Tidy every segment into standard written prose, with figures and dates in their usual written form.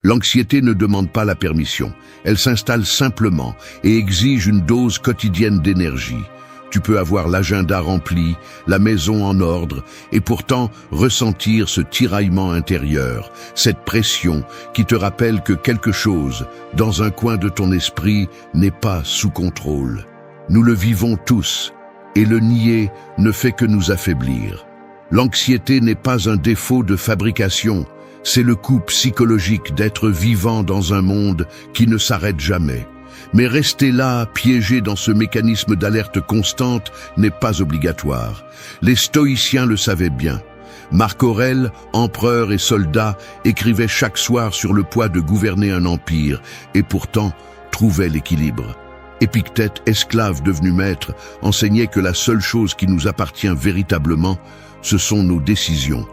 L'anxiété ne demande pas la permission. Elle s'installe simplement et exige une dose quotidienne d'énergie. Tu peux avoir l'agenda rempli, la maison en ordre, et pourtant ressentir ce tiraillement intérieur, cette pression qui te rappelle que quelque chose, dans un coin de ton esprit, n'est pas sous contrôle. Nous le vivons tous, et le nier ne fait que nous affaiblir. L'anxiété n'est pas un défaut de fabrication, c'est le coup psychologique d'être vivant dans un monde qui ne s'arrête jamais. Mais rester là, piégé dans ce mécanisme d'alerte constante, n'est pas obligatoire. Les stoïciens le savaient bien. Marc Aurèle, empereur et soldat, écrivait chaque soir sur le poids de gouverner un empire, et pourtant trouvait l'équilibre. Épictète, esclave devenu maître, enseignait que la seule chose qui nous appartient véritablement, ce sont nos décisions.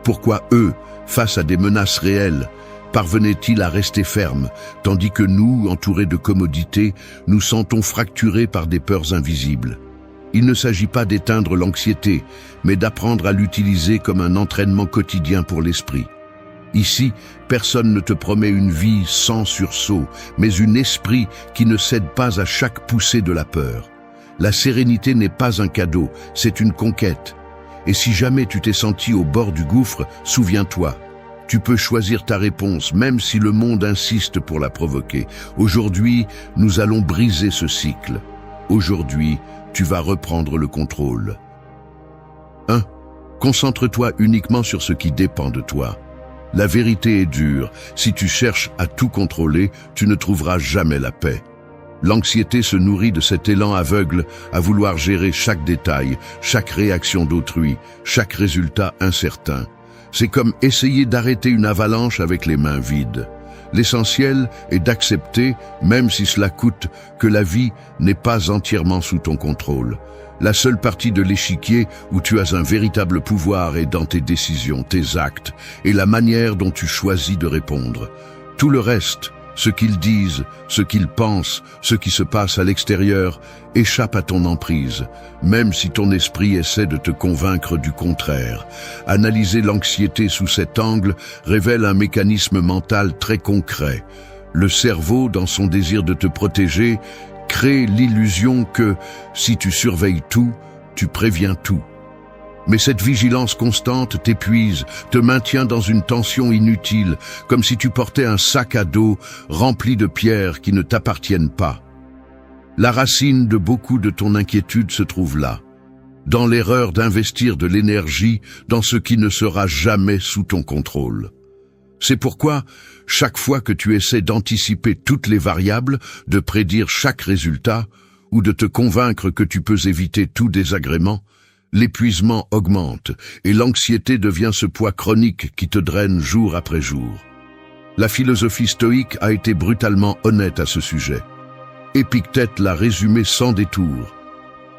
Pourquoi eux, face à des menaces réelles, parvenaient-ils à rester fermes, tandis que nous, entourés de commodités, nous sentons fracturés par des peurs invisibles? Il ne s'agit pas d'éteindre l'anxiété, mais d'apprendre à l'utiliser comme un entraînement quotidien pour l'esprit. Ici, personne ne te promet une vie sans sursaut, mais un esprit qui ne cède pas à chaque poussée de la peur. La sérénité n'est pas un cadeau, c'est une conquête. Et si jamais tu t'es senti au bord du gouffre, souviens-toi, tu peux choisir ta réponse, même si le monde insiste pour la provoquer. Aujourd'hui, nous allons briser ce cycle. Aujourd'hui, tu vas reprendre le contrôle. 1. Concentre-toi uniquement sur ce qui dépend de toi. La vérité est dure. Si tu cherches à tout contrôler, tu ne trouveras jamais la paix. L'anxiété se nourrit de cet élan aveugle à vouloir gérer chaque détail, chaque réaction d'autrui, chaque résultat incertain. C'est comme essayer d'arrêter une avalanche avec les mains vides. L'essentiel est d'accepter, même si cela coûte, que la vie n'est pas entièrement sous ton contrôle. La seule partie de l'échiquier où tu as un véritable pouvoir est dans tes décisions, tes actes et la manière dont tu choisis de répondre. Tout le reste, ce qu'ils disent, ce qu'ils pensent, ce qui se passe à l'extérieur, échappe à ton emprise, même si ton esprit essaie de te convaincre du contraire. Analyser l'anxiété sous cet angle révèle un mécanisme mental très concret. Le cerveau, dans son désir de te protéger, crée l'illusion que, si tu surveilles tout, tu préviens tout. Mais cette vigilance constante t'épuise, te maintient dans une tension inutile, comme si tu portais un sac à dos rempli de pierres qui ne t'appartiennent pas. La racine de beaucoup de ton inquiétude se trouve là, dans l'erreur d'investir de l'énergie dans ce qui ne sera jamais sous ton contrôle. C'est pourquoi, chaque fois que tu essaies d'anticiper toutes les variables, de prédire chaque résultat, ou de te convaincre que tu peux éviter tout désagrément, l'épuisement augmente et l'anxiété devient ce poids chronique qui te draine jour après jour. La philosophie stoïque a été brutalement honnête à ce sujet. Épictète l'a résumé sans détour.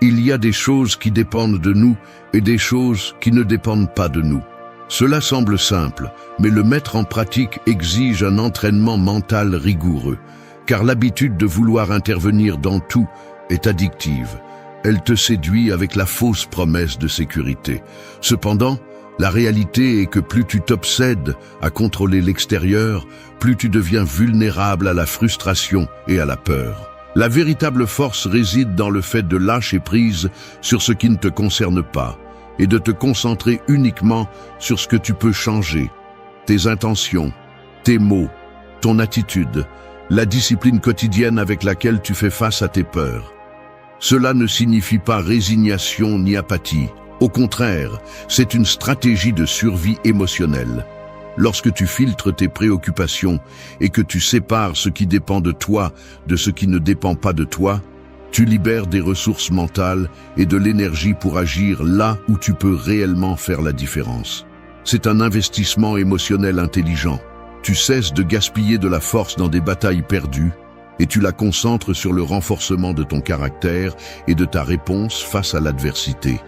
Il y a des choses qui dépendent de nous et des choses qui ne dépendent pas de nous. Cela semble simple, mais le mettre en pratique exige un entraînement mental rigoureux, car l'habitude de vouloir intervenir dans tout est addictive. Elle te séduit avec la fausse promesse de sécurité. Cependant, la réalité est que plus tu t'obsèdes à contrôler l'extérieur, plus tu deviens vulnérable à la frustration et à la peur. La véritable force réside dans le fait de lâcher prise sur ce qui ne te concerne pas et de te concentrer uniquement sur ce que tu peux changer. Tes intentions, tes mots, ton attitude, la discipline quotidienne avec laquelle tu fais face à tes peurs. Cela ne signifie pas résignation ni apathie. Au contraire, c'est une stratégie de survie émotionnelle. Lorsque tu filtres tes préoccupations et que tu sépares ce qui dépend de toi de ce qui ne dépend pas de toi, tu libères des ressources mentales et de l'énergie pour agir là où tu peux réellement faire la différence. C'est un investissement émotionnel intelligent. Tu cesses de gaspiller de la force dans des batailles perdues et tu la concentres sur le renforcement de ton caractère et de ta réponse face à l'adversité.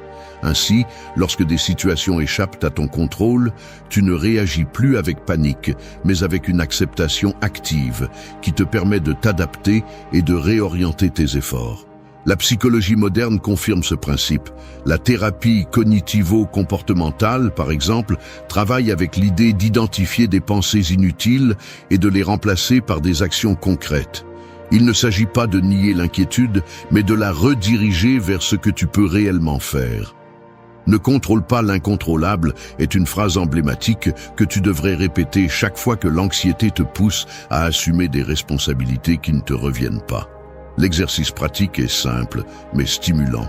Ainsi, lorsque des situations échappent à ton contrôle, tu ne réagis plus avec panique, mais avec une acceptation active qui te permet de t'adapter et de réorienter tes efforts. La psychologie moderne confirme ce principe. La thérapie cognitivo-comportementale, par exemple, travaille avec l'idée d'identifier des pensées inutiles et de les remplacer par des actions concrètes. Il ne s'agit pas de nier l'inquiétude, mais de la rediriger vers ce que tu peux réellement faire. Ne contrôle pas l'incontrôlable est une phrase emblématique que tu devrais répéter chaque fois que l'anxiété te pousse à assumer des responsabilités qui ne te reviennent pas. L'exercice pratique est simple, mais stimulant.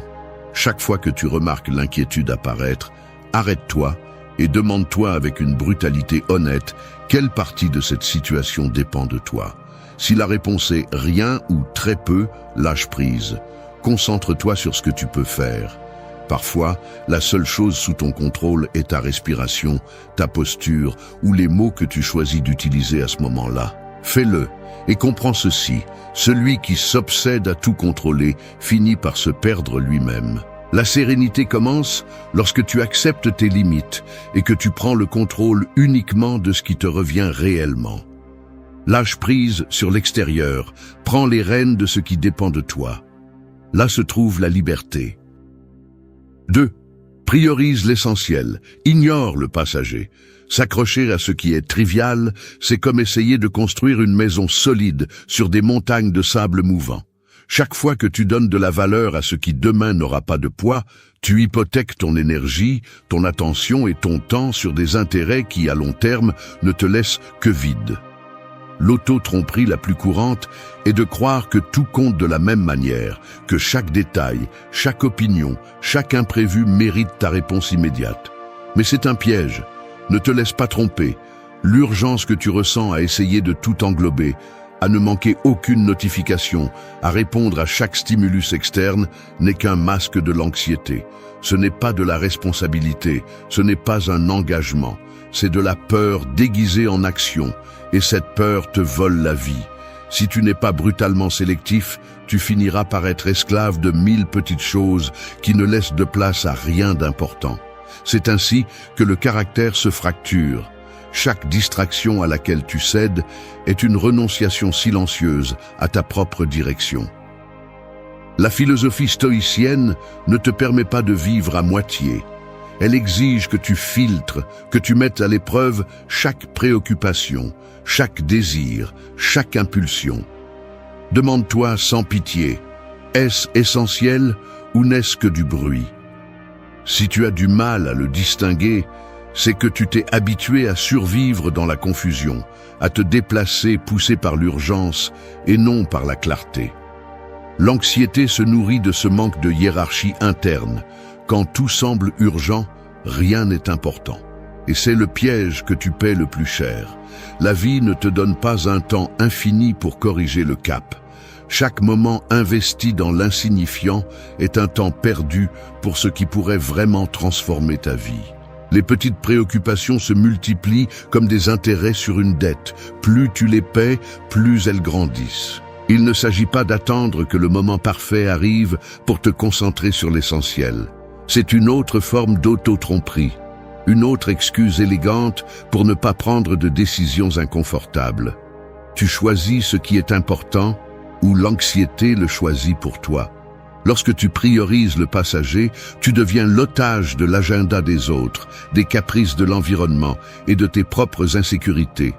Chaque fois que tu remarques l'inquiétude apparaître, arrête-toi et demande-toi avec une brutalité honnête quelle partie de cette situation dépend de toi. Si la réponse est rien ou très peu, lâche prise. Concentre-toi sur ce que tu peux faire. Parfois, la seule chose sous ton contrôle est ta respiration, ta posture ou les mots que tu choisis d'utiliser à ce moment-là. Fais-le et comprends ceci, celui qui s'obsède à tout contrôler finit par se perdre lui-même. La sérénité commence lorsque tu acceptes tes limites et que tu prends le contrôle uniquement de ce qui te revient réellement. Lâche prise sur l'extérieur, prends les rênes de ce qui dépend de toi. Là se trouve la liberté. 2. Priorise l'essentiel, ignore le passager. S'accrocher à ce qui est trivial, c'est comme essayer de construire une maison solide sur des montagnes de sable mouvant. Chaque fois que tu donnes de la valeur à ce qui demain n'aura pas de poids, tu hypothèques ton énergie, ton attention et ton temps sur des intérêts qui, à long terme, ne te laissent que vide. L'auto-tromperie la plus courante est de croire que tout compte de la même manière, que chaque détail, chaque opinion, chaque imprévu mérite ta réponse immédiate. Mais c'est un piège. Ne te laisse pas tromper. L'urgence que tu ressens à essayer de tout englober, à ne manquer aucune notification, à répondre à chaque stimulus externe, n'est qu'un masque de l'anxiété. Ce n'est pas de la responsabilité, ce n'est pas un engagement, c'est de la peur déguisée en action. Et cette peur te vole la vie. Si tu n'es pas brutalement sélectif, tu finiras par être esclave de 1000 petites choses qui ne laissent de place à rien d'important. C'est ainsi que le caractère se fracture. Chaque distraction à laquelle tu cèdes est une renonciation silencieuse à ta propre direction. La philosophie stoïcienne ne te permet pas de vivre à moitié. Elle exige que tu filtres, que tu mettes à l'épreuve chaque préoccupation, chaque désir, chaque impulsion. Demande-toi sans pitié, est-ce essentiel ou n'est-ce que du bruit? Si tu as du mal à le distinguer, c'est que tu t'es habitué à survivre dans la confusion, à te déplacer poussé par l'urgence et non par la clarté. L'anxiété se nourrit de ce manque de hiérarchie interne. Quand tout semble urgent, rien n'est important. Et c'est le piège que tu paies le plus cher. La vie ne te donne pas un temps infini pour corriger le cap. Chaque moment investi dans l'insignifiant est un temps perdu pour ce qui pourrait vraiment transformer ta vie. Les petites préoccupations se multiplient comme des intérêts sur une dette. Plus tu les paies, plus elles grandissent. Il ne s'agit pas d'attendre que le moment parfait arrive pour te concentrer sur l'essentiel. C'est une autre forme d'auto-tromperie, une autre excuse élégante pour ne pas prendre de décisions inconfortables. Tu choisis ce qui est important ou l'anxiété le choisit pour toi. Lorsque tu priorises le passager, tu deviens l'otage de l'agenda des autres, des caprices de l'environnement et de tes propres insécurités.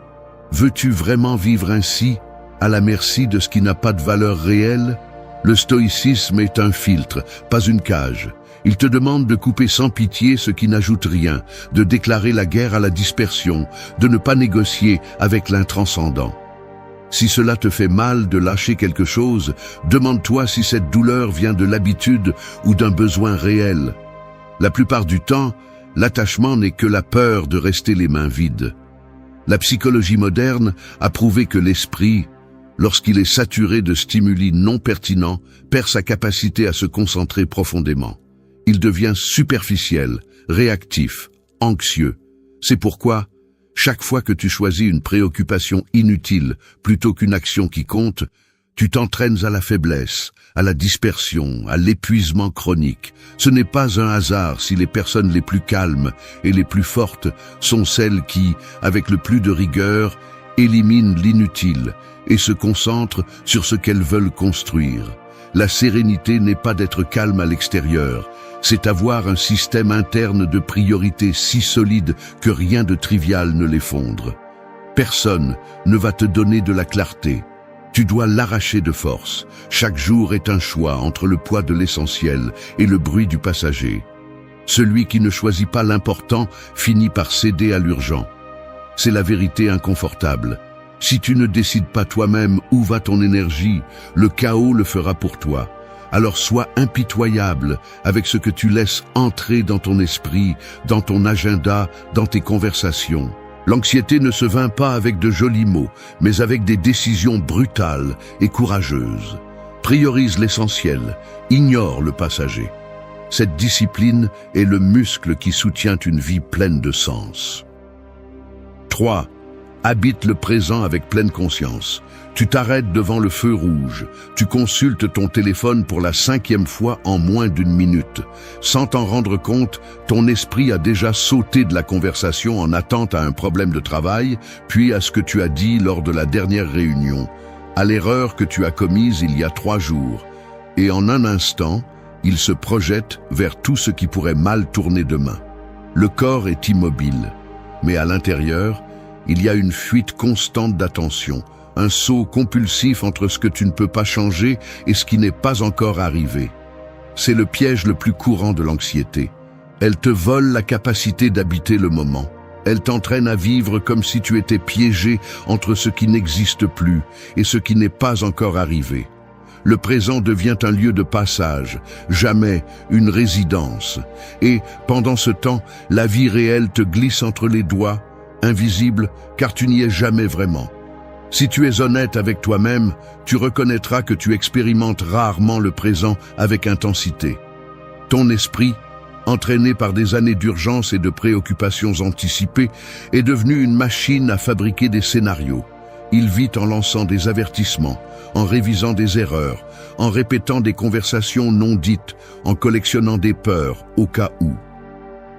Veux-tu vraiment vivre ainsi, à la merci de ce qui n'a pas de valeur réelle? Le stoïcisme est un filtre, pas une cage. Il te demande de couper sans pitié ce qui n'ajoute rien, de déclarer la guerre à la dispersion, de ne pas négocier avec l'intranscendant. Si cela te fait mal de lâcher quelque chose, demande-toi si cette douleur vient de l'habitude ou d'un besoin réel. La plupart du temps, l'attachement n'est que la peur de rester les mains vides. La psychologie moderne a prouvé que l'esprit, lorsqu'il est saturé de stimuli non pertinents, perd sa capacité à se concentrer profondément. Il devient superficiel, réactif, anxieux. C'est pourquoi, chaque fois que tu choisis une préoccupation inutile plutôt qu'une action qui compte, tu t'entraînes à la faiblesse, à la dispersion, à l'épuisement chronique. Ce n'est pas un hasard si les personnes les plus calmes et les plus fortes sont celles qui, avec le plus de rigueur, éliminent l'inutile et se concentrent sur ce qu'elles veulent construire. La sérénité n'est pas d'être calme à l'extérieur, c'est avoir un système interne de priorités si solide que rien de trivial ne l'effondre. Personne ne va te donner de la clarté. Tu dois l'arracher de force. Chaque jour est un choix entre le poids de l'essentiel et le bruit du passager. Celui qui ne choisit pas l'important finit par céder à l'urgent. C'est la vérité inconfortable. Si tu ne décides pas toi-même où va ton énergie, le chaos le fera pour toi. Alors sois impitoyable avec ce que tu laisses entrer dans ton esprit, dans ton agenda, dans tes conversations. L'anxiété ne se vainc pas avec de jolis mots, mais avec des décisions brutales et courageuses. Priorise l'essentiel, ignore le passager. Cette discipline est le muscle qui soutient une vie pleine de sens. 3. Habite le présent avec pleine conscience. Tu t'arrêtes devant le feu rouge. Tu consultes ton téléphone pour la 5e fois en moins d'1 minute. Sans t'en rendre compte, ton esprit a déjà sauté de la conversation en attente à un problème de travail, puis à ce que tu as dit lors de la dernière réunion, à l'erreur que tu as commise il y a 3 jours. Et en un instant, il se projette vers tout ce qui pourrait mal tourner demain. Le corps est immobile, mais à l'intérieur, il y a une fuite constante d'attention, un saut compulsif entre ce que tu ne peux pas changer et ce qui n'est pas encore arrivé. C'est le piège le plus courant de l'anxiété. Elle te vole la capacité d'habiter le moment. Elle t'entraîne à vivre comme si tu étais piégé entre ce qui n'existe plus et ce qui n'est pas encore arrivé. Le présent devient un lieu de passage, jamais une résidence. Et, pendant ce temps, la vie réelle te glisse entre les doigts, invisible, car tu n'y es jamais vraiment. Si tu es honnête avec toi-même, tu reconnaîtras que tu expérimentes rarement le présent avec intensité. Ton esprit, entraîné par des années d'urgence et de préoccupations anticipées, est devenu une machine à fabriquer des scénarios. Il vit en lançant des avertissements, en révisant des erreurs, en répétant des conversations non dites, en collectionnant des peurs au cas où.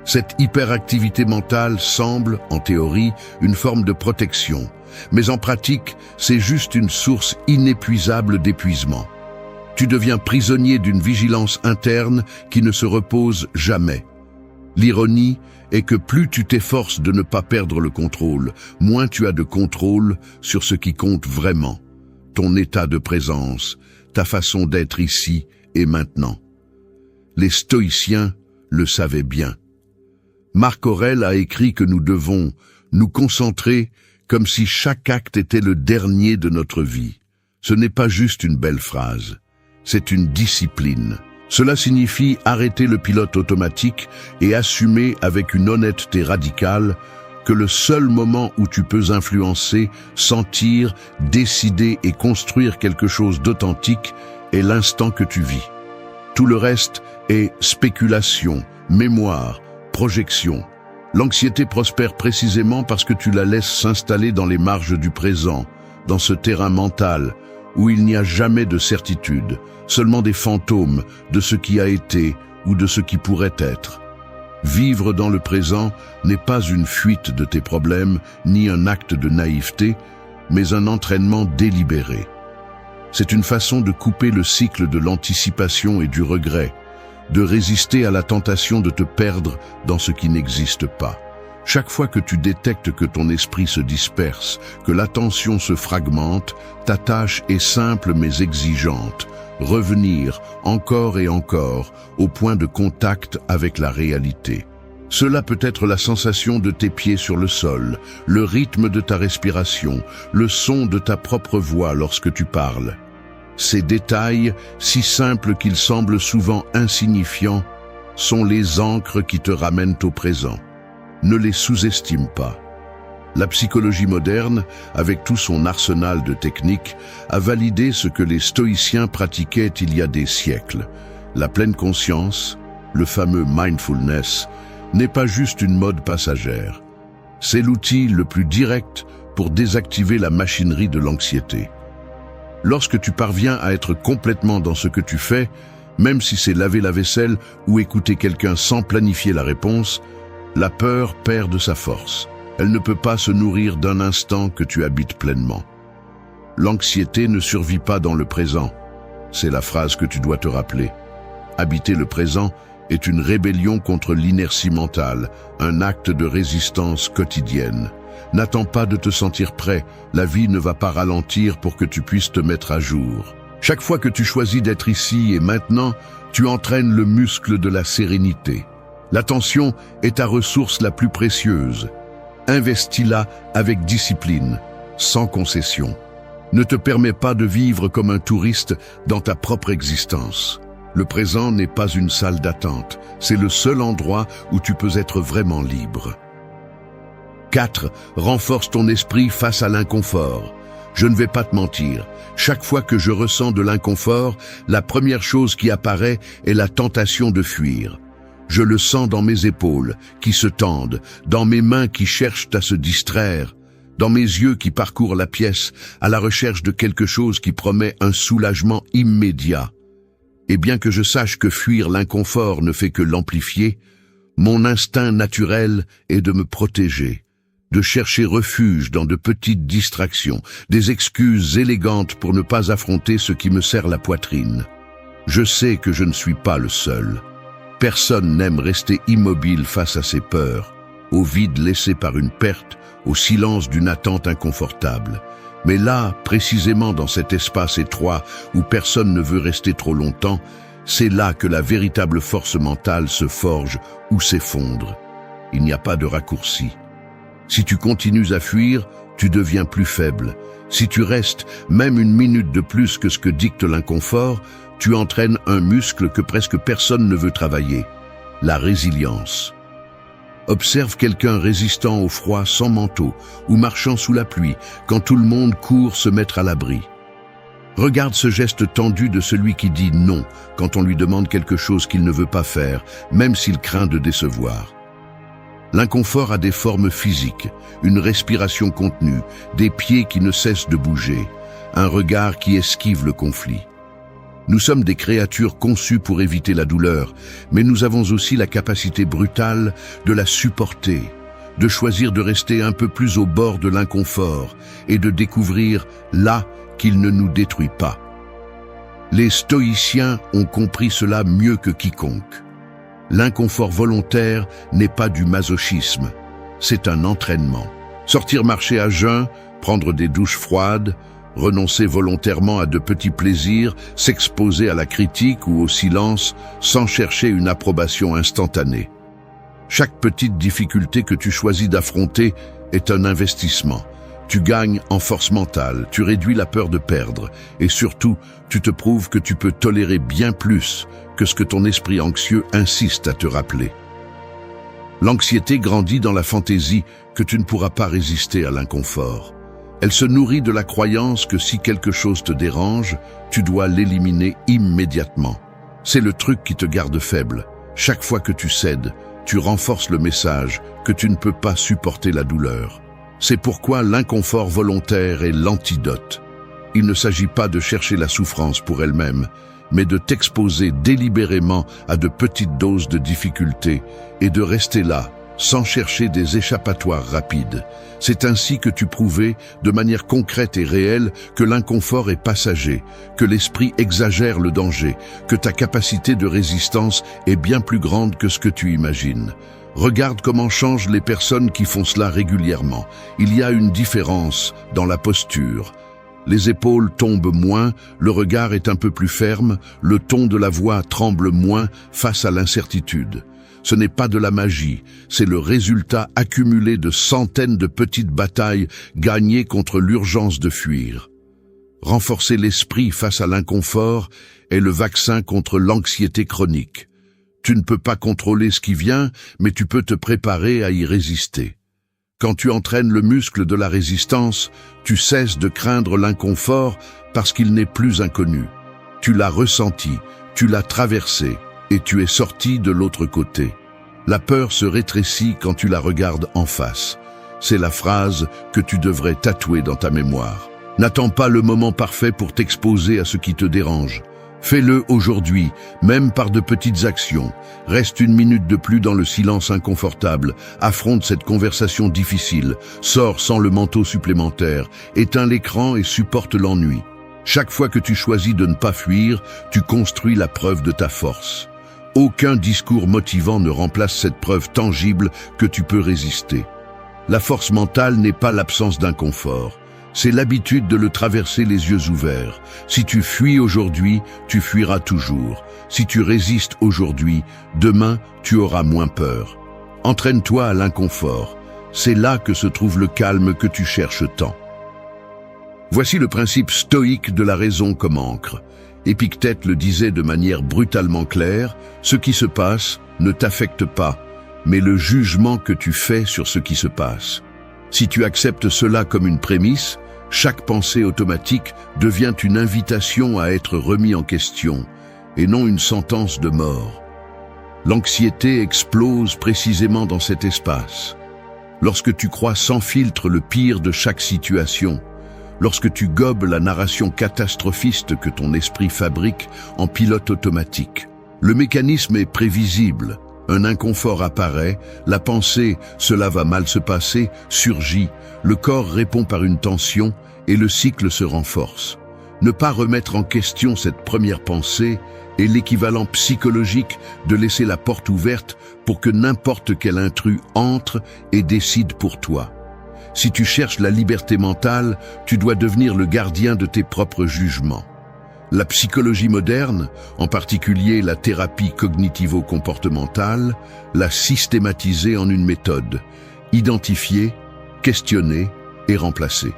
Cette hyperactivité mentale semble, en théorie, une forme de protection, mais en pratique, c'est juste une source inépuisable d'épuisement. Tu deviens prisonnier d'une vigilance interne qui ne se repose jamais. L'ironie est que plus tu t'efforces de ne pas perdre le contrôle, moins tu as de contrôle sur ce qui compte vraiment. Ton état de présence, ta façon d'être ici et maintenant. Les stoïciens le savaient bien. Marc Aurèle a écrit que nous devons nous concentrer comme si chaque acte était le dernier de notre vie. Ce n'est pas juste une belle phrase, c'est une discipline. Cela signifie arrêter le pilote automatique et assumer avec une honnêteté radicale que le seul moment où tu peux influencer, sentir, décider et construire quelque chose d'authentique est l'instant que tu vis. Tout le reste est spéculation, mémoire, projection. L'anxiété prospère précisément parce que tu la laisses s'installer dans les marges du présent, dans ce terrain mental où il n'y a jamais de certitude, seulement des fantômes de ce qui a été ou de ce qui pourrait être. Vivre dans le présent n'est pas une fuite de tes problèmes, ni un acte de naïveté, mais un entraînement délibéré. C'est une façon de couper le cycle de l'anticipation et du regret, de résister à la tentation de te perdre dans ce qui n'existe pas. Chaque fois que tu détectes que ton esprit se disperse, que l'attention se fragmente, ta tâche est simple mais exigeante. Revenir encore et encore au point de contact avec la réalité. Cela peut être la sensation de tes pieds sur le sol, le rythme de ta respiration, le son de ta propre voix lorsque tu parles. Ces détails, si simples qu'ils semblent souvent insignifiants, sont les ancres qui te ramènent au présent. Ne les sous-estime pas. La psychologie moderne, avec tout son arsenal de techniques, a validé ce que les stoïciens pratiquaient il y a des siècles. La pleine conscience, le fameux mindfulness, n'est pas juste une mode passagère. C'est l'outil le plus direct pour désactiver la machinerie de l'anxiété. Lorsque tu parviens à être complètement dans ce que tu fais, même si c'est laver la vaisselle ou écouter quelqu'un sans planifier la réponse, la peur perd de sa force. Elle ne peut pas se nourrir d'un instant que tu habites pleinement. L'anxiété ne survit pas dans le présent. C'est la phrase que tu dois te rappeler. Habiter le présent est une rébellion contre l'inertie mentale, un acte de résistance quotidienne. N'attends pas de te sentir prêt, la vie ne va pas ralentir pour que tu puisses te mettre à jour. Chaque fois que tu choisis d'être ici et maintenant, tu entraînes le muscle de la sérénité. L'attention est ta ressource la plus précieuse. Investis-la avec discipline, sans concession. Ne te permets pas de vivre comme un touriste dans ta propre existence. Le présent n'est pas une salle d'attente, c'est le seul endroit où tu peux être vraiment libre. 4. Renforce ton esprit face à l'inconfort. Je ne vais pas te mentir, chaque fois que je ressens de l'inconfort, la première chose qui apparaît est la tentation de fuir. Je le sens dans mes épaules qui se tendent, dans mes mains qui cherchent à se distraire, dans mes yeux qui parcourent la pièce à la recherche de quelque chose qui promet un soulagement immédiat. Et bien que je sache que fuir l'inconfort ne fait que l'amplifier, mon instinct naturel est de me protéger, de chercher refuge dans de petites distractions, des excuses élégantes pour ne pas affronter ce qui me serre la poitrine. Je sais que je ne suis pas le seul. Personne n'aime rester immobile face à ses peurs, au vide laissé par une perte, au silence d'une attente inconfortable. Mais là, précisément dans cet espace étroit où personne ne veut rester trop longtemps, c'est là que la véritable force mentale se forge ou s'effondre. Il n'y a pas de raccourci. Si tu continues à fuir, tu deviens plus faible. Si tu restes même une minute de plus que ce que dicte l'inconfort, tu entraînes un muscle que presque personne ne veut travailler, la résilience. Observe quelqu'un résistant au froid sans manteau ou marchant sous la pluie quand tout le monde court se mettre à l'abri. Regarde ce geste tendu de celui qui dit non quand on lui demande quelque chose qu'il ne veut pas faire, même s'il craint de décevoir. L'inconfort a des formes physiques, une respiration contenue, des pieds qui ne cessent de bouger, un regard qui esquive le conflit. Nous sommes des créatures conçues pour éviter la douleur, mais nous avons aussi la capacité brutale de la supporter, de choisir de rester un peu plus au bord de l'inconfort et de découvrir là qu'il ne nous détruit pas. Les stoïciens ont compris cela mieux que quiconque. L'inconfort volontaire n'est pas du masochisme, c'est un entraînement. Sortir marcher à jeun, prendre des douches froides, renoncer volontairement à de petits plaisirs, s'exposer à la critique ou au silence sans chercher une approbation instantanée. Chaque petite difficulté que tu choisis d'affronter est un investissement. Tu gagnes en force mentale, tu réduis la peur de perdre et surtout, tu te prouves que tu peux tolérer bien plus que ce que ton esprit anxieux insiste à te rappeler. L'anxiété grandit dans la fantaisie que tu ne pourras pas résister à l'inconfort. Elle se nourrit de la croyance que si quelque chose te dérange, tu dois l'éliminer immédiatement. C'est le truc qui te garde faible. Chaque fois que tu cèdes, tu renforces le message que tu ne peux pas supporter la douleur. C'est pourquoi l'inconfort volontaire est l'antidote. Il ne s'agit pas de chercher la souffrance pour elle-même, mais de t'exposer délibérément à de petites doses de difficulté et de rester là, sans chercher des échappatoires rapides. C'est ainsi que tu prouvais, de manière concrète et réelle, que l'inconfort est passager, que l'esprit exagère le danger, que ta capacité de résistance est bien plus grande que ce que tu imagines. Regarde comment changent les personnes qui font cela régulièrement. Il y a une différence dans la posture. Les épaules tombent moins, le regard est un peu plus ferme, le ton de la voix tremble moins face à l'incertitude. Ce n'est pas de la magie, c'est le résultat accumulé de centaines de petites batailles gagnées contre l'urgence de fuir. Renforcer l'esprit face à l'inconfort est le vaccin contre l'anxiété chronique. Tu ne peux pas contrôler ce qui vient, mais tu peux te préparer à y résister. Quand tu entraînes le muscle de la résistance, tu cesses de craindre l'inconfort parce qu'il n'est plus inconnu. Tu l'as ressenti, tu l'as traversé et tu es sorti de l'autre côté. La peur se rétrécit quand tu la regardes en face. C'est la phrase que tu devrais tatouer dans ta mémoire. N'attends pas le moment parfait pour t'exposer à ce qui te dérange. Fais-le aujourd'hui, même par de petites actions. Reste une minute de plus dans le silence inconfortable. Affronte cette conversation difficile. Sors sans le manteau supplémentaire. Éteins l'écran et supporte l'ennui. Chaque fois que tu choisis de ne pas fuir, tu construis la preuve de ta force. Aucun discours motivant ne remplace cette preuve tangible que tu peux résister. La force mentale n'est pas l'absence d'inconfort. C'est l'habitude de le traverser les yeux ouverts. Si tu fuis aujourd'hui, tu fuiras toujours. Si tu résistes aujourd'hui, demain, tu auras moins peur. Entraîne-toi à l'inconfort. C'est là que se trouve le calme que tu cherches tant. Voici le principe stoïque de la raison comme encre. Épictète le disait de manière brutalement claire, ce qui se passe ne t'affecte pas, mais le jugement que tu fais sur ce qui se passe. Si tu acceptes cela comme une prémisse, chaque pensée automatique devient une invitation à être remis en question, et non une sentence de mort. L'anxiété explose précisément dans cet espace. Lorsque tu crois sans filtre le pire de chaque situation, lorsque tu gobes la narration catastrophiste que ton esprit fabrique en pilote automatique. Le mécanisme est prévisible. Un inconfort apparaît, la pensée « cela va mal se passer » surgit, le corps répond par une tension et le cycle se renforce. Ne pas remettre en question cette première pensée est l'équivalent psychologique de laisser la porte ouverte pour que n'importe quel intrus entre et décide pour toi. Si tu cherches la liberté mentale, tu dois devenir le gardien de tes propres jugements. La psychologie moderne, en particulier la thérapie cognitivo-comportementale, l'a systématisée en une méthode: identifier, questionner et remplacer.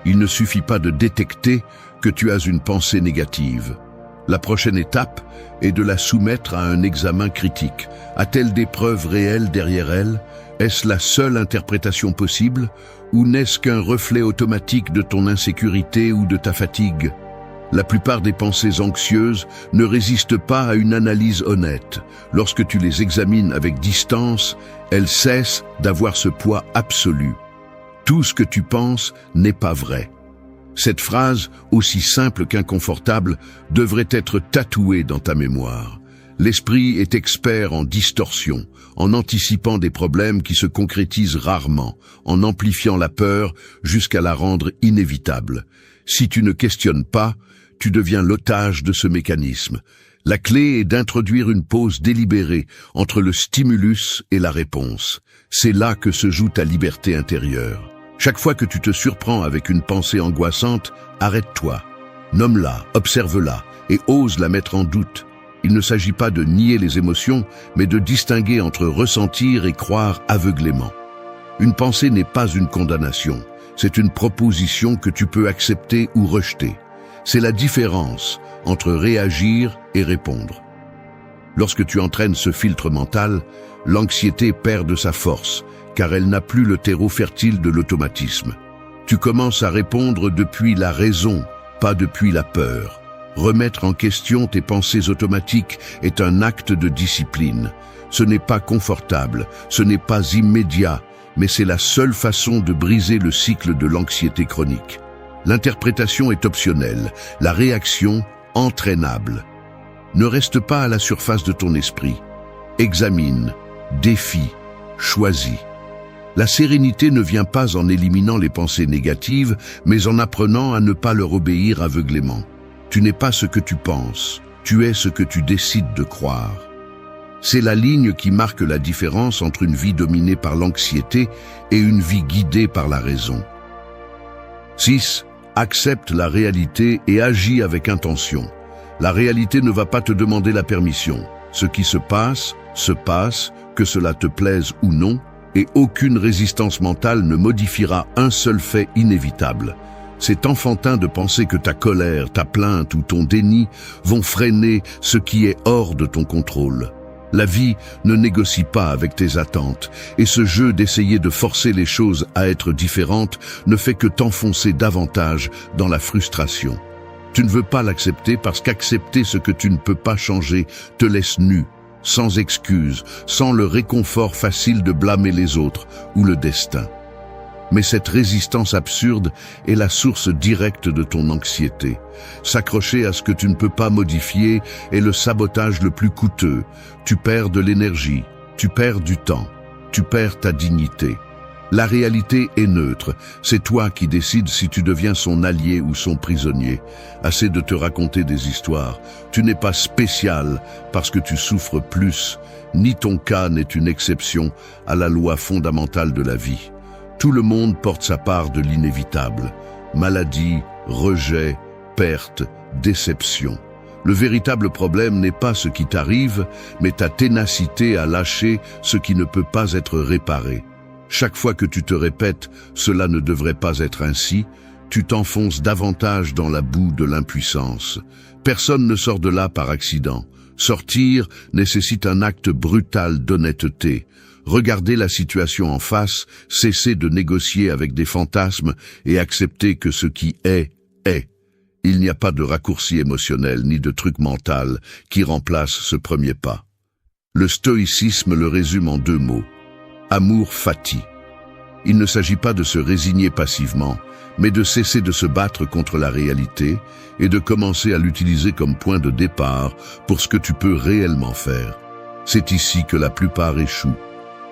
Il ne suffit pas de détecter que tu as une pensée négative. La prochaine étape est de la soumettre à un examen critique. A-t-elle des preuves réelles derrière elle ? Est-ce la seule interprétation possible, ou n'est-ce qu'un reflet automatique de ton insécurité ou de ta fatigue ? La plupart des pensées anxieuses ne résistent pas à une analyse honnête. Lorsque tu les examines avec distance, elles cessent d'avoir ce poids absolu. Tout ce que tu penses n'est pas vrai. Cette phrase, aussi simple qu'inconfortable, devrait être tatouée dans ta mémoire. L'esprit est expert en distorsion, en anticipant des problèmes qui se concrétisent rarement, en amplifiant la peur jusqu'à la rendre inévitable. Si tu ne questionnes pas, tu deviens l'otage de ce mécanisme. La clé est d'introduire une pause délibérée entre le stimulus et la réponse. C'est là que se joue ta liberté intérieure. Chaque fois que tu te surprends avec une pensée angoissante, arrête-toi, nomme-la, observe-la et ose la mettre en doute. Il ne s'agit pas de nier les émotions, mais de distinguer entre ressentir et croire aveuglément. Une pensée n'est pas une condamnation, c'est une proposition que tu peux accepter ou rejeter. C'est la différence entre réagir et répondre. Lorsque tu entraînes ce filtre mental, l'anxiété perd de sa force, car elle n'a plus le terreau fertile de l'automatisme. Tu commences à répondre depuis la raison, pas depuis la peur. Remettre en question tes pensées automatiques est un acte de discipline. Ce n'est pas confortable, ce n'est pas immédiat, mais c'est la seule façon de briser le cycle de l'anxiété chronique. L'interprétation est optionnelle, la réaction entraînable. Ne reste pas à la surface de ton esprit. Examine, défie, choisis. La sérénité ne vient pas en éliminant les pensées négatives, mais en apprenant à ne pas leur obéir aveuglément. Tu n'es pas ce que tu penses, tu es ce que tu décides de croire. C'est la ligne qui marque la différence entre une vie dominée par l'anxiété et une vie guidée par la raison. 6. Accepte la réalité et agis avec intention. La réalité ne va pas te demander la permission. Ce qui se passe, que cela te plaise ou non, et aucune résistance mentale ne modifiera un seul fait inévitable. C'est enfantin de penser que ta colère, ta plainte ou ton déni vont freiner ce qui est hors de ton contrôle. La vie ne négocie pas avec tes attentes, et ce jeu d'essayer de forcer les choses à être différentes ne fait que t'enfoncer davantage dans la frustration. Tu ne veux pas l'accepter parce qu'accepter ce que tu ne peux pas changer te laisse nu, sans excuse, sans le réconfort facile de blâmer les autres ou le destin. Mais cette résistance absurde est la source directe de ton anxiété. S'accrocher à ce que tu ne peux pas modifier est le sabotage le plus coûteux. Tu perds de l'énergie, tu perds du temps, tu perds ta dignité. La réalité est neutre. C'est toi qui décides si tu deviens son allié ou son prisonnier. Assez de te raconter des histoires. Tu n'es pas spécial parce que tu souffres plus. Ni ton cas n'est une exception à la loi fondamentale de la vie. Tout le monde porte sa part de l'inévitable. Maladie, rejet, perte, déception. Le véritable problème n'est pas ce qui t'arrive, mais ta ténacité à lâcher ce qui ne peut pas être réparé. Chaque fois que tu te répètes « cela ne devrait pas être ainsi », tu t'enfonces davantage dans la boue de l'impuissance. Personne ne sort de là par accident. Sortir nécessite un acte brutal d'honnêteté. Regarder la situation en face, cesser de négocier avec des fantasmes et accepter que ce qui est, est. Il n'y a pas de raccourci émotionnel ni de truc mental qui remplace ce premier pas. Le stoïcisme le résume en 2 mots. Amour fati. Il ne s'agit pas de se résigner passivement, mais de cesser de se battre contre la réalité et de commencer à l'utiliser comme point de départ pour ce que tu peux réellement faire. C'est ici que la plupart échouent.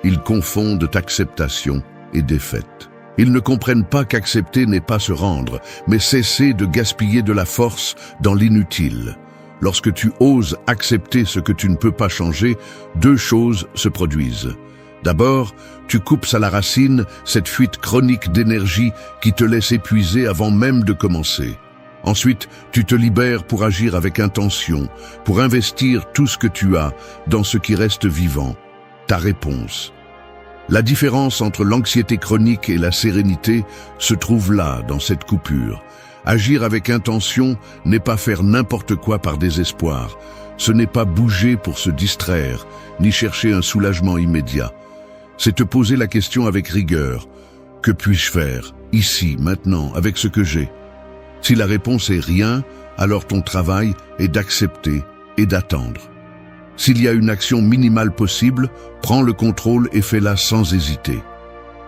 Ils confondent acceptation et défaite. Ils ne comprennent pas qu'accepter n'est pas se rendre, mais cesser de gaspiller de la force dans l'inutile. Lorsque tu oses accepter ce que tu ne peux pas changer, 2 choses se produisent. D'abord, tu coupes à la racine cette fuite chronique d'énergie qui te laisse épuiser avant même de commencer. Ensuite, tu te libères pour agir avec intention, pour investir tout ce que tu as dans ce qui reste vivant, ta réponse. La différence entre l'anxiété chronique et la sérénité se trouve là, dans cette coupure. Agir avec intention n'est pas faire n'importe quoi par désespoir. Ce n'est pas bouger pour se distraire, ni chercher un soulagement immédiat. C'est te poser la question avec rigueur. Que puis-je faire, ici, maintenant, avec ce que j'ai? Si la réponse est rien, alors ton travail est d'accepter et d'attendre. S'il y a une action minimale possible, prends le contrôle et fais-la sans hésiter.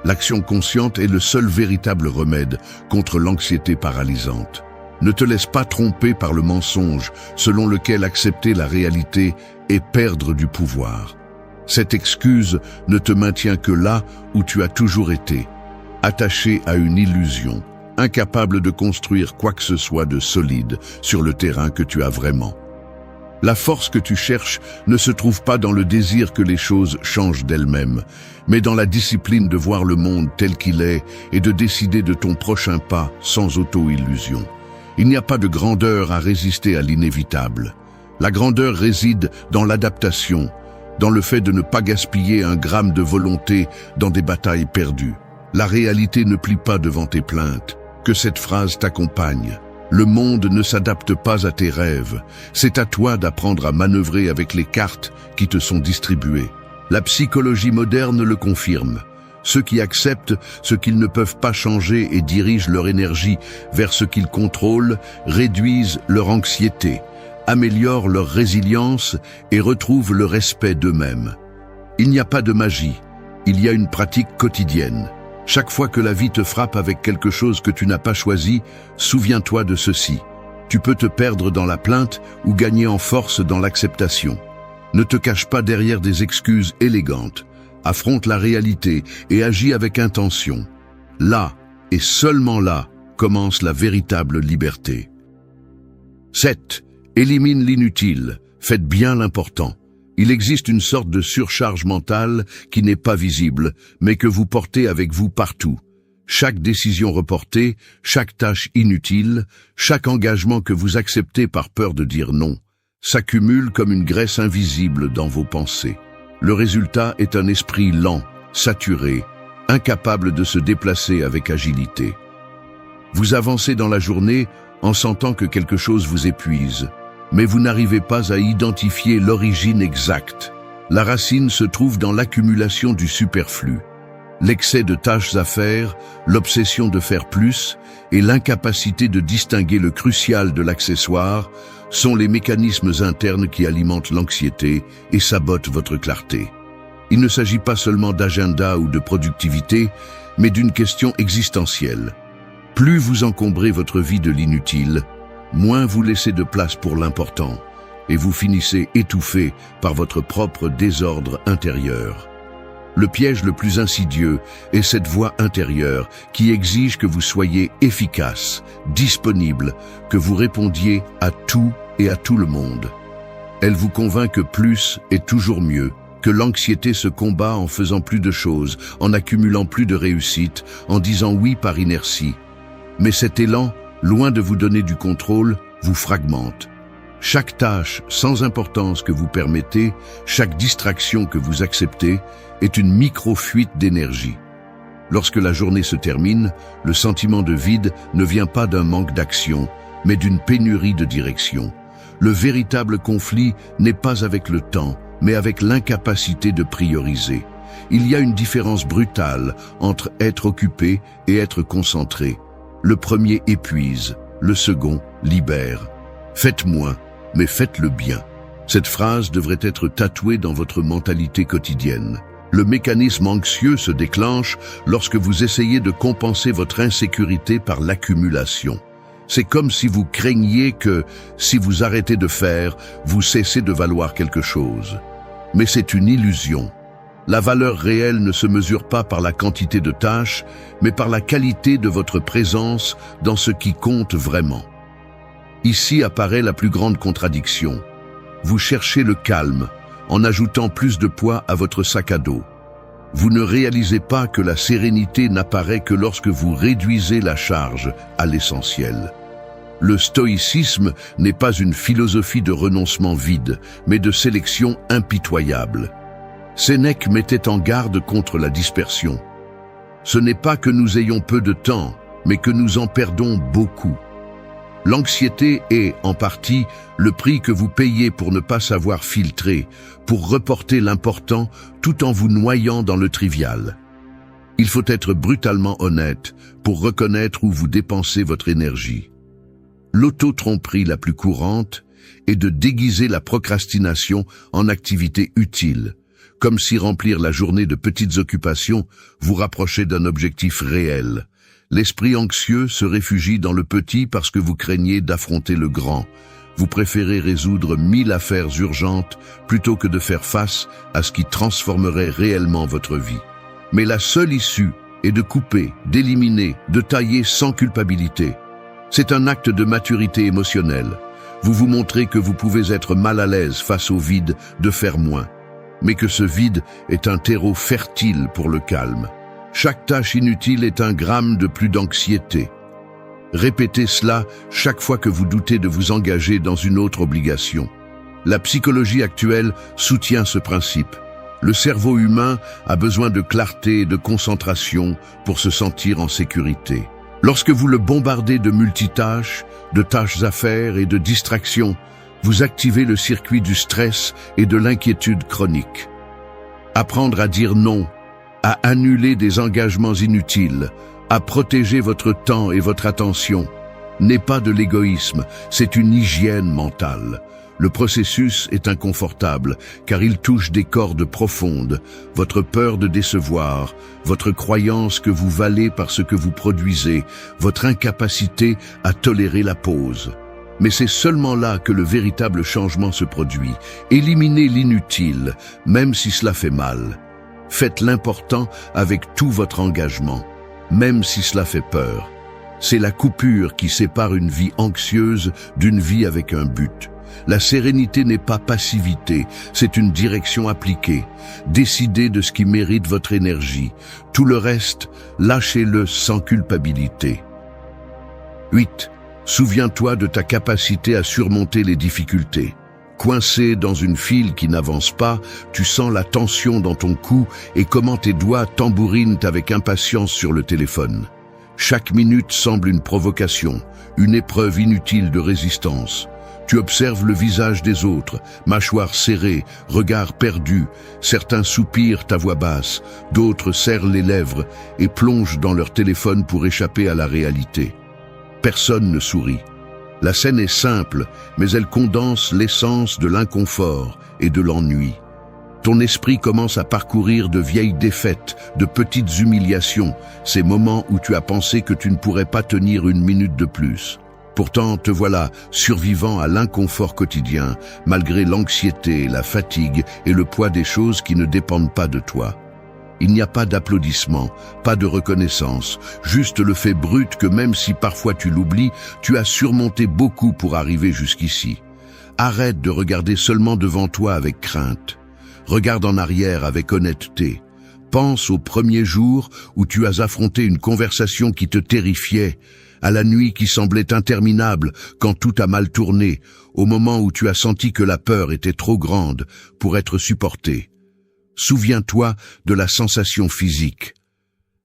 L'action consciente est le seul véritable remède contre l'anxiété paralysante. Ne te laisse pas tromper par le mensonge selon lequel accepter la réalité est perdre du pouvoir. Cette excuse ne te maintient que là où tu as toujours été, attaché à une illusion, incapable de construire quoi que ce soit de solide sur le terrain que tu as vraiment. La force que tu cherches ne se trouve pas dans le désir que les choses changent d'elles-mêmes, mais dans la discipline de voir le monde tel qu'il est et de décider de ton prochain pas sans auto-illusion. Il n'y a pas de grandeur à résister à l'inévitable. La grandeur réside dans l'adaptation, dans le fait de ne pas gaspiller un gramme de volonté dans des batailles perdues. La réalité ne plie pas devant tes plaintes. Que cette phrase t'accompagne. Le monde ne s'adapte pas à tes rêves. C'est à toi d'apprendre à manœuvrer avec les cartes qui te sont distribuées. La psychologie moderne le confirme. Ceux qui acceptent ce qu'ils ne peuvent pas changer et dirigent leur énergie vers ce qu'ils contrôlent réduisent leur anxiété, améliorent leur résilience et retrouvent le respect d'eux-mêmes. Il n'y a pas de magie, il y a une pratique quotidienne. Chaque fois que la vie te frappe avec quelque chose que tu n'as pas choisi, souviens-toi de ceci. Tu peux te perdre dans la plainte ou gagner en force dans l'acceptation. Ne te cache pas derrière des excuses élégantes. Affronte la réalité et agis avec intention. Là, et seulement là, commence la véritable liberté. 7. Élimine l'inutile. Faites bien l'important. Il existe une sorte de surcharge mentale qui n'est pas visible, mais que vous portez avec vous partout. Chaque décision reportée, chaque tâche inutile, chaque engagement que vous acceptez par peur de dire non, s'accumule comme une graisse invisible dans vos pensées. Le résultat est un esprit lent, saturé, incapable de se déplacer avec agilité. Vous avancez dans la journée en sentant que quelque chose vous épuise, mais vous n'arrivez pas à identifier l'origine exacte. La racine se trouve dans l'accumulation du superflu. L'excès de tâches à faire, l'obsession de faire plus et l'incapacité de distinguer le crucial de l'accessoire sont les mécanismes internes qui alimentent l'anxiété et sabotent votre clarté. Il ne s'agit pas seulement d'agenda ou de productivité, mais d'une question existentielle. Plus vous encombrez votre vie de l'inutile, moins vous laissez de place pour l'important, et vous finissez étouffé par votre propre désordre intérieur. Le piège le plus insidieux est cette voix intérieure qui exige que vous soyez efficace, disponible, que vous répondiez à tout et à tout le monde. Elle vous convainc que plus est toujours mieux, que l'anxiété se combat en faisant plus de choses, en accumulant plus de réussites, en disant oui par inertie. Mais cet élan, loin de vous donner du contrôle, vous fragmente. Chaque tâche sans importance que vous permettez, chaque distraction que vous acceptez, est une micro-fuite d'énergie. Lorsque la journée se termine, le sentiment de vide ne vient pas d'un manque d'action, mais d'une pénurie de direction. Le véritable conflit n'est pas avec le temps, mais avec l'incapacité de prioriser. Il y a une différence brutale entre être occupé et être concentré. Le premier épuise, le second libère. Faites moins, mais faites-le bien. Cette phrase devrait être tatouée dans votre mentalité quotidienne. Le mécanisme anxieux se déclenche lorsque vous essayez de compenser votre insécurité par l'accumulation. C'est comme si vous craigniez que, si vous arrêtez de faire, vous cessez de valoir quelque chose. Mais c'est une illusion. La valeur réelle ne se mesure pas par la quantité de tâches, mais par la qualité de votre présence dans ce qui compte vraiment. Ici apparaît la plus grande contradiction. Vous cherchez le calme, en ajoutant plus de poids à votre sac à dos. Vous ne réalisez pas que la sérénité n'apparaît que lorsque vous réduisez la charge à l'essentiel. Le stoïcisme n'est pas une philosophie de renoncement vide, mais de sélection impitoyable. Sénèque mettait en garde contre la dispersion. Ce n'est pas que nous ayons peu de temps, mais que nous en perdons beaucoup. L'anxiété est, en partie, le prix que vous payez pour ne pas savoir filtrer, pour reporter l'important tout en vous noyant dans le trivial. Il faut être brutalement honnête pour reconnaître où vous dépensez votre énergie. L'auto-tromperie la plus courante est de déguiser la procrastination en activité utile, comme si remplir la journée de petites occupations vous rapprochait d'un objectif réel. L'esprit anxieux se réfugie dans le petit parce que vous craignez d'affronter le grand. Vous préférez résoudre 1000 affaires urgentes plutôt que de faire face à ce qui transformerait réellement votre vie. Mais la seule issue est de couper, d'éliminer, de tailler sans culpabilité. C'est un acte de maturité émotionnelle. Vous vous montrez que vous pouvez être mal à l'aise face au vide de faire moins, mais que ce vide est un terreau fertile pour le calme. Chaque tâche inutile est un gramme de plus d'anxiété. Répétez cela chaque fois que vous doutez de vous engager dans une autre obligation. La psychologie actuelle soutient ce principe. Le cerveau humain a besoin de clarté et de concentration pour se sentir en sécurité. Lorsque vous le bombardez de multitâches, de tâches à faire et de distractions, vous activez le circuit du stress et de l'inquiétude chronique. Apprendre à dire non, à annuler des engagements inutiles, à protéger votre temps et votre attention, n'est pas de l'égoïsme, c'est une hygiène mentale. Le processus est inconfortable, car il touche des cordes profondes, votre peur de décevoir, votre croyance que vous valez par ce que vous produisez, votre incapacité à tolérer la pause. Mais c'est seulement là que le véritable changement se produit. Éliminez l'inutile, même si cela fait mal. Faites l'important avec tout votre engagement, même si cela fait peur. C'est la coupure qui sépare une vie anxieuse d'une vie avec un but. La sérénité n'est pas passivité, c'est une direction appliquée. Décidez de ce qui mérite votre énergie. Tout le reste, lâchez-le sans culpabilité. 8. Souviens-toi de ta capacité à surmonter les difficultés. Coincé dans une file qui n'avance pas, tu sens la tension dans ton cou et comment tes doigts tambourinent avec impatience sur le téléphone. Chaque minute semble une provocation, une épreuve inutile de résistance. Tu observes le visage des autres, mâchoire serrée, regard perdu. Certains soupirent à voix basse, d'autres serrent les lèvres et plongent dans leur téléphone pour échapper à la réalité. Personne ne sourit. La scène est simple, mais elle condense l'essence de l'inconfort et de l'ennui. Ton esprit commence à parcourir de vieilles défaites, de petites humiliations, ces moments où tu as pensé que tu ne pourrais pas tenir une minute de plus. Pourtant, te voilà survivant à l'inconfort quotidien, malgré l'anxiété, la fatigue et le poids des choses qui ne dépendent pas de toi. Il n'y a pas d'applaudissements, pas de reconnaissance, juste le fait brut que même si parfois tu l'oublies, tu as surmonté beaucoup pour arriver jusqu'ici. Arrête de regarder seulement devant toi avec crainte. Regarde en arrière avec honnêteté. Pense au premier jour où tu as affronté une conversation qui te terrifiait, à la nuit qui semblait interminable quand tout a mal tourné, au moment où tu as senti que la peur était trop grande pour être supportée. Souviens-toi de la sensation physique,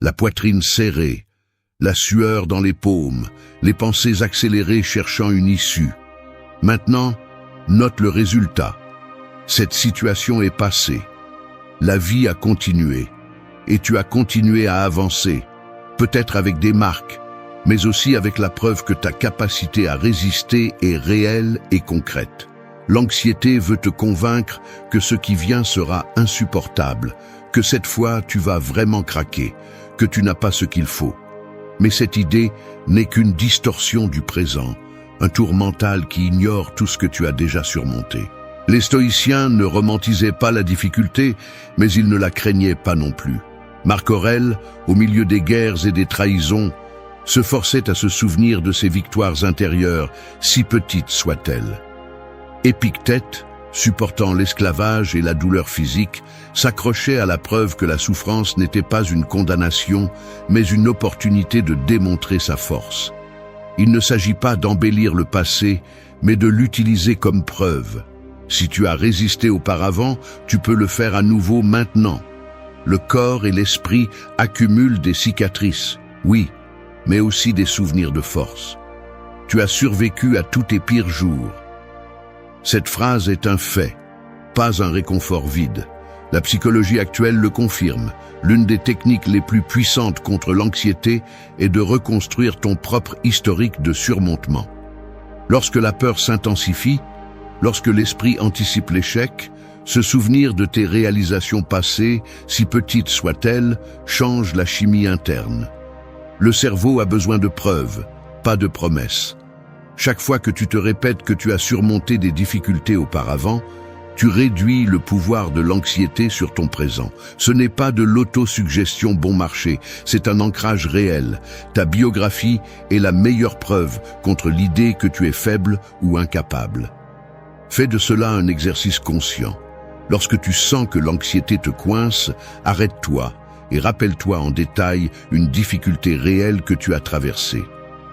la poitrine serrée, la sueur dans les paumes, les pensées accélérées cherchant une issue. Maintenant, note le résultat. Cette situation est passée. La vie a continué, et tu as continué à avancer, peut-être avec des marques, mais aussi avec la preuve que ta capacité à résister est réelle et concrète. L'anxiété veut te convaincre que ce qui vient sera insupportable, que cette fois tu vas vraiment craquer, que tu n'as pas ce qu'il faut. Mais cette idée n'est qu'une distorsion du présent, un tour mental qui ignore tout ce que tu as déjà surmonté. Les stoïciens ne romantisaient pas la difficulté, mais ils ne la craignaient pas non plus. Marc Aurèle, au milieu des guerres et des trahisons, se forçait à se souvenir de ses victoires intérieures, si petites soient-elles. Épictète, supportant l'esclavage et la douleur physique, s'accrochait à la preuve que la souffrance n'était pas une condamnation, mais une opportunité de démontrer sa force. Il ne s'agit pas d'embellir le passé, mais de l'utiliser comme preuve. Si tu as résisté auparavant, tu peux le faire à nouveau maintenant. Le corps et l'esprit accumulent des cicatrices, oui, mais aussi des souvenirs de force. Tu as survécu à tous tes pires jours. Cette phrase est un fait, pas un réconfort vide. La psychologie actuelle le confirme. L'une des techniques les plus puissantes contre l'anxiété est de reconstruire ton propre historique de surmontement. Lorsque la peur s'intensifie, lorsque l'esprit anticipe l'échec, se souvenir de tes réalisations passées, si petites soient-elles, change la chimie interne. Le cerveau a besoin de preuves, pas de promesses. Chaque fois que tu te répètes que tu as surmonté des difficultés auparavant, tu réduis le pouvoir de l'anxiété sur ton présent. Ce n'est pas de l'autosuggestion bon marché, c'est un ancrage réel. Ta biographie est la meilleure preuve contre l'idée que tu es faible ou incapable. Fais de cela un exercice conscient. Lorsque tu sens que l'anxiété te coince, arrête-toi et rappelle-toi en détail une difficulté réelle que tu as traversée.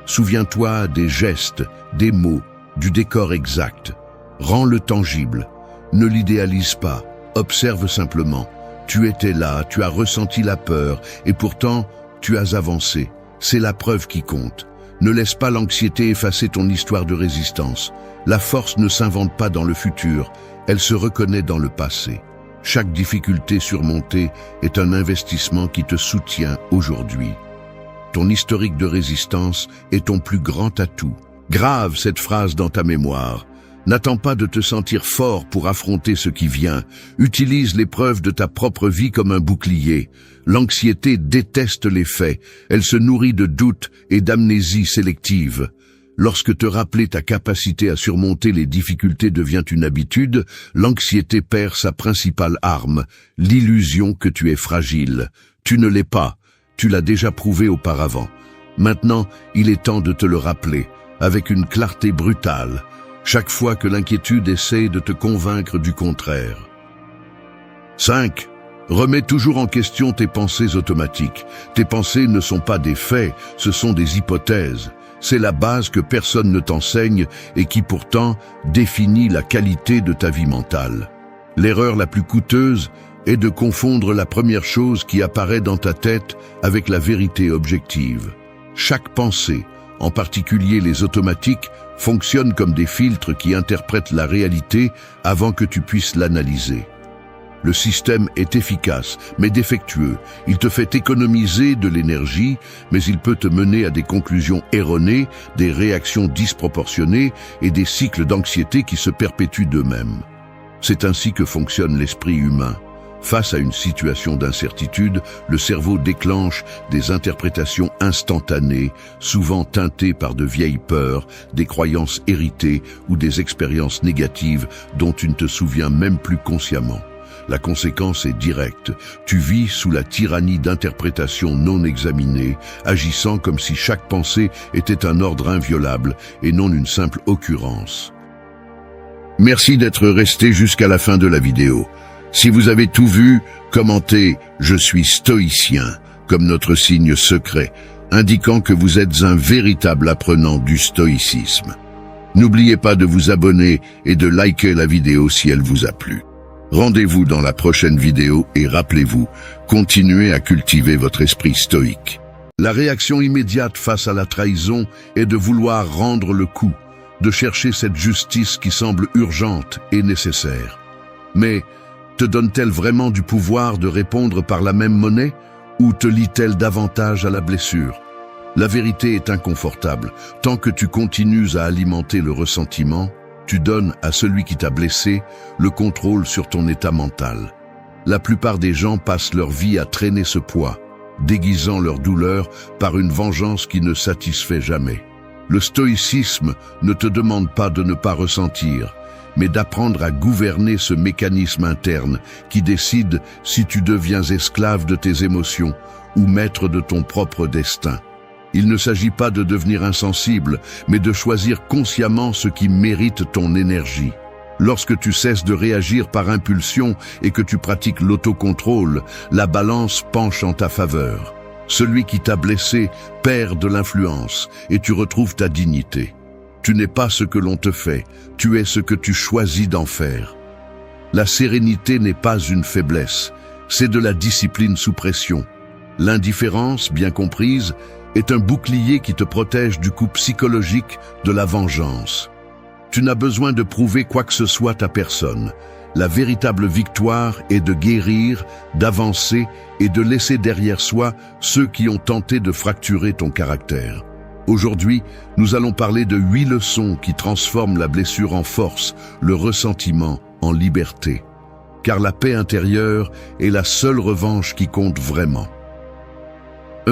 Souviens-toi des gestes, des mots, du décor exact. Rends-le tangible. Ne l'idéalise pas. Observe simplement. Tu étais là, tu as ressenti la peur, et pourtant, tu as avancé. C'est la preuve qui compte. Ne laisse pas l'anxiété effacer ton histoire de résistance. La force ne s'invente pas dans le futur, elle se reconnaît dans le passé. Chaque difficulté surmontée est un investissement qui te soutient aujourd'hui. Ton historique de résistance est ton plus grand atout. Grave cette phrase dans ta mémoire. N'attends pas de te sentir fort pour affronter ce qui vient. Utilise l'épreuve de ta propre vie comme un bouclier. L'anxiété déteste les faits. Elle se nourrit de doutes et d'amnésie sélective. Lorsque te rappeler ta capacité à surmonter les difficultés devient une habitude, l'anxiété perd sa principale arme, l'illusion que tu es fragile. Tu ne l'es pas. Tu l'as déjà prouvé auparavant. Maintenant, il est temps de te le rappeler, avec une clarté brutale, chaque fois que l'inquiétude essaie de te convaincre du contraire. 5. Remets toujours en question tes pensées automatiques. Tes pensées ne sont pas des faits, ce sont des hypothèses. C'est la base que personne ne t'enseigne et qui pourtant définit la qualité de ta vie mentale. L'erreur la plus coûteuse est de confondre la première chose qui apparaît dans ta tête avec la vérité objective. Chaque pensée, en particulier les automatiques, fonctionne comme des filtres qui interprètent la réalité avant que tu puisses l'analyser. Le système est efficace, mais défectueux. Il te fait économiser de l'énergie, mais il peut te mener à des conclusions erronées, des réactions disproportionnées et des cycles d'anxiété qui se perpétuent d'eux-mêmes. C'est ainsi que fonctionne l'esprit humain. Face à une situation d'incertitude, le cerveau déclenche des interprétations instantanées, souvent teintées par de vieilles peurs, des croyances héritées ou des expériences négatives dont tu ne te souviens même plus consciemment. La conséquence est directe. Tu vis sous la tyrannie d'interprétations non examinées, agissant comme si chaque pensée était un ordre inviolable et non une simple occurrence. Merci d'être resté jusqu'à la fin de la vidéo. Si vous avez tout vu, commentez « Je suis stoïcien » comme notre signe secret, indiquant que vous êtes un véritable apprenant du stoïcisme. N'oubliez pas de vous abonner et de liker la vidéo si elle vous a plu. Rendez-vous dans la prochaine vidéo et rappelez-vous, continuez à cultiver votre esprit stoïque. La réaction immédiate face à la trahison est de vouloir rendre le coup, de chercher cette justice qui semble urgente et nécessaire. Mais te donne-t-elle vraiment du pouvoir de répondre par la même monnaie ou te lie-t-elle davantage à la blessure? La vérité est inconfortable. Tant que tu continues à alimenter le ressentiment, tu donnes à celui qui t'a blessé le contrôle sur ton état mental. La plupart des gens passent leur vie à traîner ce poids, déguisant leur douleur par une vengeance qui ne satisfait jamais. Le stoïcisme ne te demande pas de ne pas ressentir, mais d'apprendre à gouverner ce mécanisme interne qui décide si tu deviens esclave de tes émotions ou maître de ton propre destin. Il ne s'agit pas de devenir insensible, mais de choisir consciemment ce qui mérite ton énergie. Lorsque tu cesses de réagir par impulsion et que tu pratiques l'autocontrôle, la balance penche en ta faveur. Celui qui t'a blessé perd de l'influence et tu retrouves ta dignité. Tu n'es pas ce que l'on te fait, tu es ce que tu choisis d'en faire. La sérénité n'est pas une faiblesse, c'est de la discipline sous pression. L'indifférence, bien comprise, est un bouclier qui te protège du coup psychologique de la vengeance. Tu n'as besoin de prouver quoi que ce soit à personne. La véritable victoire est de guérir, d'avancer et de laisser derrière soi ceux qui ont tenté de fracturer ton caractère. Aujourd'hui, nous allons parler de 8 leçons qui transforment la blessure en force, le ressentiment en liberté. Car la paix intérieure est la seule revanche qui compte vraiment.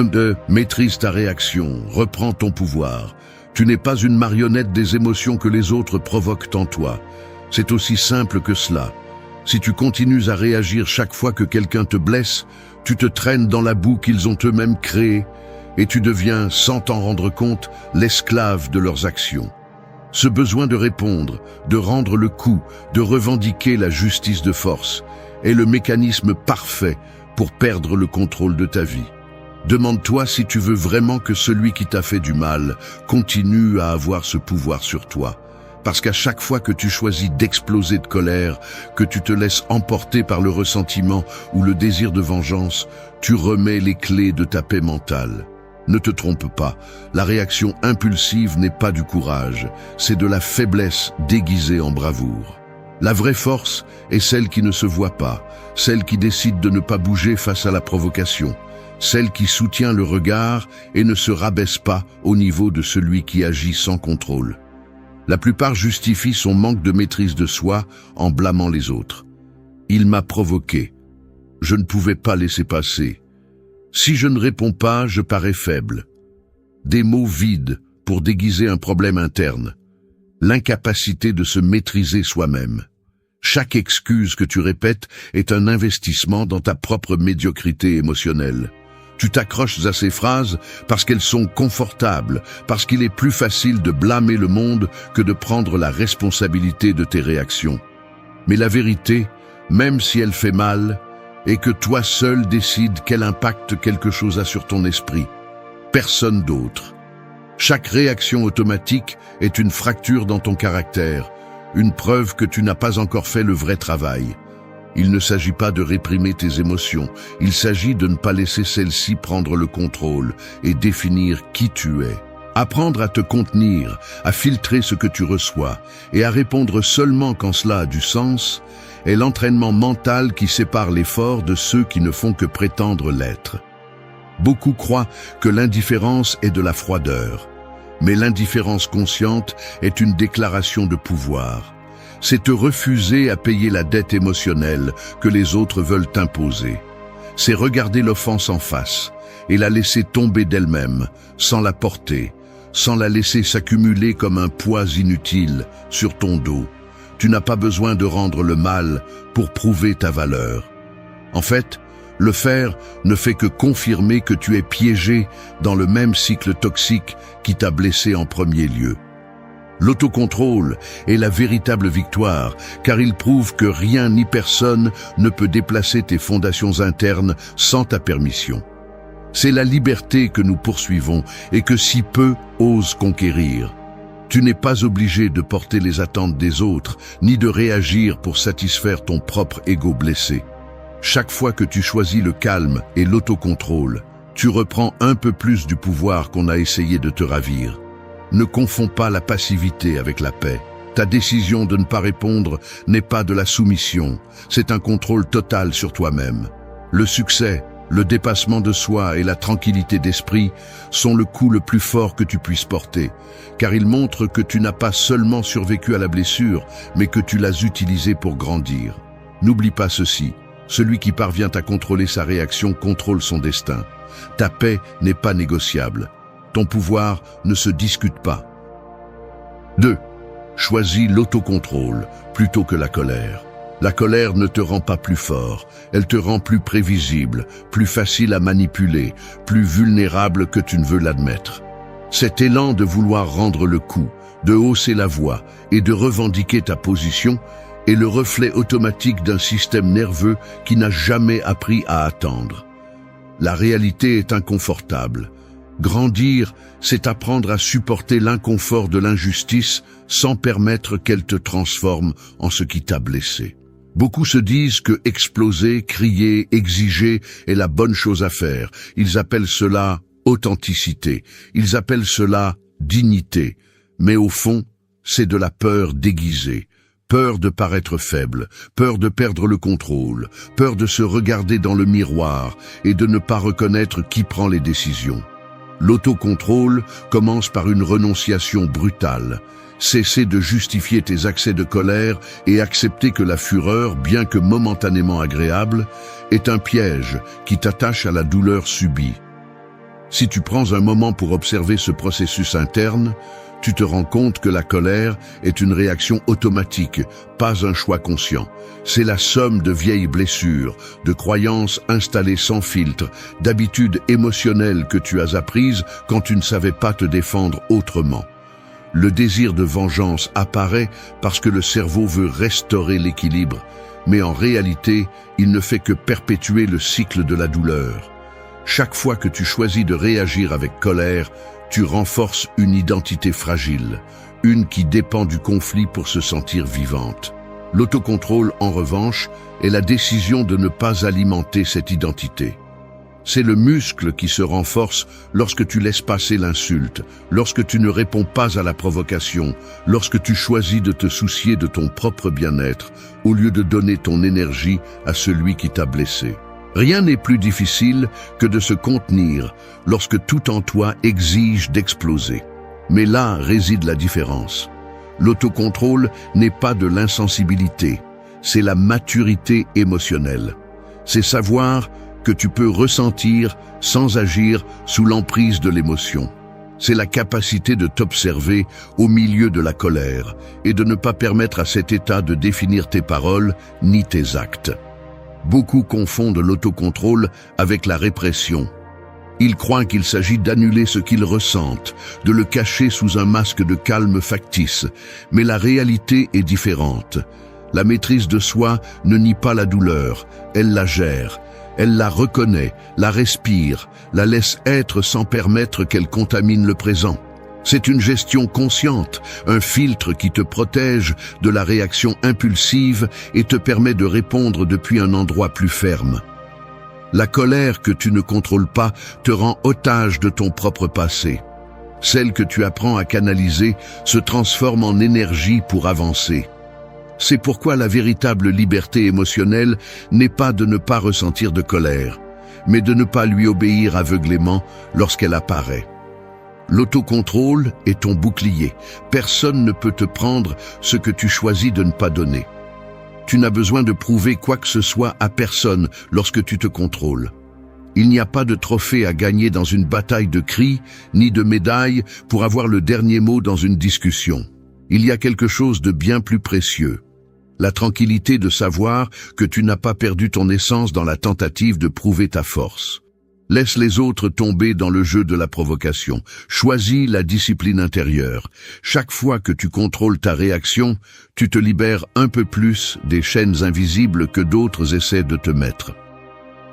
2. Maîtrise ta réaction, reprends ton pouvoir. Tu n'es pas une marionnette des émotions que les autres provoquent en toi. C'est aussi simple que cela. Si tu continues à réagir chaque fois que quelqu'un te blesse, tu te traînes dans la boue qu'ils ont eux-mêmes créée et tu deviens, sans t'en rendre compte, l'esclave de leurs actions. Ce besoin de répondre, de rendre le coup, de revendiquer la justice de force est le mécanisme parfait pour perdre le contrôle de ta vie. Demande-toi si tu veux vraiment que celui qui t'a fait du mal continue à avoir ce pouvoir sur toi. Parce qu'à chaque fois que tu choisis d'exploser de colère, que tu te laisses emporter par le ressentiment ou le désir de vengeance, tu remets les clés de ta paix mentale. Ne te trompe pas, la réaction impulsive n'est pas du courage, c'est de la faiblesse déguisée en bravoure. La vraie force est celle qui ne se voit pas, celle qui décide de ne pas bouger face à la provocation, celle qui soutient le regard et ne se rabaisse pas au niveau de celui qui agit sans contrôle. La plupart justifient son manque de maîtrise de soi en blâmant les autres. Il m'a provoqué. Je ne pouvais pas laisser passer. Si je ne réponds pas, je parais faible. Des mots vides pour déguiser un problème interne. L'incapacité de se maîtriser soi-même. Chaque excuse que tu répètes est un investissement dans ta propre médiocrité émotionnelle. Tu t'accroches à ces phrases parce qu'elles sont confortables, parce qu'il est plus facile de blâmer le monde que de prendre la responsabilité de tes réactions. Mais la vérité, même si elle fait mal, est que toi seul décides quel impact quelque chose a sur ton esprit. Personne d'autre. Chaque réaction automatique est une fracture dans ton caractère, une preuve que tu n'as pas encore fait le vrai travail. Il ne s'agit pas de réprimer tes émotions, il s'agit de ne pas laisser celles-ci prendre le contrôle et définir qui tu es. Apprendre à te contenir, à filtrer ce que tu reçois et à répondre seulement quand cela a du sens est l'entraînement mental qui sépare les forts de ceux qui ne font que prétendre l'être. Beaucoup croient que l'indifférence est de la froideur, mais l'indifférence consciente est une déclaration de pouvoir. C'est te refuser à payer la dette émotionnelle que les autres veulent t'imposer. C'est regarder l'offense en face et la laisser tomber d'elle-même, sans la porter, sans la laisser s'accumuler comme un poids inutile sur ton dos. Tu n'as pas besoin de rendre le mal pour prouver ta valeur. En fait, le faire ne fait que confirmer que tu es piégé dans le même cycle toxique qui t'a blessé en premier lieu. L'autocontrôle est la véritable victoire, car il prouve que rien ni personne ne peut déplacer tes fondations internes sans ta permission. C'est la liberté que nous poursuivons et que si peu osent conquérir. Tu n'es pas obligé de porter les attentes des autres, ni de réagir pour satisfaire ton propre ego blessé. Chaque fois que tu choisis le calme et l'autocontrôle, tu reprends un peu plus du pouvoir qu'on a essayé de te ravir. Ne confonds pas la passivité avec la paix. Ta décision de ne pas répondre n'est pas de la soumission, c'est un contrôle total sur toi-même. Le succès, le dépassement de soi et la tranquillité d'esprit sont le coup le plus fort que tu puisses porter, car ils montrent que tu n'as pas seulement survécu à la blessure, mais que tu l'as utilisée pour grandir. N'oublie pas ceci, celui qui parvient à contrôler sa réaction contrôle son destin. Ta paix n'est pas négociable. Ton pouvoir ne se discute pas. 2. Choisis l'autocontrôle plutôt que la colère. La colère ne te rend pas plus fort, elle te rend plus prévisible, plus facile à manipuler, plus vulnérable que tu ne veux l'admettre. Cet élan de vouloir rendre le coup, de hausser la voix et de revendiquer ta position est le reflet automatique d'un système nerveux qui n'a jamais appris à attendre. La réalité est inconfortable. Grandir, c'est apprendre à supporter l'inconfort de l'injustice sans permettre qu'elle te transforme en ce qui t'a blessé. Beaucoup se disent que exploser, crier, exiger est la bonne chose à faire. Ils appellent cela authenticité. Ils appellent cela dignité. Mais au fond, c'est de la peur déguisée. Peur de paraître faible, peur de perdre le contrôle, peur de se regarder dans le miroir et de ne pas reconnaître qui prend les décisions. L'autocontrôle commence par une renonciation brutale. Cesser de justifier tes accès de colère et accepter que la fureur, bien que momentanément agréable, est un piège qui t'attache à la douleur subie. Si tu prends un moment pour observer ce processus interne, tu te rends compte que la colère est une réaction automatique, pas un choix conscient. C'est la somme de vieilles blessures, de croyances installées sans filtre, d'habitudes émotionnelles que tu as apprises quand tu ne savais pas te défendre autrement. Le désir de vengeance apparaît parce que le cerveau veut restaurer l'équilibre, mais en réalité, il ne fait que perpétuer le cycle de la douleur. Chaque fois que tu choisis de réagir avec colère, tu renforces une identité fragile, une qui dépend du conflit pour se sentir vivante. L'autocontrôle, en revanche, est la décision de ne pas alimenter cette identité. C'est le muscle qui se renforce lorsque tu laisses passer l'insulte, lorsque tu ne réponds pas à la provocation, lorsque tu choisis de te soucier de ton propre bien-être, au lieu de donner ton énergie à celui qui t'a blessé. Rien n'est plus difficile que de se contenir lorsque tout en toi exige d'exploser. Mais là réside la différence. L'autocontrôle n'est pas de l'insensibilité, c'est la maturité émotionnelle. C'est savoir que tu peux ressentir sans agir sous l'emprise de l'émotion. C'est la capacité de t'observer au milieu de la colère et de ne pas permettre à cet état de définir tes paroles ni tes actes. Beaucoup confondent l'autocontrôle avec la répression. Ils croient qu'il s'agit d'annuler ce qu'ils ressentent, de le cacher sous un masque de calme factice. Mais la réalité est différente. La maîtrise de soi ne nie pas la douleur, elle la gère. Elle la reconnaît, la respire, la laisse être sans permettre qu'elle contamine le présent. C'est une gestion consciente, un filtre qui te protège de la réaction impulsive et te permet de répondre depuis un endroit plus ferme. La colère que tu ne contrôles pas te rend otage de ton propre passé. Celle que tu apprends à canaliser se transforme en énergie pour avancer. C'est pourquoi la véritable liberté émotionnelle n'est pas de ne pas ressentir de colère, mais de ne pas lui obéir aveuglément lorsqu'elle apparaît. L'autocontrôle est ton bouclier. Personne ne peut te prendre ce que tu choisis de ne pas donner. Tu n'as besoin de prouver quoi que ce soit à personne lorsque tu te contrôles. Il n'y a pas de trophée à gagner dans une bataille de cris, ni de médaille pour avoir le dernier mot dans une discussion. Il y a quelque chose de bien plus précieux. La tranquillité de savoir que tu n'as pas perdu ton essence dans la tentative de prouver ta force. Laisse les autres tomber dans le jeu de la provocation. Choisis la discipline intérieure. Chaque fois que tu contrôles ta réaction, tu te libères un peu plus des chaînes invisibles que d'autres essaient de te mettre.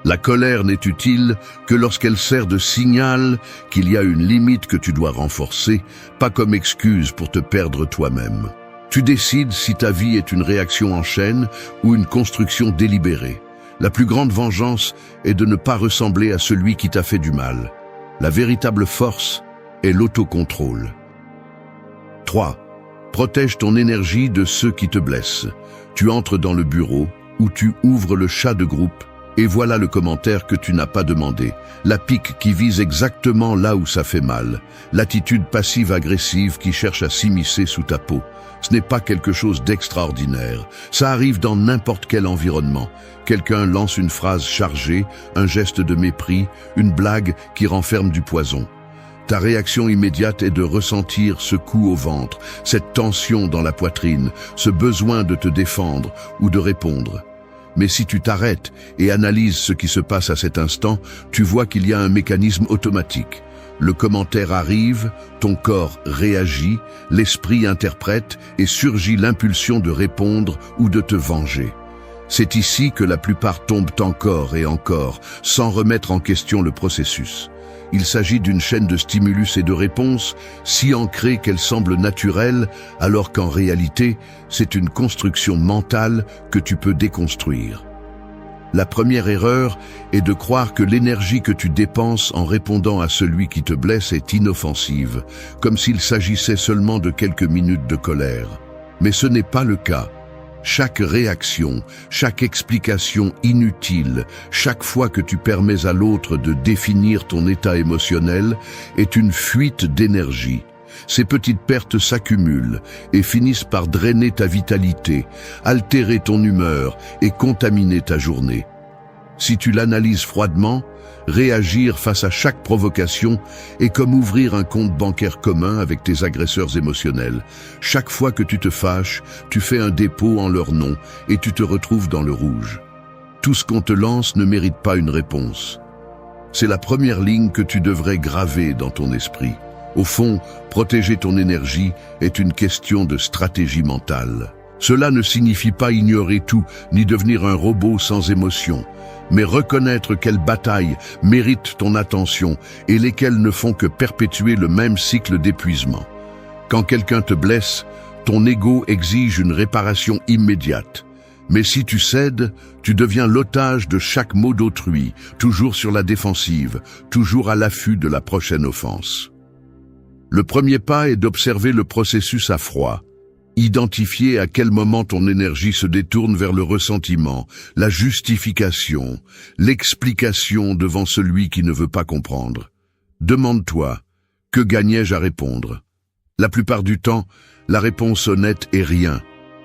La colère n'est utile que lorsqu'elle sert de signal qu'il y a une limite que tu dois renforcer, pas comme excuse pour te perdre toi-même. Tu décides si ta vie est une réaction en chaîne ou une construction délibérée. La plus grande vengeance est de ne pas ressembler à celui qui t'a fait du mal. La véritable force est l'autocontrôle. 3. Protège ton énergie de ceux qui te blessent. Tu entres dans le bureau où tu ouvres le chat de groupe et voilà le commentaire que tu n'as pas demandé. La pique qui vise exactement là où ça fait mal. L'attitude passive-agressive qui cherche à s'immiscer sous ta peau. Ce n'est pas quelque chose d'extraordinaire. Ça arrive dans n'importe quel environnement. Quelqu'un lance une phrase chargée, un geste de mépris, une blague qui renferme du poison. Ta réaction immédiate est de ressentir ce coup au ventre, cette tension dans la poitrine, ce besoin de te défendre ou de répondre. Mais si tu t'arrêtes et analyses ce qui se passe à cet instant, tu vois qu'il y a un mécanisme automatique. Le commentaire arrive, ton corps réagit, l'esprit interprète et surgit l'impulsion de répondre ou de te venger. C'est ici que la plupart tombent encore et encore, sans remettre en question le processus. Il s'agit d'une chaîne de stimulus et de réponses, si ancrée qu'elle semble naturelle, alors qu'en réalité, c'est une construction mentale que tu peux déconstruire. La première erreur est de croire que l'énergie que tu dépenses en répondant à celui qui te blesse est inoffensive, comme s'il s'agissait seulement de quelques minutes de colère. Mais ce n'est pas le cas. Chaque réaction, chaque explication inutile, chaque fois que tu permets à l'autre de définir ton état émotionnel est une fuite d'énergie. Ces petites pertes s'accumulent et finissent par drainer ta vitalité, altérer ton humeur et contaminer ta journée. Si tu l'analyses froidement, réagir face à chaque provocation est comme ouvrir un compte bancaire commun avec tes agresseurs émotionnels. Chaque fois que tu te fâches, tu fais un dépôt en leur nom et tu te retrouves dans le rouge. Tout ce qu'on te lance ne mérite pas une réponse. C'est la première ligne que tu devrais graver dans ton esprit. Au fond, protéger ton énergie est une question de stratégie mentale. Cela ne signifie pas ignorer tout, ni devenir un robot sans émotion, mais reconnaître quelles batailles méritent ton attention et lesquelles ne font que perpétuer le même cycle d'épuisement. Quand quelqu'un te blesse, ton ego exige une réparation immédiate. Mais si tu cèdes, tu deviens l'otage de chaque mot d'autrui, toujours sur la défensive, toujours à l'affût de la prochaine offense. Le premier pas est d'observer le processus à froid. Identifier à quel moment ton énergie se détourne vers le ressentiment, la justification, l'explication devant celui qui ne veut pas comprendre. Demande-toi, que gagnais-je à répondre? La plupart du temps, la réponse honnête est rien.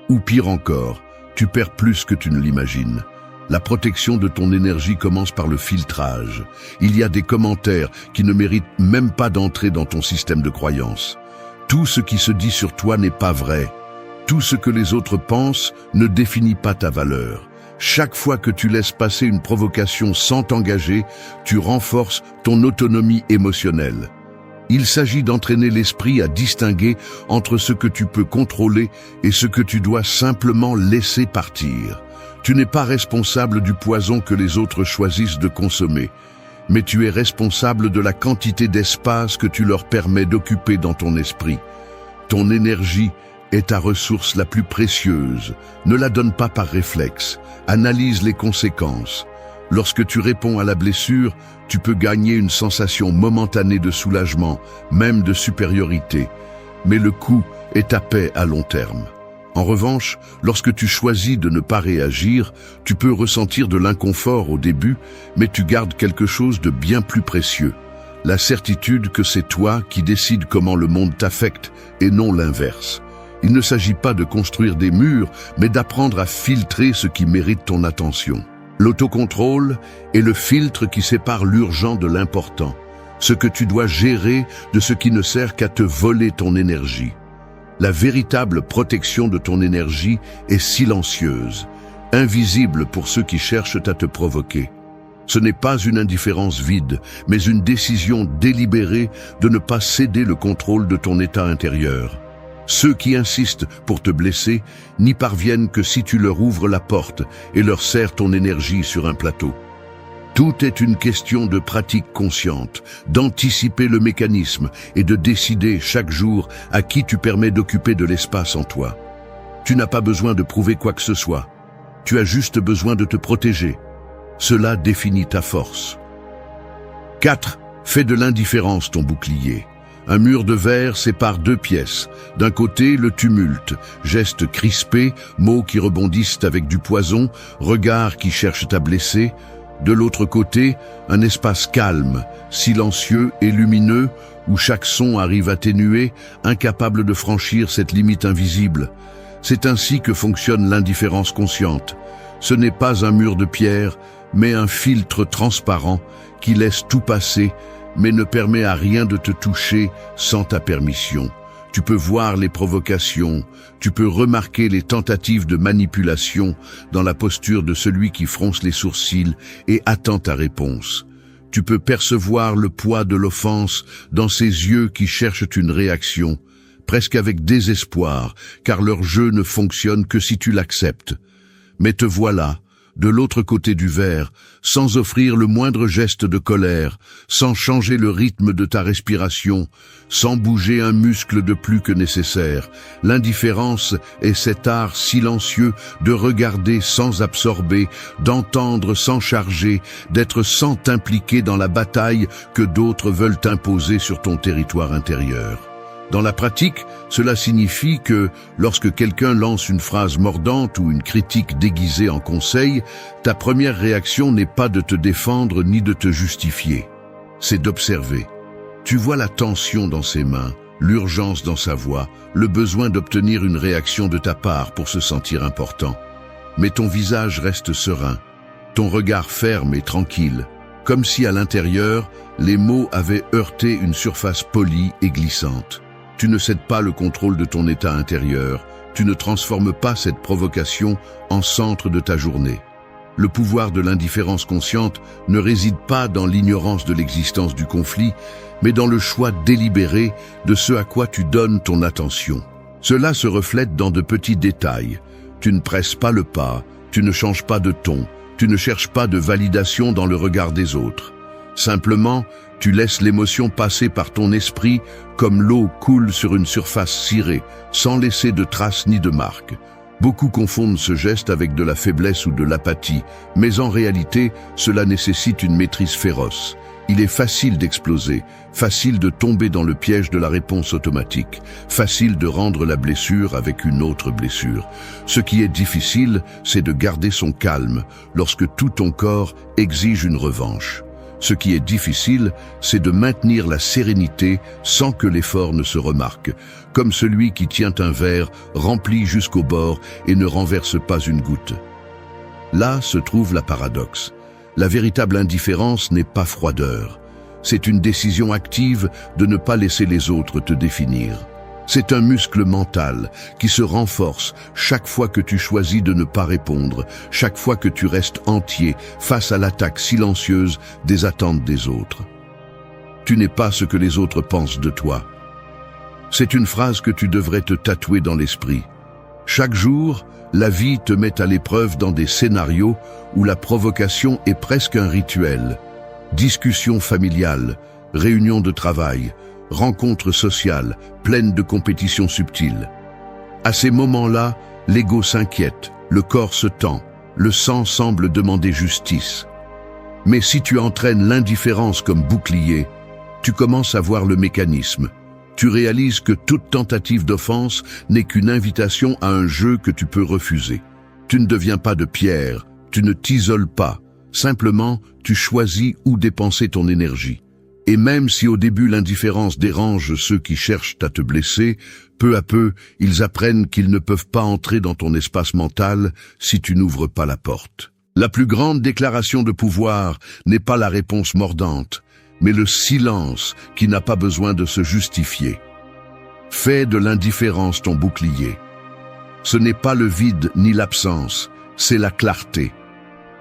Ou pire encore, tu perds plus que tu ne l'imagines. La protection de ton énergie commence par le filtrage. Il y a des commentaires qui ne méritent même pas d'entrer dans ton système de croyances. Tout ce qui se dit sur toi n'est pas vrai. Tout ce que les autres pensent ne définit pas ta valeur. Chaque fois que tu laisses passer une provocation sans t'engager, tu renforces ton autonomie émotionnelle. Il s'agit d'entraîner l'esprit à distinguer entre ce que tu peux contrôler et ce que tu dois simplement laisser partir. Tu n'es pas responsable du poison que les autres choisissent de consommer, mais tu es responsable de la quantité d'espace que tu leur permets d'occuper dans ton esprit. Ton énergie est ta ressource la plus précieuse. Ne la donne pas par réflexe. Analyse les conséquences. Lorsque tu réponds à la blessure, tu peux gagner une sensation momentanée de soulagement, même de supériorité. Mais le coût est ta paix à long terme. En revanche, lorsque tu choisis de ne pas réagir, tu peux ressentir de l'inconfort au début, mais tu gardes quelque chose de bien plus précieux. La certitude que c'est toi qui décides comment le monde t'affecte et non l'inverse. Il ne s'agit pas de construire des murs, mais d'apprendre à filtrer ce qui mérite ton attention. L'autocontrôle est le filtre qui sépare l'urgent de l'important, ce que tu dois gérer de ce qui ne sert qu'à te voler ton énergie. La véritable protection de ton énergie est silencieuse, invisible pour ceux qui cherchent à te provoquer. Ce n'est pas une indifférence vide, mais une décision délibérée de ne pas céder le contrôle de ton état intérieur. Ceux qui insistent pour te blesser n'y parviennent que si tu leur ouvres la porte et leur sers ton énergie sur un plateau. Tout est une question de pratique consciente, d'anticiper le mécanisme et de décider chaque jour à qui tu permets d'occuper de l'espace en toi. Tu n'as pas besoin de prouver quoi que ce soit. Tu as juste besoin de te protéger. Cela définit ta force. 4. Fais de l'indifférence ton bouclier. Un mur de verre sépare deux pièces. D'un côté, le tumulte, gestes crispés, mots qui rebondissent avec du poison, regards qui cherchent à blesser. De l'autre côté, un espace calme, silencieux et lumineux, où chaque son arrive atténué, incapable de franchir cette limite invisible. C'est ainsi que fonctionne l'indifférence consciente. Ce n'est pas un mur de pierre, mais un filtre transparent qui laisse tout passer, mais ne permet à rien de te toucher sans ta permission. Tu peux voir les provocations, tu peux remarquer les tentatives de manipulation dans la posture de celui qui fronce les sourcils et attend ta réponse. Tu peux percevoir le poids de l'offense dans ses yeux qui cherchent une réaction, presque avec désespoir, car leur jeu ne fonctionne que si tu l'acceptes. Mais te voilà, de l'autre côté du verre, sans offrir le moindre geste de colère, sans changer le rythme de ta respiration, sans bouger un muscle de plus que nécessaire. L'indifférence est cet art silencieux de regarder sans absorber, d'entendre sans charger, d'être sans t'impliquer dans la bataille que d'autres veulent imposer sur ton territoire intérieur. Dans la pratique, cela signifie que, lorsque quelqu'un lance une phrase mordante ou une critique déguisée en conseil, ta première réaction n'est pas de te défendre ni de te justifier. C'est d'observer. Tu vois la tension dans ses mains, l'urgence dans sa voix, le besoin d'obtenir une réaction de ta part pour se sentir important. Mais ton visage reste serein, ton regard ferme et tranquille, comme si à l'intérieur, les mots avaient heurté une surface polie et glissante. Tu ne cèdes pas le contrôle de ton état intérieur, tu ne transformes pas cette provocation en centre de ta journée. Le pouvoir de l'indifférence consciente ne réside pas dans l'ignorance de l'existence du conflit, mais dans le choix délibéré de ce à quoi tu donnes ton attention. Cela se reflète dans de petits détails. Tu ne presses pas le pas, tu ne changes pas de ton, tu ne cherches pas de validation dans le regard des autres. Simplement, tu laisses l'émotion passer par ton esprit comme l'eau coule sur une surface cirée, sans laisser de traces ni de marques. Beaucoup confondent ce geste avec de la faiblesse ou de l'apathie, mais en réalité, cela nécessite une maîtrise féroce. Il est facile d'exploser, facile de tomber dans le piège de la réponse automatique, facile de rendre la blessure avec une autre blessure. Ce qui est difficile, c'est de garder son calme lorsque tout ton corps exige une revanche. Ce qui est difficile, c'est de maintenir la sérénité sans que l'effort ne se remarque, comme celui qui tient un verre rempli jusqu'au bord et ne renverse pas une goutte. Là se trouve la paradoxe. La véritable indifférence n'est pas froideur. C'est une décision active de ne pas laisser les autres te définir. C'est un muscle mental qui se renforce chaque fois que tu choisis de ne pas répondre, chaque fois que tu restes entier face à l'attaque silencieuse des attentes des autres. Tu n'es pas ce que les autres pensent de toi. C'est une phrase que tu devrais te tatouer dans l'esprit. Chaque jour, la vie te met à l'épreuve dans des scénarios où la provocation est presque un rituel. Discussions familiales, réunions de travail, rencontres sociales, pleines de compétitions subtiles. À ces moments-là, l'ego s'inquiète, le corps se tend, le sang semble demander justice. Mais si tu entraînes l'indifférence comme bouclier, tu commences à voir le mécanisme. Tu réalises que toute tentative d'offense n'est qu'une invitation à un jeu que tu peux refuser. Tu ne deviens pas de pierre, tu ne t'isoles pas. Simplement, tu choisis où dépenser ton énergie. Et même si au début l'indifférence dérange ceux qui cherchent à te blesser, peu à peu, ils apprennent qu'ils ne peuvent pas entrer dans ton espace mental si tu n'ouvres pas la porte. La plus grande déclaration de pouvoir n'est pas la réponse mordante, mais le silence qui n'a pas besoin de se justifier. Fais de l'indifférence ton bouclier. Ce n'est pas le vide ni l'absence, c'est la clarté.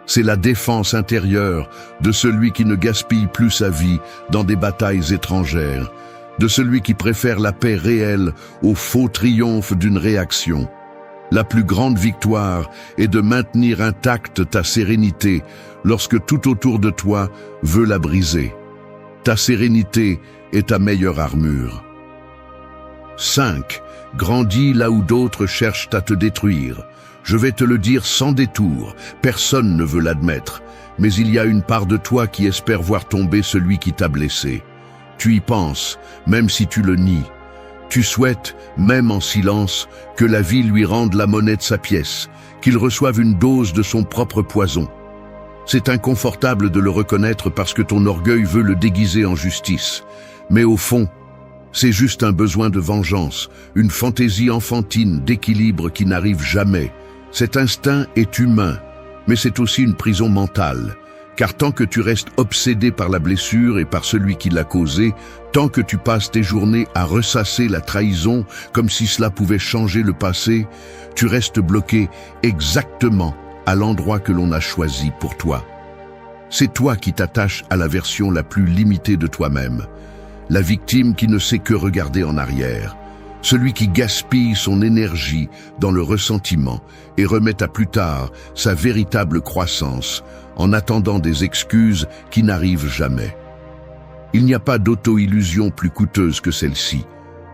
C'est la défense intérieure de celui qui ne gaspille plus sa vie dans des batailles étrangères, de celui qui préfère la paix réelle au faux triomphe d'une réaction. La plus grande victoire est de maintenir intacte ta sérénité lorsque tout autour de toi veut la briser. Ta sérénité est ta meilleure armure. 5. Grandis là où d'autres cherchent à te détruire. Je vais te le dire sans détour, personne ne veut l'admettre, mais il y a une part de toi qui espère voir tomber celui qui t'a blessé. Tu y penses, même si tu le nies. Tu souhaites, même en silence, que la vie lui rende la monnaie de sa pièce, qu'il reçoive une dose de son propre poison. C'est inconfortable de le reconnaître parce que ton orgueil veut le déguiser en justice. Mais au fond, c'est juste un besoin de vengeance, une fantaisie enfantine d'équilibre qui n'arrive jamais. Cet instinct est humain, mais c'est aussi une prison mentale. Car tant que tu restes obsédé par la blessure et par celui qui l'a causée, tant que tu passes tes journées à ressasser la trahison comme si cela pouvait changer le passé, tu restes bloqué exactement à l'endroit que l'on a choisi pour toi. C'est toi qui t'attaches à la version la plus limitée de toi-même, la victime qui ne sait que regarder en arrière, celui qui gaspille son énergie dans le ressentiment et remet à plus tard sa véritable croissance en attendant des excuses qui n'arrivent jamais. Il n'y a pas d'auto-illusion plus coûteuse que celle-ci.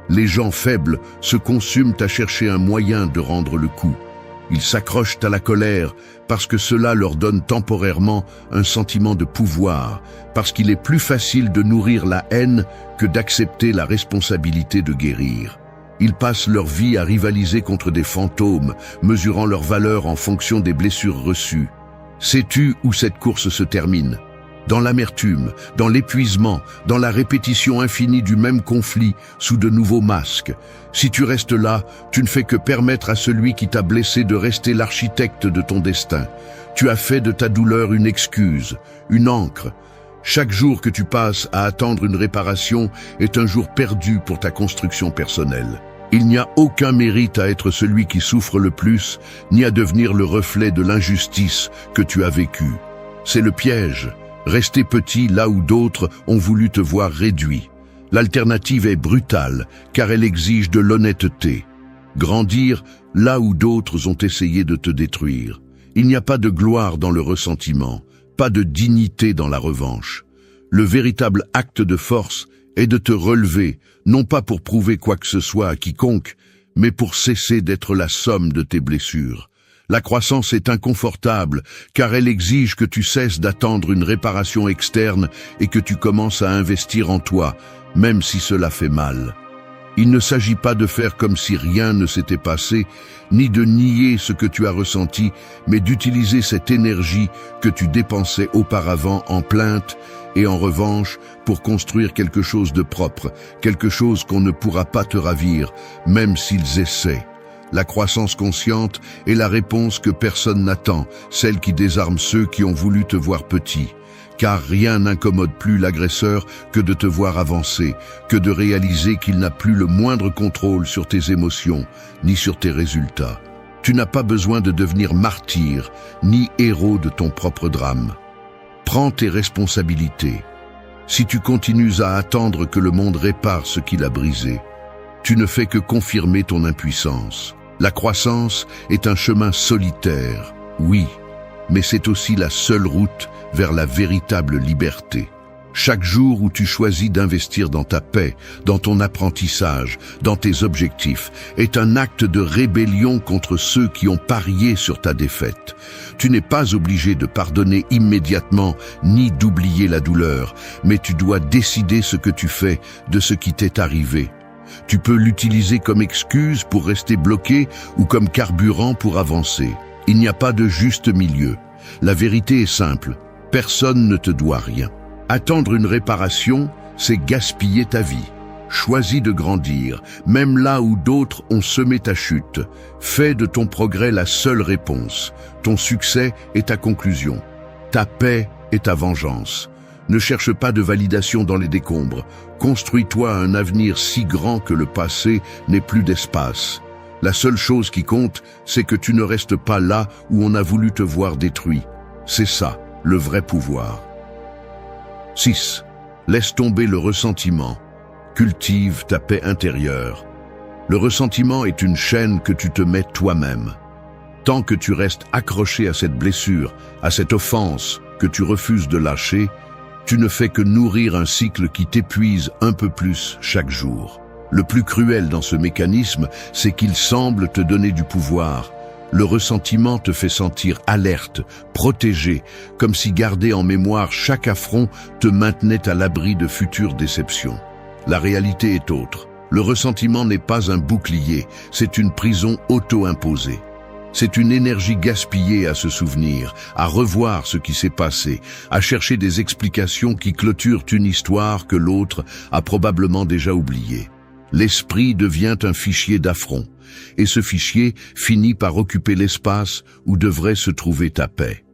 Les gens faibles se consument à chercher un moyen de rendre le coup. Ils s'accrochent à la colère parce que cela leur donne temporairement un sentiment de pouvoir, parce qu'il est plus facile de nourrir la haine que d'accepter la responsabilité de guérir. Ils passent leur vie à rivaliser contre des fantômes, mesurant leur valeur en fonction des blessures reçues. Sais-tu où cette course se termine ? Dans l'amertume, dans l'épuisement, dans la répétition infinie du même conflit sous de nouveaux masques. Si tu restes là, tu ne fais que permettre à celui qui t'a blessé de rester l'architecte de ton destin. Tu as fait de ta douleur une excuse, une encre. Chaque jour que tu passes à attendre une réparation est un jour perdu pour ta construction personnelle. Il n'y a aucun mérite à être celui qui souffre le plus, ni à devenir le reflet de l'injustice que tu as vécue. C'est le piège. Rester petit là où d'autres ont voulu te voir réduit. L'alternative est brutale, car elle exige de l'honnêteté. Grandir là où d'autres ont essayé de te détruire. Il n'y a pas de gloire dans le ressentiment, pas de dignité dans la revanche. Le véritable acte de force est de te relever, non pas pour prouver quoi que ce soit à quiconque, mais pour cesser d'être la somme de tes blessures. La croissance est inconfortable, car elle exige que tu cesses d'attendre une réparation externe et que tu commences à investir en toi, même si cela fait mal. Il ne s'agit pas de faire comme si rien ne s'était passé, ni de nier ce que tu as ressenti, mais d'utiliser cette énergie que tu dépensais auparavant en plainte et en revanche pour construire quelque chose de propre, quelque chose qu'on ne pourra pas te ravir, même s'ils essaient. La croissance consciente est la réponse que personne n'attend, celle qui désarme ceux qui ont voulu te voir petit. Car rien n'incommode plus l'agresseur que de te voir avancer, que de réaliser qu'il n'a plus le moindre contrôle sur tes émotions, ni sur tes résultats. Tu n'as pas besoin de devenir martyr, ni héros de ton propre drame. Prends tes responsabilités. Si tu continues à attendre que le monde répare ce qu'il a brisé, tu ne fais que confirmer ton impuissance. La croissance est un chemin solitaire, oui, mais c'est aussi la seule route vers la véritable liberté. Chaque jour où tu choisis d'investir dans ta paix, dans ton apprentissage, dans tes objectifs, est un acte de rébellion contre ceux qui ont parié sur ta défaite. Tu n'es pas obligé de pardonner immédiatement, ni d'oublier la douleur, mais tu dois décider ce que tu fais de ce qui t'est arrivé. Tu peux l'utiliser comme excuse pour rester bloqué ou comme carburant pour avancer. Il n'y a pas de juste milieu. La vérité est simple, personne ne te doit rien. Attendre une réparation, c'est gaspiller ta vie. Choisis de grandir, même là où d'autres ont semé ta chute. Fais de ton progrès la seule réponse. Ton succès est ta conclusion. Ta paix est ta vengeance. Ne cherche pas de validation dans les décombres. Construis-toi un avenir si grand que le passé n'ait plus d'espace. La seule chose qui compte, c'est que tu ne restes pas là où on a voulu te voir détruit. C'est ça, le vrai pouvoir. 6. Laisse tomber le ressentiment. Cultive ta paix intérieure. Le ressentiment est une chaîne que tu te mets toi-même. Tant que tu restes accroché à cette blessure, à cette offense que tu refuses de lâcher, tu ne fais que nourrir un cycle qui t'épuise un peu plus chaque jour. Le plus cruel dans ce mécanisme, c'est qu'il semble te donner du pouvoir. Le ressentiment te fait sentir alerte, protégé, comme si garder en mémoire chaque affront te maintenait à l'abri de futures déceptions. La réalité est autre. Le ressentiment n'est pas un bouclier, c'est une prison auto-imposée. C'est une énergie gaspillée à se souvenir, à revoir ce qui s'est passé, à chercher des explications qui clôturent une histoire que l'autre a probablement déjà oubliée. L'esprit devient un fichier d'affront, et ce fichier finit par occuper l'espace où devrait se trouver ta paix.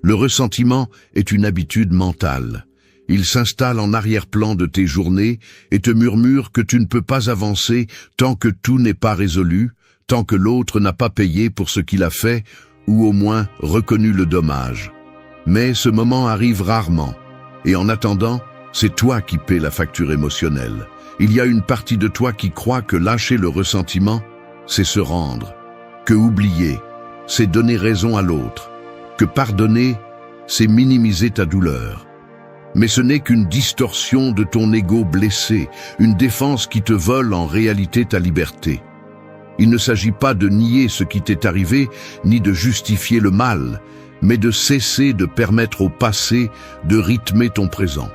Le ressentiment est une habitude mentale. Il s'installe en arrière-plan de tes journées et te murmure que tu ne peux pas avancer tant que tout n'est pas résolu, tant que l'autre n'a pas payé pour ce qu'il a fait ou au moins reconnu le dommage. Mais ce moment arrive rarement, et en attendant, c'est toi qui paies la facture émotionnelle. Il y a une partie de toi qui croit que lâcher le ressentiment, c'est se rendre, que oublier, c'est donner raison à l'autre, que pardonner, c'est minimiser ta douleur. Mais ce n'est qu'une distorsion de ton ego blessé, une défense qui te vole en réalité ta liberté. Il ne s'agit pas de nier ce qui t'est arrivé, ni de justifier le mal, mais de cesser de permettre au passé de rythmer ton présent.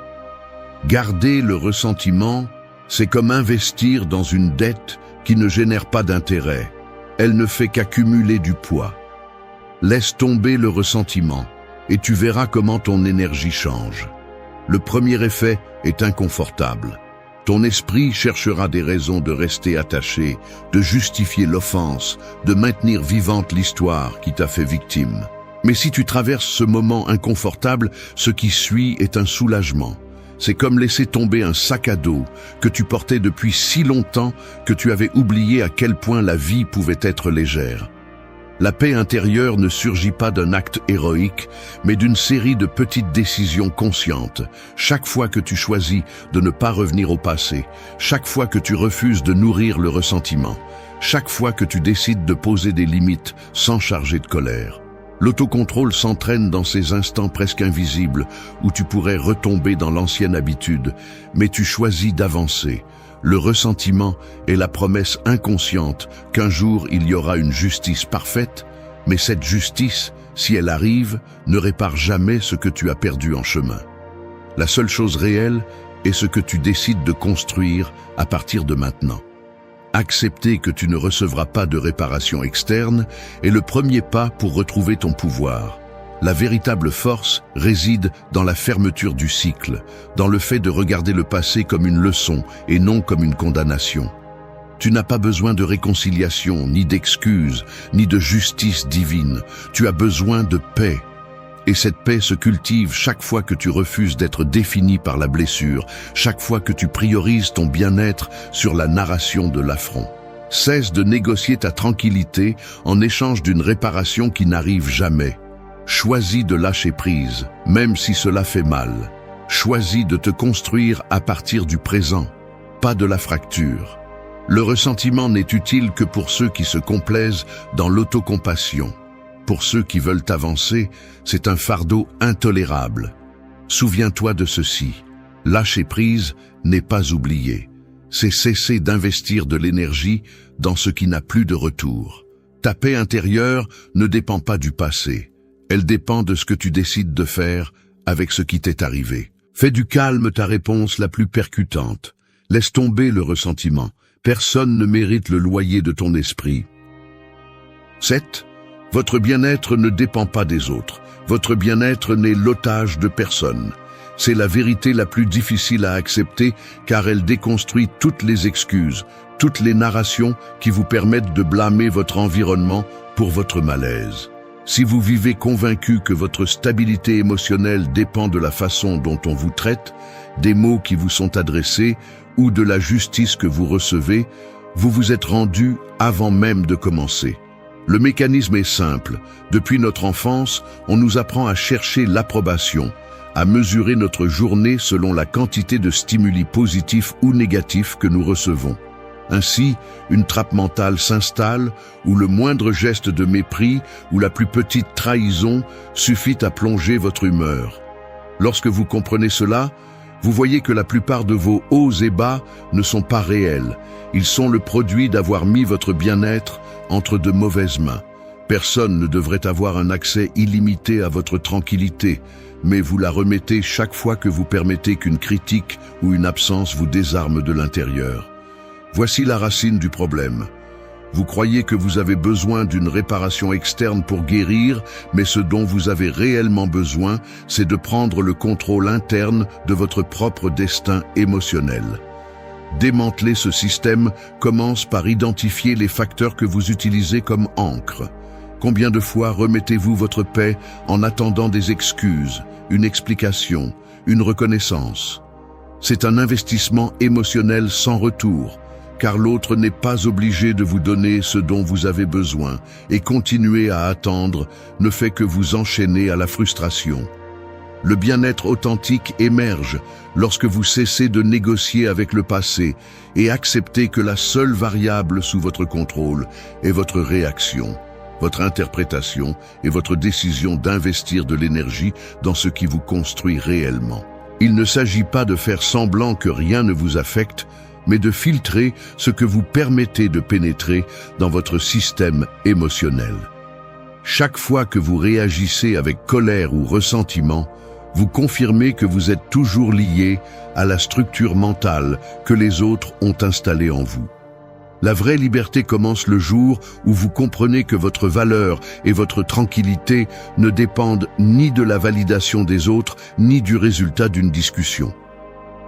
Garder le ressentiment, c'est comme investir dans une dette qui ne génère pas d'intérêt. Elle ne fait qu'accumuler du poids. Laisse tomber le ressentiment, et tu verras comment ton énergie change. Le premier effet est inconfortable. Ton esprit cherchera des raisons de rester attaché, de justifier l'offense, de maintenir vivante l'histoire qui t'a fait victime. Mais si tu traverses ce moment inconfortable, ce qui suit est un soulagement. C'est comme laisser tomber un sac à dos que tu portais depuis si longtemps que tu avais oublié à quel point la vie pouvait être légère. La paix intérieure ne surgit pas d'un acte héroïque, mais d'une série de petites décisions conscientes. Chaque fois que tu choisis de ne pas revenir au passé, chaque fois que tu refuses de nourrir le ressentiment, chaque fois que tu décides de poser des limites sans charger de colère. L'autocontrôle s'entraîne dans ces instants presque invisibles où tu pourrais retomber dans l'ancienne habitude, mais tu choisis d'avancer. Le ressentiment est la promesse inconsciente qu'un jour il y aura une justice parfaite, mais cette justice, si elle arrive, ne répare jamais ce que tu as perdu en chemin. La seule chose réelle est ce que tu décides de construire à partir de maintenant. Accepter que tu ne recevras pas de réparation externe est le premier pas pour retrouver ton pouvoir. La véritable force réside dans la fermeture du cycle, dans le fait de regarder le passé comme une leçon et non comme une condamnation. Tu n'as pas besoin de réconciliation, ni d'excuses, ni de justice divine. Tu as besoin de paix. Et cette paix se cultive chaque fois que tu refuses d'être défini par la blessure, chaque fois que tu priorises ton bien-être sur la narration de l'affront. Cesse de négocier ta tranquillité en échange d'une réparation qui n'arrive jamais. Choisis de lâcher prise, même si cela fait mal. Choisis de te construire à partir du présent, pas de la fracture. Le ressentiment n'est utile que pour ceux qui se complaisent dans l'autocompassion. Pour ceux qui veulent avancer, c'est un fardeau intolérable. Souviens-toi de ceci. Lâcher prise n'est pas oublier. C'est cesser d'investir de l'énergie dans ce qui n'a plus de retour. Ta paix intérieure ne dépend pas du passé. Elle dépend de ce que tu décides de faire avec ce qui t'est arrivé. Fais du calme ta réponse la plus percutante. Laisse tomber le ressentiment. Personne ne mérite le loyer de ton esprit. 7. Votre bien-être ne dépend pas des autres. Votre bien-être n'est l'otage de personne. C'est la vérité la plus difficile à accepter car elle déconstruit toutes les excuses, toutes les narrations qui vous permettent de blâmer votre environnement pour votre malaise. Si vous vivez convaincu que votre stabilité émotionnelle dépend de la façon dont on vous traite, des mots qui vous sont adressés ou de la justice que vous recevez, vous vous êtes rendu avant même de commencer. Le mécanisme est simple. Depuis notre enfance, on nous apprend à chercher l'approbation, à mesurer notre journée selon la quantité de stimuli positifs ou négatifs que nous recevons. Ainsi, une trappe mentale s'installe où le moindre geste de mépris ou la plus petite trahison suffit à plonger votre humeur. Lorsque vous comprenez cela, vous voyez que la plupart de vos hauts et bas ne sont pas réels. Ils sont le produit d'avoir mis votre bien-être entre de mauvaises mains. Personne ne devrait avoir un accès illimité à votre tranquillité, mais vous la remettez chaque fois que vous permettez qu'une critique ou une absence vous désarme de l'intérieur. Voici la racine du problème. Vous croyez que vous avez besoin d'une réparation externe pour guérir, mais ce dont vous avez réellement besoin, c'est de prendre le contrôle interne de votre propre destin émotionnel. Démanteler ce système commence par identifier les facteurs que vous utilisez comme ancre. Combien de fois remettez-vous votre paix en attendant des excuses, une explication, une reconnaissance? C'est un investissement émotionnel sans retour, car l'autre n'est pas obligé de vous donner ce dont vous avez besoin, et continuer à attendre ne fait que vous enchaîner à la frustration. Le bien-être authentique émerge lorsque vous cessez de négocier avec le passé et acceptez que la seule variable sous votre contrôle est votre réaction, votre interprétation et votre décision d'investir de l'énergie dans ce qui vous construit réellement. Il ne s'agit pas de faire semblant que rien ne vous affecte, mais de filtrer ce que vous permettez de pénétrer dans votre système émotionnel. Chaque fois que vous réagissez avec colère ou ressentiment, vous confirmez que vous êtes toujours lié à la structure mentale que les autres ont installée en vous. La vraie liberté commence le jour où vous comprenez que votre valeur et votre tranquillité ne dépendent ni de la validation des autres, ni du résultat d'une discussion.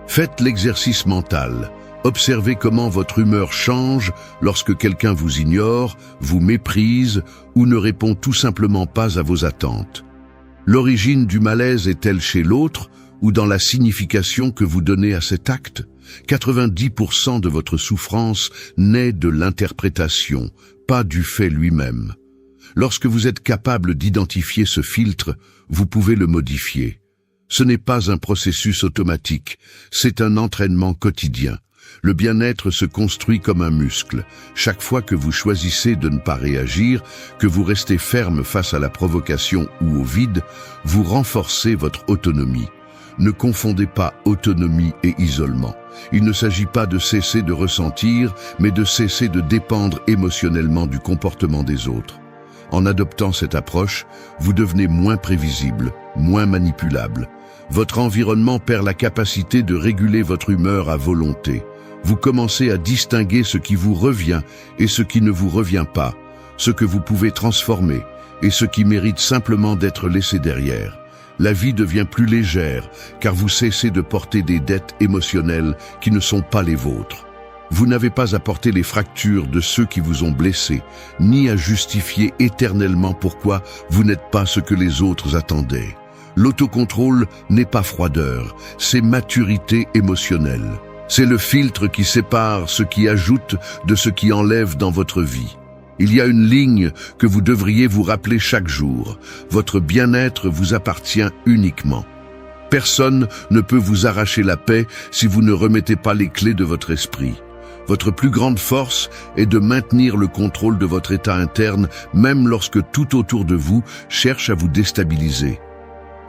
Faites l'exercice mental. Observez comment votre humeur change lorsque quelqu'un vous ignore, vous méprise ou ne répond tout simplement pas à vos attentes. L'origine du malaise est-elle chez l'autre ou dans la signification que vous donnez à cet acte? 90% de votre souffrance naît de l'interprétation, pas du fait lui-même. Lorsque vous êtes capable d'identifier ce filtre, vous pouvez le modifier. Ce n'est pas un processus automatique, c'est un entraînement quotidien. Le bien-être se construit comme un muscle. Chaque fois que vous choisissez de ne pas réagir, que vous restez ferme face à la provocation ou au vide, vous renforcez votre autonomie. Ne confondez pas autonomie et isolement. Il ne s'agit pas de cesser de ressentir, mais de cesser de dépendre émotionnellement du comportement des autres. En adoptant cette approche, vous devenez moins prévisible, moins manipulable. Votre environnement perd la capacité de réguler votre humeur à volonté. Vous commencez à distinguer ce qui vous revient et ce qui ne vous revient pas, ce que vous pouvez transformer et ce qui mérite simplement d'être laissé derrière. La vie devient plus légère car vous cessez de porter des dettes émotionnelles qui ne sont pas les vôtres. Vous n'avez pas à porter les fractures de ceux qui vous ont blessé, ni à justifier éternellement pourquoi vous n'êtes pas ce que les autres attendaient. L'autocontrôle n'est pas froideur, c'est maturité émotionnelle. C'est le filtre qui sépare ce qui ajoute de ce qui enlève dans votre vie. Il y a une ligne que vous devriez vous rappeler chaque jour. Votre bien-être vous appartient uniquement. Personne ne peut vous arracher la paix si vous ne remettez pas les clés de votre esprit. Votre plus grande force est de maintenir le contrôle de votre état interne, même lorsque tout autour de vous cherche à vous déstabiliser.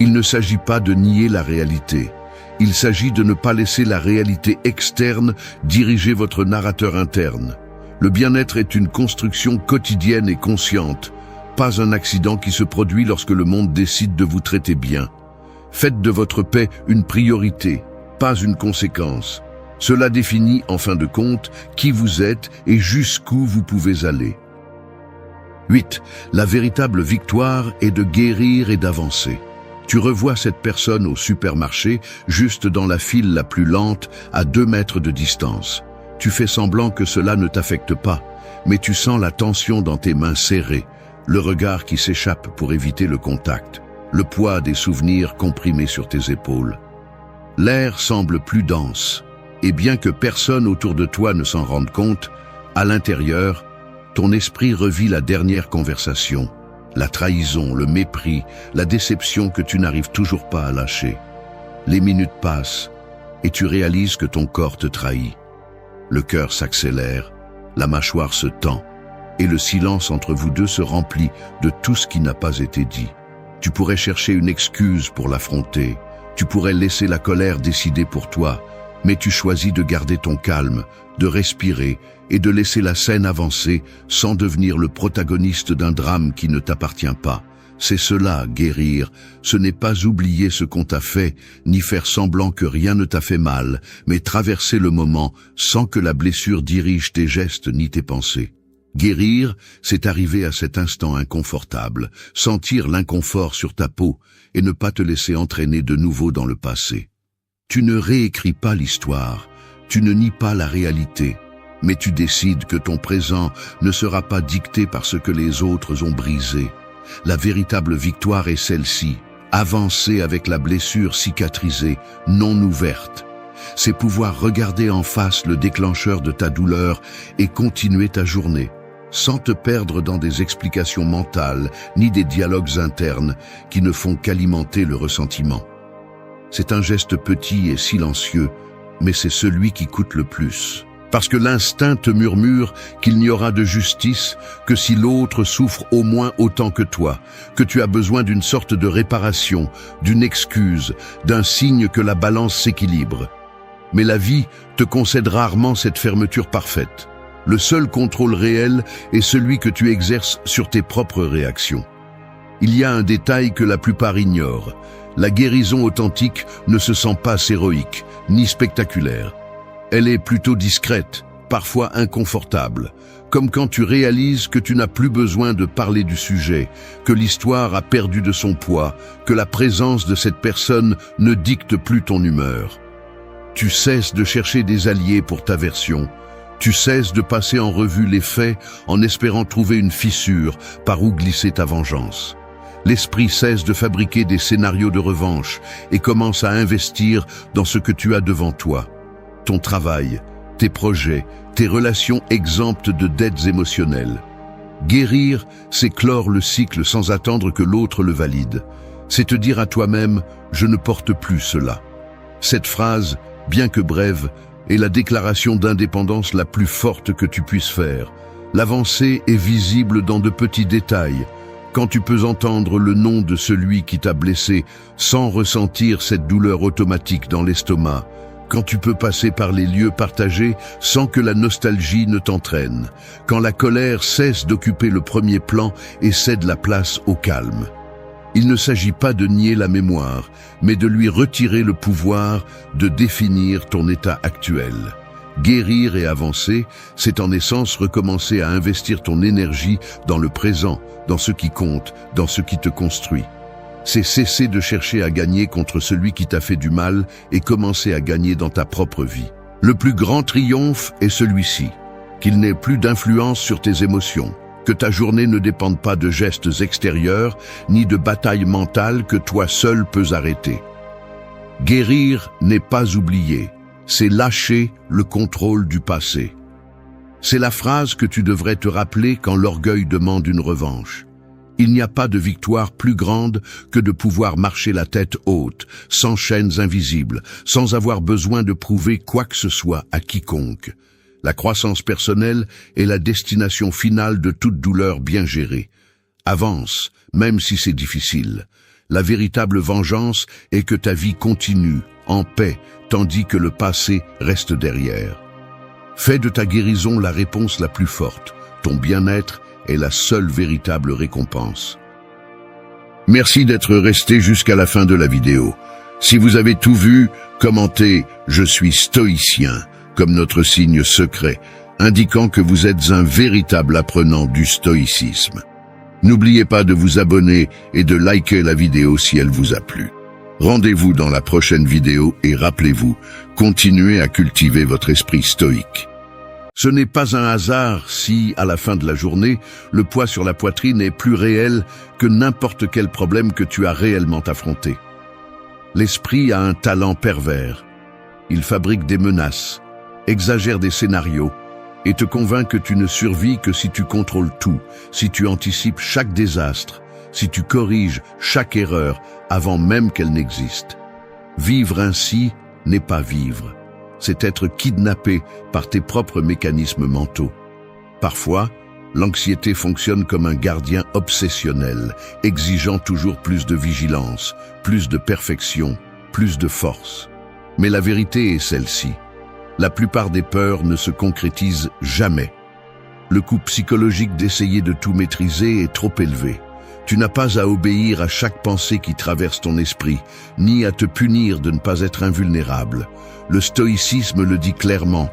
Il ne s'agit pas de nier la réalité. Il s'agit de ne pas laisser la réalité externe diriger votre narrateur interne. Le bien-être est une construction quotidienne et consciente, pas un accident qui se produit lorsque le monde décide de vous traiter bien. Faites de votre paix une priorité, pas une conséquence. Cela définit, en fin de compte, qui vous êtes et jusqu'où vous pouvez aller. 8. La véritable victoire est de guérir et d'avancer. Tu revois cette personne au supermarché, juste dans la file la plus lente, à 2 mètres de distance. Tu fais semblant que cela ne t'affecte pas, mais tu sens la tension dans tes mains serrées, le regard qui s'échappe pour éviter le contact, le poids des souvenirs comprimés sur tes épaules. L'air semble plus dense, et bien que personne autour de toi ne s'en rende compte, à l'intérieur, ton esprit revit la dernière conversation, la trahison, le mépris, la déception que tu n'arrives toujours pas à lâcher. Les minutes passent, et tu réalises que ton corps te trahit. Le cœur s'accélère, la mâchoire se tend, et le silence entre vous deux se remplit de tout ce qui n'a pas été dit. Tu pourrais chercher une excuse pour l'affronter, tu pourrais laisser la colère décider pour toi, mais tu choisis de garder ton calme, de respirer et de laisser la scène avancer sans devenir le protagoniste d'un drame qui ne t'appartient pas. C'est cela, guérir. Ce n'est pas oublier ce qu'on t'a fait, ni faire semblant que rien ne t'a fait mal, mais traverser le moment sans que la blessure dirige tes gestes ni tes pensées. Guérir, c'est arriver à cet instant inconfortable, sentir l'inconfort sur ta peau et ne pas te laisser entraîner de nouveau dans le passé. Tu ne réécris pas l'histoire, tu ne nies pas la réalité, mais tu décides que ton présent ne sera pas dicté par ce que les autres ont brisé. La véritable victoire est celle-ci, avancer avec la blessure cicatrisée, non ouverte. C'est pouvoir regarder en face le déclencheur de ta douleur et continuer ta journée, sans te perdre dans des explications mentales ni des dialogues internes qui ne font qu'alimenter le ressentiment. C'est un geste petit et silencieux, mais c'est celui qui coûte le plus. Parce que l'instinct te murmure qu'il n'y aura de justice que si l'autre souffre au moins autant que toi, que tu as besoin d'une sorte de réparation, d'une excuse, d'un signe que la balance s'équilibre. Mais la vie te concède rarement cette fermeture parfaite. Le seul contrôle réel est celui que tu exerces sur tes propres réactions. Il y a un détail que la plupart ignorent. La guérison authentique ne se sent pas héroïque, ni spectaculaire. Elle est plutôt discrète, parfois inconfortable, comme quand tu réalises que tu n'as plus besoin de parler du sujet, que l'histoire a perdu de son poids, que la présence de cette personne ne dicte plus ton humeur. Tu cesses de chercher des alliés pour ta version, tu cesses de passer en revue les faits en espérant trouver une fissure par où glisser ta vengeance. L'esprit cesse de fabriquer des scénarios de revanche et commence à investir dans ce que tu as devant toi. Ton travail, tes projets, tes relations exemptes de dettes émotionnelles. Guérir, c'est clore le cycle sans attendre que l'autre le valide. C'est te dire à toi-même « je ne porte plus cela ». Cette phrase, bien que brève, est la déclaration d'indépendance la plus forte que tu puisses faire. L'avancée est visible dans de petits détails, quand tu peux entendre le nom de celui qui t'a blessé sans ressentir cette douleur automatique dans l'estomac, quand tu peux passer par les lieux partagés sans que la nostalgie ne t'entraîne, quand la colère cesse d'occuper le premier plan et cède la place au calme. Il ne s'agit pas de nier la mémoire, mais de lui retirer le pouvoir de définir ton état actuel. Guérir et avancer, c'est en essence recommencer à investir ton énergie dans le présent, dans ce qui compte, dans ce qui te construit. C'est cesser de chercher à gagner contre celui qui t'a fait du mal et commencer à gagner dans ta propre vie. Le plus grand triomphe est celui-ci, qu'il n'ait plus d'influence sur tes émotions, que ta journée ne dépende pas de gestes extérieurs ni de batailles mentales que toi seul peux arrêter. Guérir n'est pas oublier, c'est lâcher le contrôle du passé. C'est la phrase que tu devrais te rappeler quand l'orgueil demande une revanche. Il n'y a pas de victoire plus grande que de pouvoir marcher la tête haute, sans chaînes invisibles, sans avoir besoin de prouver quoi que ce soit à quiconque. La croissance personnelle est la destination finale de toute douleur bien gérée. Avance, même si c'est difficile. La véritable vengeance est que ta vie continue, en paix, tandis que le passé reste derrière. Fais de ta guérison la réponse la plus forte. Ton bien-être est la seule véritable récompense. Merci d'être resté jusqu'à la fin de la vidéo. Si vous avez tout vu, commentez « Je suis stoïcien » comme notre signe secret, indiquant que vous êtes un véritable apprenant du stoïcisme. N'oubliez pas de vous abonner et de liker la vidéo si elle vous a plu. Rendez-vous dans la prochaine vidéo et rappelez-vous, continuez à cultiver votre esprit stoïque. Ce n'est pas un hasard si, à la fin de la journée, le poids sur la poitrine est plus réel que n'importe quel problème que tu as réellement affronté. L'esprit a un talent pervers. Il fabrique des menaces, exagère des scénarios et te convainc que tu ne survis que si tu contrôles tout, si tu anticipes chaque désastre, si tu corriges chaque erreur avant même qu'elle n'existe. Vivre ainsi n'est pas vivre. C'est être kidnappé par tes propres mécanismes mentaux. Parfois, l'anxiété fonctionne comme un gardien obsessionnel, exigeant toujours plus de vigilance, plus de perfection, plus de force. Mais la vérité est celle-ci. La plupart des peurs ne se concrétisent jamais. Le coût psychologique d'essayer de tout maîtriser est trop élevé. Tu n'as pas à obéir à chaque pensée qui traverse ton esprit, ni à te punir de ne pas être invulnérable. Le stoïcisme le dit clairement.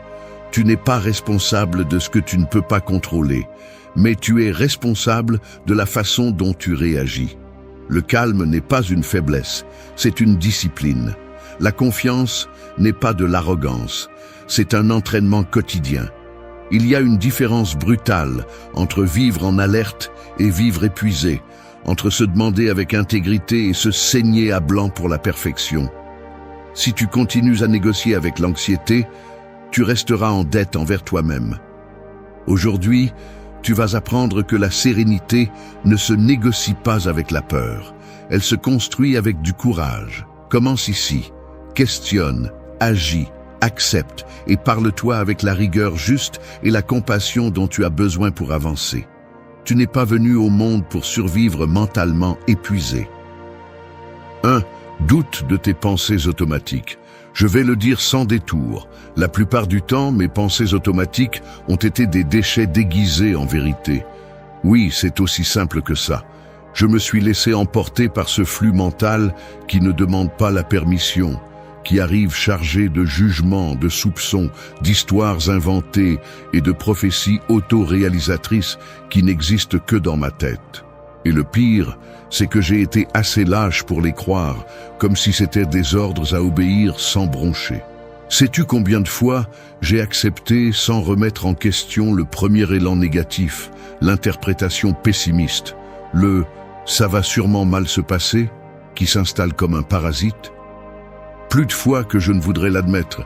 Tu n'es pas responsable de ce que tu ne peux pas contrôler, mais tu es responsable de la façon dont tu réagis. Le calme n'est pas une faiblesse, c'est une discipline. La confiance n'est pas de l'arrogance, c'est un entraînement quotidien. Il y a une différence brutale entre vivre en alerte et vivre épuisé, entre se demander avec intégrité et se saigner à blanc pour la perfection. Si tu continues à négocier avec l'anxiété, tu resteras en dette envers toi-même. Aujourd'hui, tu vas apprendre que la sérénité ne se négocie pas avec la peur. Elle se construit avec du courage. Commence ici. Questionne, agis, accepte et parle-toi avec la rigueur juste et la compassion dont tu as besoin pour avancer. Tu n'es pas venu au monde pour survivre mentalement épuisé. 1. Doute de tes pensées automatiques. Je vais le dire sans détour. La plupart du temps, mes pensées automatiques ont été des déchets déguisés en vérité. Oui, c'est aussi simple que ça. Je me suis laissé emporter par ce flux mental qui ne demande pas la permission, qui arrive chargé de jugements, de soupçons, d'histoires inventées et de prophéties auto-réalisatrices qui n'existent que dans ma tête. Et le pire, c'est que j'ai été assez lâche pour les croire, comme si c'était des ordres à obéir sans broncher. Sais-tu combien de fois j'ai accepté sans remettre en question le premier élan négatif, l'interprétation pessimiste, le « ça va sûrement mal se passer » qui s'installe comme un parasite? Plus de fois que je ne voudrais l'admettre.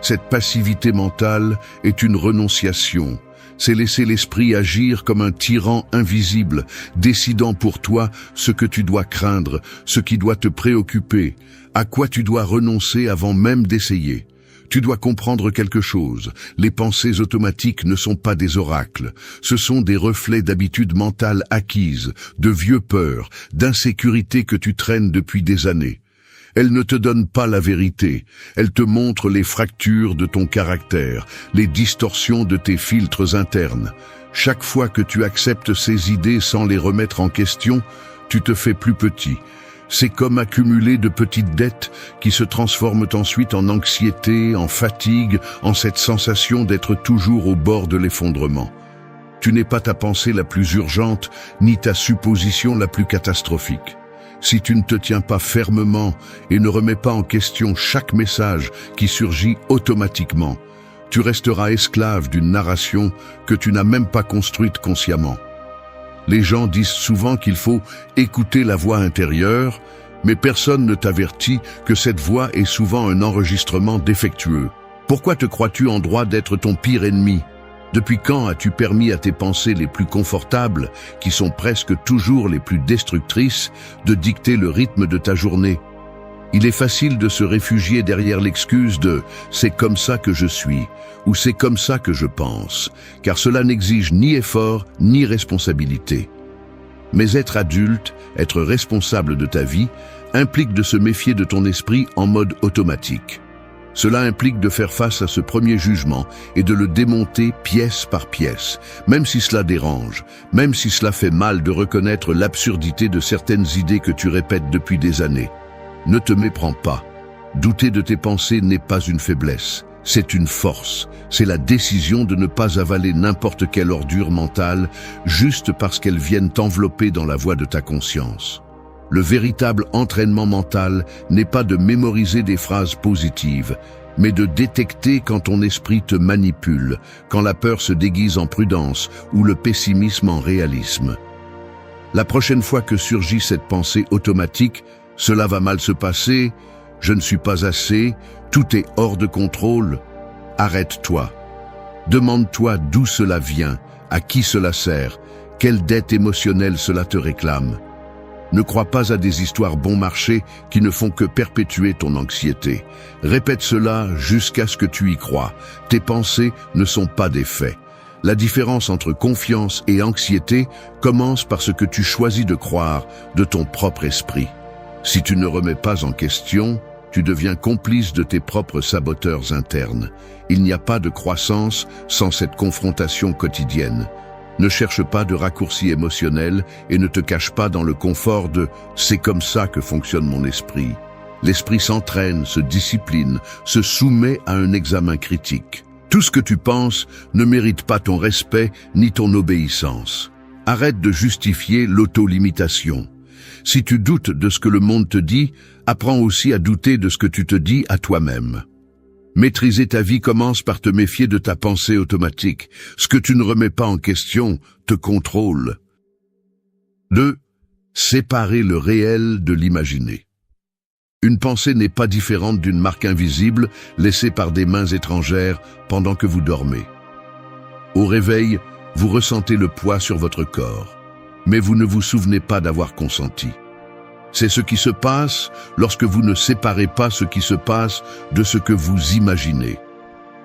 Cette passivité mentale est une renonciation. C'est laisser l'esprit agir comme un tyran invisible, décidant pour toi ce que tu dois craindre, ce qui doit te préoccuper, à quoi tu dois renoncer avant même d'essayer. Tu dois comprendre quelque chose. Les pensées automatiques ne sont pas des oracles. Ce sont des reflets d'habitudes mentales acquises, de vieux peurs, d'insécurité que tu traînes depuis des années. Elles ne te donnent pas la vérité, elles te montrent les fractures de ton caractère, les distorsions de tes filtres internes. Chaque fois que tu acceptes ces idées sans les remettre en question, tu te fais plus petit. C'est comme accumuler de petites dettes qui se transforment ensuite en anxiété, en fatigue, en cette sensation d'être toujours au bord de l'effondrement. Tu n'es pas ta pensée la plus urgente, ni ta supposition la plus catastrophique. Si tu ne te tiens pas fermement et ne remets pas en question chaque message qui surgit automatiquement, tu resteras esclave d'une narration que tu n'as même pas construite consciemment. Les gens disent souvent qu'il faut écouter la voix intérieure, mais personne ne t'avertit que cette voix est souvent un enregistrement défectueux. Pourquoi te crois-tu en droit d'être ton pire ennemi ? Depuis quand as-tu permis à tes pensées les plus confortables, qui sont presque toujours les plus destructrices, de dicter le rythme de ta journée? Il est facile de se réfugier derrière l'excuse de « c'est comme ça que je suis » ou « c'est comme ça que je pense », car cela n'exige ni effort ni responsabilité. Mais être adulte, être responsable de ta vie, implique de se méfier de ton esprit en mode automatique. Cela implique de faire face à ce premier jugement et de le démonter pièce par pièce, même si cela dérange, même si cela fait mal de reconnaître l'absurdité de certaines idées que tu répètes depuis des années. Ne te méprends pas. Douter de tes pensées n'est pas une faiblesse, c'est une force. C'est la décision de ne pas avaler n'importe quelle ordure mentale juste parce qu'elles viennent t'envelopper dans la voie de ta conscience. Le véritable entraînement mental n'est pas de mémoriser des phrases positives, mais de détecter quand ton esprit te manipule, quand la peur se déguise en prudence ou le pessimisme en réalisme. La prochaine fois que surgit cette pensée automatique, cela va mal se passer, je ne suis pas assez, tout est hors de contrôle, arrête-toi. Demande-toi d'où cela vient, à qui cela sert, quelle dette émotionnelle cela te réclame. Ne crois pas à des histoires bon marché qui ne font que perpétuer ton anxiété. Répète cela jusqu'à ce que tu y crois. Tes pensées ne sont pas des faits. La différence entre confiance et anxiété commence par ce que tu choisis de croire de ton propre esprit. Si tu ne remets pas en question, tu deviens complice de tes propres saboteurs internes. Il n'y a pas de croissance sans cette confrontation quotidienne. Ne cherche pas de raccourcis émotionnels et ne te cache pas dans le confort de « c'est comme ça que fonctionne mon esprit ». L'esprit s'entraîne, se discipline, se soumet à un examen critique. Tout ce que tu penses ne mérite pas ton respect ni ton obéissance. Arrête de justifier l'auto-limitation. Si tu doutes de ce que le monde te dit, apprends aussi à douter de ce que tu te dis à toi-même. Maîtriser ta vie commence par te méfier de ta pensée automatique. Ce que tu ne remets pas en question te contrôle. 2. Séparer le réel de l'imaginé. Une pensée n'est pas différente d'une marque invisible laissée par des mains étrangères pendant que vous dormez. Au réveil, vous ressentez le poids sur votre corps, mais vous ne vous souvenez pas d'avoir consenti. C'est ce qui se passe lorsque vous ne séparez pas ce qui se passe de ce que vous imaginez.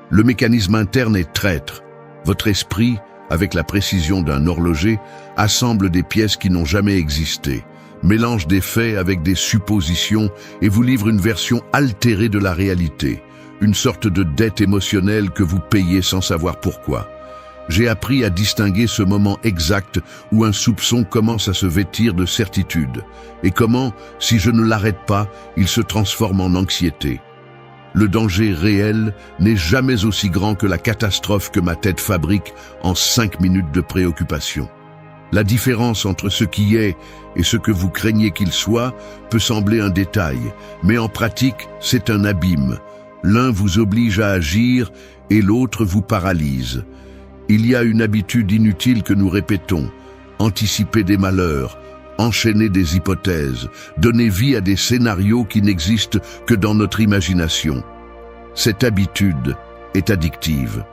Le mécanisme interne est traître. Votre esprit, avec la précision d'un horloger, assemble des pièces qui n'ont jamais existé, mélange des faits avec des suppositions et vous livre une version altérée de la réalité, une sorte de dette émotionnelle que vous payez sans savoir pourquoi. J'ai appris à distinguer ce moment exact où un soupçon commence à se vêtir de certitude, et comment, si je ne l'arrête pas, il se transforme en anxiété. Le danger réel n'est jamais aussi grand que la catastrophe que ma tête fabrique en 5 minutes de préoccupation. La différence entre ce qui est et ce que vous craignez qu'il soit peut sembler un détail, mais en pratique, c'est un abîme. L'un vous oblige à agir et l'autre vous paralyse. Il y a une habitude inutile que nous répétons, anticiper des malheurs, enchaîner des hypothèses, donner vie à des scénarios qui n'existent que dans notre imagination. Cette habitude est addictive.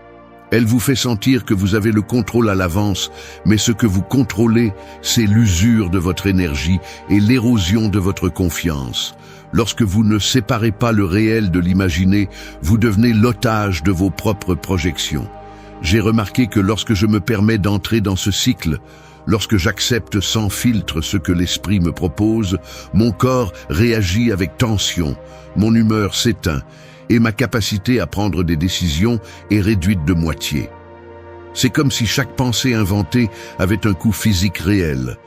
Elle vous fait sentir que vous avez le contrôle à l'avance, mais ce que vous contrôlez, c'est l'usure de votre énergie et l'érosion de votre confiance. Lorsque vous ne séparez pas le réel de l'imaginé, vous devenez l'otage de vos propres projections. J'ai remarqué que lorsque je me permets d'entrer dans ce cycle, lorsque j'accepte sans filtre ce que l'esprit me propose, mon corps réagit avec tension, mon humeur s'éteint et ma capacité à prendre des décisions est réduite de moitié. C'est comme si chaque pensée inventée avait un coût physique réel.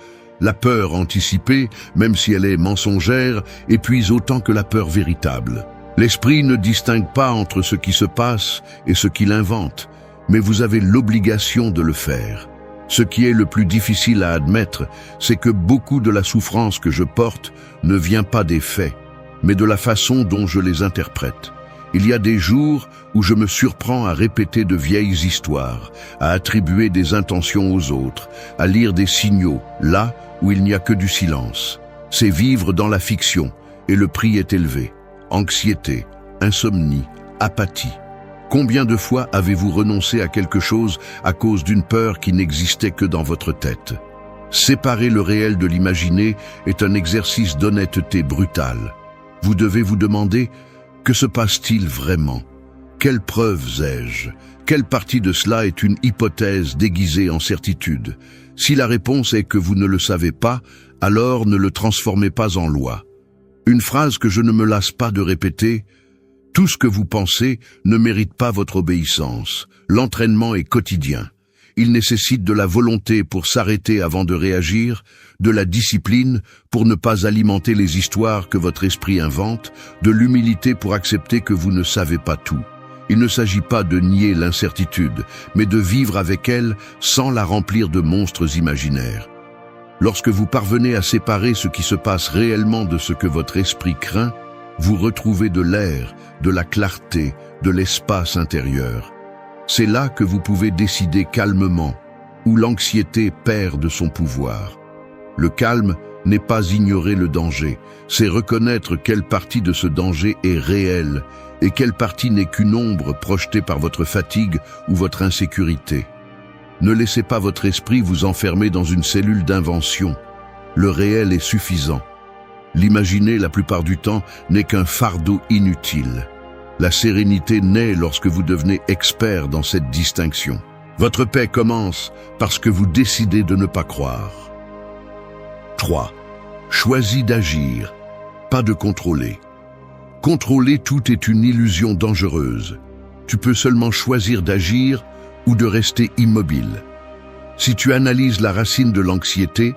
La peur anticipée, même si elle est mensongère, épuise autant que la peur véritable. L'esprit ne distingue pas entre ce qui se passe et ce qu'il invente, mais vous avez l'obligation de le faire. Ce qui est le plus difficile à admettre, c'est que beaucoup de la souffrance que je porte ne vient pas des faits, mais de la façon dont je les interprète. Il y a des jours où je me surprends à répéter de vieilles histoires, à attribuer des intentions aux autres, à lire des signaux, là où il n'y a que du silence. C'est vivre dans la fiction, et le prix est élevé. Anxiété, insomnie, apathie. Combien de fois avez-vous renoncé à quelque chose à cause d'une peur qui n'existait que dans votre tête? Séparer le réel de l'imaginé est un exercice d'honnêteté brutale. Vous devez vous demander, que se passe-t-il vraiment? Quelles preuves ai-je? Quelle partie de cela est une hypothèse déguisée en certitude? Si la réponse est que vous ne le savez pas, alors ne le transformez pas en loi. Une phrase que je ne me lasse pas de répéter: tout ce que vous pensez ne mérite pas votre obéissance. L'entraînement est quotidien. Il nécessite de la volonté pour s'arrêter avant de réagir, de la discipline pour ne pas alimenter les histoires que votre esprit invente, de l'humilité pour accepter que vous ne savez pas tout. Il ne s'agit pas de nier l'incertitude, mais de vivre avec elle sans la remplir de monstres imaginaires. Lorsque vous parvenez à séparer ce qui se passe réellement de ce que votre esprit craint, vous retrouvez de l'air, de la clarté, de l'espace intérieur. C'est là que vous pouvez décider calmement, où l'anxiété perd de son pouvoir. Le calme n'est pas ignorer le danger, c'est reconnaître quelle partie de ce danger est réelle et quelle partie n'est qu'une ombre projetée par votre fatigue ou votre insécurité. Ne laissez pas votre esprit vous enfermer dans une cellule d'invention. Le réel est suffisant. L'imaginer, la plupart du temps, n'est qu'un fardeau inutile. La sérénité naît lorsque vous devenez expert dans cette distinction. Votre paix commence parce que vous décidez de ne pas croire. 3. Choisis d'agir, pas de contrôler. Contrôler tout est une illusion dangereuse. Tu peux seulement choisir d'agir ou de rester immobile. Si tu analyses la racine de l'anxiété,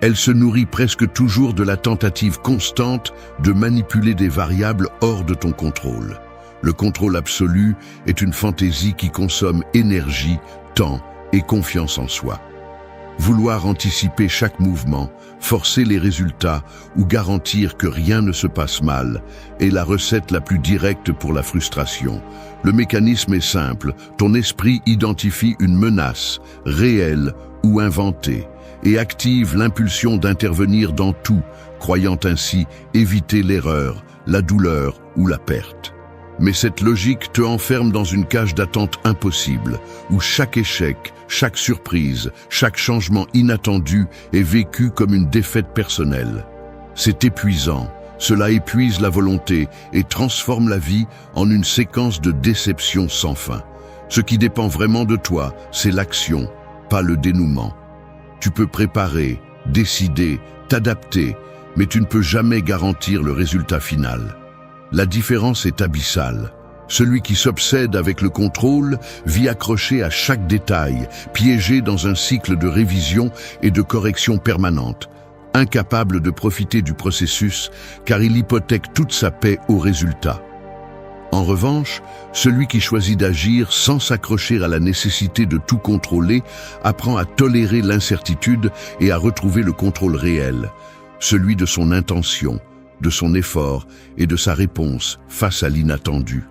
elle se nourrit presque toujours de la tentative constante de manipuler des variables hors de ton contrôle. Le contrôle absolu est une fantaisie qui consomme énergie, temps et confiance en soi. Vouloir anticiper chaque mouvement, forcer les résultats ou garantir que rien ne se passe mal est la recette la plus directe pour la frustration. Le mécanisme est simple, ton esprit identifie une menace, réelle ou inventée, et active l'impulsion d'intervenir dans tout, croyant ainsi éviter l'erreur, la douleur ou la perte. Mais cette logique te enferme dans une cage d'attente impossible, où chaque échec, chaque surprise, chaque changement inattendu est vécu comme une défaite personnelle. C'est épuisant, cela épuise la volonté et transforme la vie en une séquence de déceptions sans fin. Ce qui dépend vraiment de toi, c'est l'action, pas le dénouement. Tu peux préparer, décider, t'adapter, mais tu ne peux jamais garantir le résultat final. La différence est abyssale. Celui qui s'obsède avec le contrôle vit accroché à chaque détail, piégé dans un cycle de révision et de correction permanente, incapable de profiter du processus car il hypothèque toute sa paix au résultat. En revanche, celui qui choisit d'agir sans s'accrocher à la nécessité de tout contrôler apprend à tolérer l'incertitude et à retrouver le contrôle réel, celui de son intention, de son effort et de sa réponse face à l'inattendu.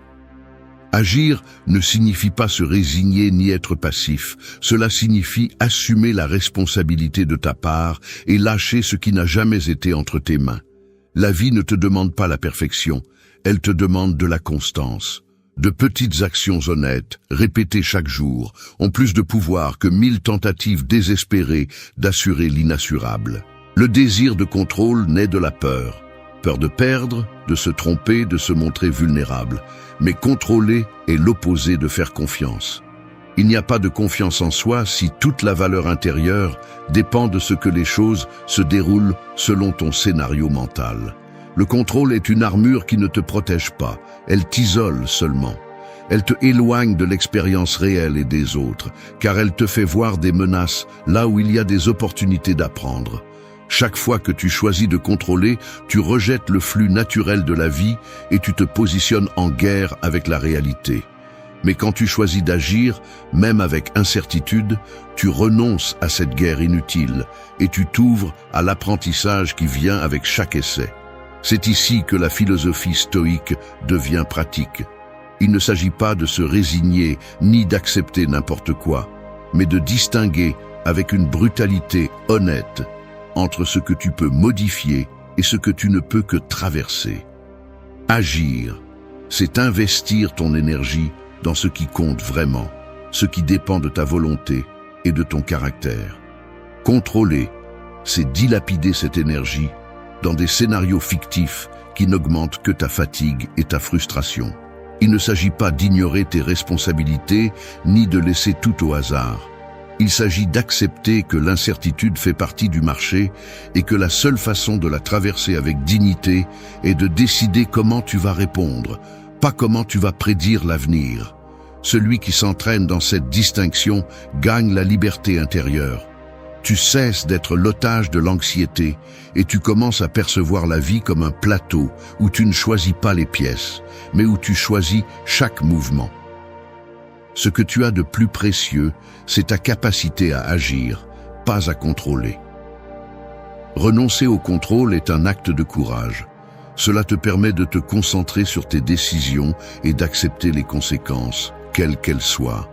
Agir ne signifie pas se résigner ni être passif, cela signifie assumer la responsabilité de ta part et lâcher ce qui n'a jamais été entre tes mains. La vie ne te demande pas la perfection, elle te demande de la constance. De petites actions honnêtes, répétées chaque jour, ont plus de pouvoir que 1000 tentatives désespérées d'assurer l'inassurable. Le désir de contrôle naît de la peur. Peur de perdre, de se tromper, de se montrer vulnérable. Mais contrôler est l'opposé de faire confiance. Il n'y a pas de confiance en soi si toute la valeur intérieure dépend de ce que les choses se déroulent selon ton scénario mental. Le contrôle est une armure qui ne te protège pas, elle t'isole seulement. Elle te éloigne de l'expérience réelle et des autres, car elle te fait voir des menaces là où il y a des opportunités d'apprendre. Chaque fois que tu choisis de contrôler, tu rejettes le flux naturel de la vie et tu te positionnes en guerre avec la réalité. Mais quand tu choisis d'agir, même avec incertitude, tu renonces à cette guerre inutile et tu t'ouvres à l'apprentissage qui vient avec chaque essai. C'est ici que la philosophie stoïque devient pratique. Il ne s'agit pas de se résigner ni d'accepter n'importe quoi, mais de distinguer avec une brutalité honnête entre ce que tu peux modifier et ce que tu ne peux que traverser. Agir, c'est investir ton énergie dans ce qui compte vraiment, ce qui dépend de ta volonté et de ton caractère. Contrôler, c'est dilapider cette énergie dans des scénarios fictifs qui n'augmentent que ta fatigue et ta frustration. Il ne s'agit pas d'ignorer tes responsabilités ni de laisser tout au hasard. Il s'agit d'accepter que l'incertitude fait partie du marché et que la seule façon de la traverser avec dignité est de décider comment tu vas répondre, pas comment tu vas prédire l'avenir. Celui qui s'entraîne dans cette distinction gagne la liberté intérieure. Tu cesses d'être l'otage de l'anxiété et tu commences à percevoir la vie comme un plateau où tu ne choisis pas les pièces, mais où tu choisis chaque mouvement. Ce que tu as de plus précieux, c'est ta capacité à agir, pas à contrôler. Renoncer au contrôle est un acte de courage. Cela te permet de te concentrer sur tes décisions et d'accepter les conséquences, quelles qu'elles soient.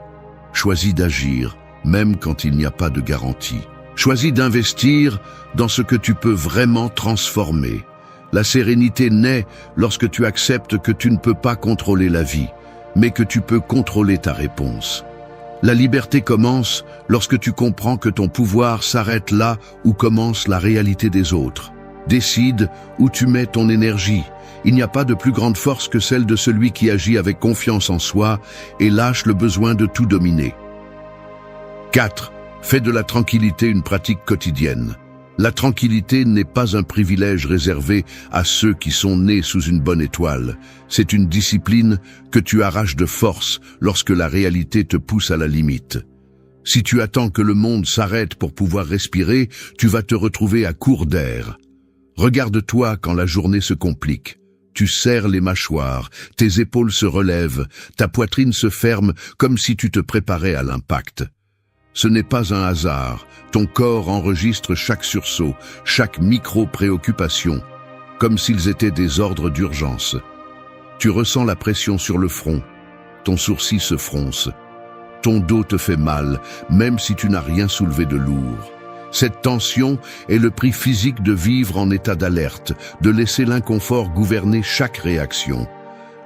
Choisis d'agir, même quand il n'y a pas de garantie. Choisis d'investir dans ce que tu peux vraiment transformer. La sérénité naît lorsque tu acceptes que tu ne peux pas contrôler la vie, mais que tu peux contrôler ta réponse. La liberté commence lorsque tu comprends que ton pouvoir s'arrête là où commence la réalité des autres. Décide où tu mets ton énergie. Il n'y a pas de plus grande force que celle de celui qui agit avec confiance en soi et lâche le besoin de tout dominer. 4. Fais de la tranquillité une pratique quotidienne. La tranquillité n'est pas un privilège réservé à ceux qui sont nés sous une bonne étoile. C'est une discipline que tu arraches de force lorsque la réalité te pousse à la limite. Si tu attends que le monde s'arrête pour pouvoir respirer, tu vas te retrouver à court d'air. Regarde-toi quand la journée se complique. Tu serres les mâchoires, tes épaules se relèvent, ta poitrine se ferme comme si tu te préparais à l'impact. Ce n'est pas un hasard, ton corps enregistre chaque sursaut, chaque micro-préoccupation, comme s'ils étaient des ordres d'urgence. Tu ressens la pression sur le front, ton sourcil se fronce, ton dos te fait mal, même si tu n'as rien soulevé de lourd. Cette tension est le prix physique de vivre en état d'alerte, de laisser l'inconfort gouverner chaque réaction.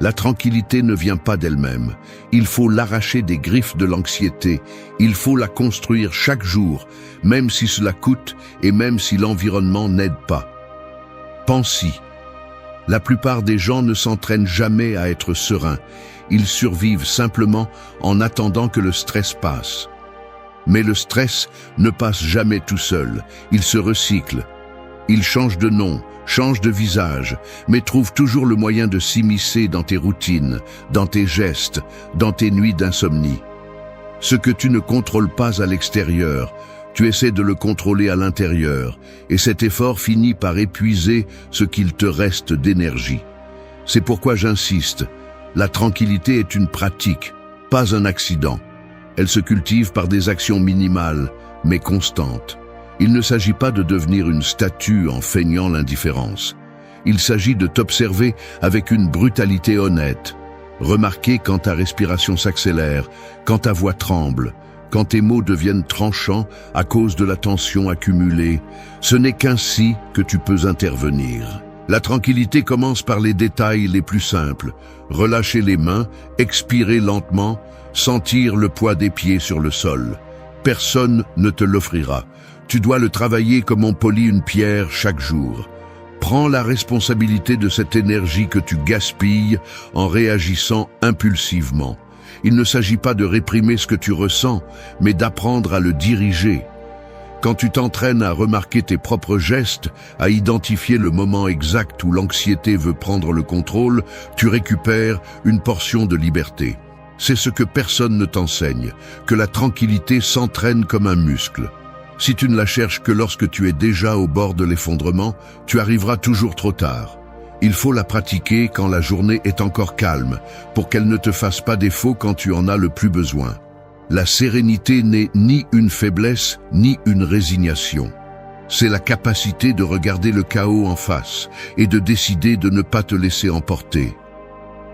La tranquillité ne vient pas d'elle-même. Il faut l'arracher des griffes de l'anxiété. Il faut la construire chaque jour, même si cela coûte et même si l'environnement n'aide pas. Pense-y. La plupart des gens ne s'entraînent jamais à être sereins. Ils survivent simplement en attendant que le stress passe. Mais le stress ne passe jamais tout seul. Il se recycle. Il change de nom, change de visage, mais trouve toujours le moyen de s'immiscer dans tes routines, dans tes gestes, dans tes nuits d'insomnie. Ce que tu ne contrôles pas à l'extérieur, tu essaies de le contrôler à l'intérieur, et cet effort finit par épuiser ce qu'il te reste d'énergie. C'est pourquoi j'insiste, la tranquillité est une pratique, pas un accident. Elle se cultive par des actions minimales, mais constantes. Il ne s'agit pas de devenir une statue en feignant l'indifférence. Il s'agit de t'observer avec une brutalité honnête. Remarquer quand ta respiration s'accélère, quand ta voix tremble, quand tes mots deviennent tranchants à cause de la tension accumulée. Ce n'est qu'ainsi que tu peux intervenir. La tranquillité commence par les détails les plus simples. Relâcher les mains, expirer lentement, sentir le poids des pieds sur le sol. Personne ne te l'offrira. Tu dois le travailler comme on polit une pierre chaque jour. Prends la responsabilité de cette énergie que tu gaspilles en réagissant impulsivement. Il ne s'agit pas de réprimer ce que tu ressens, mais d'apprendre à le diriger. Quand tu t'entraînes à remarquer tes propres gestes, à identifier le moment exact où l'anxiété veut prendre le contrôle, tu récupères une portion de liberté. C'est ce que personne ne t'enseigne, que la tranquillité s'entraîne comme un muscle. Si tu ne la cherches que lorsque tu es déjà au bord de l'effondrement, tu arriveras toujours trop tard. Il faut la pratiquer quand la journée est encore calme, pour qu'elle ne te fasse pas défaut quand tu en as le plus besoin. La sérénité n'est ni une faiblesse, ni une résignation. C'est la capacité de regarder le chaos en face et de décider de ne pas te laisser emporter.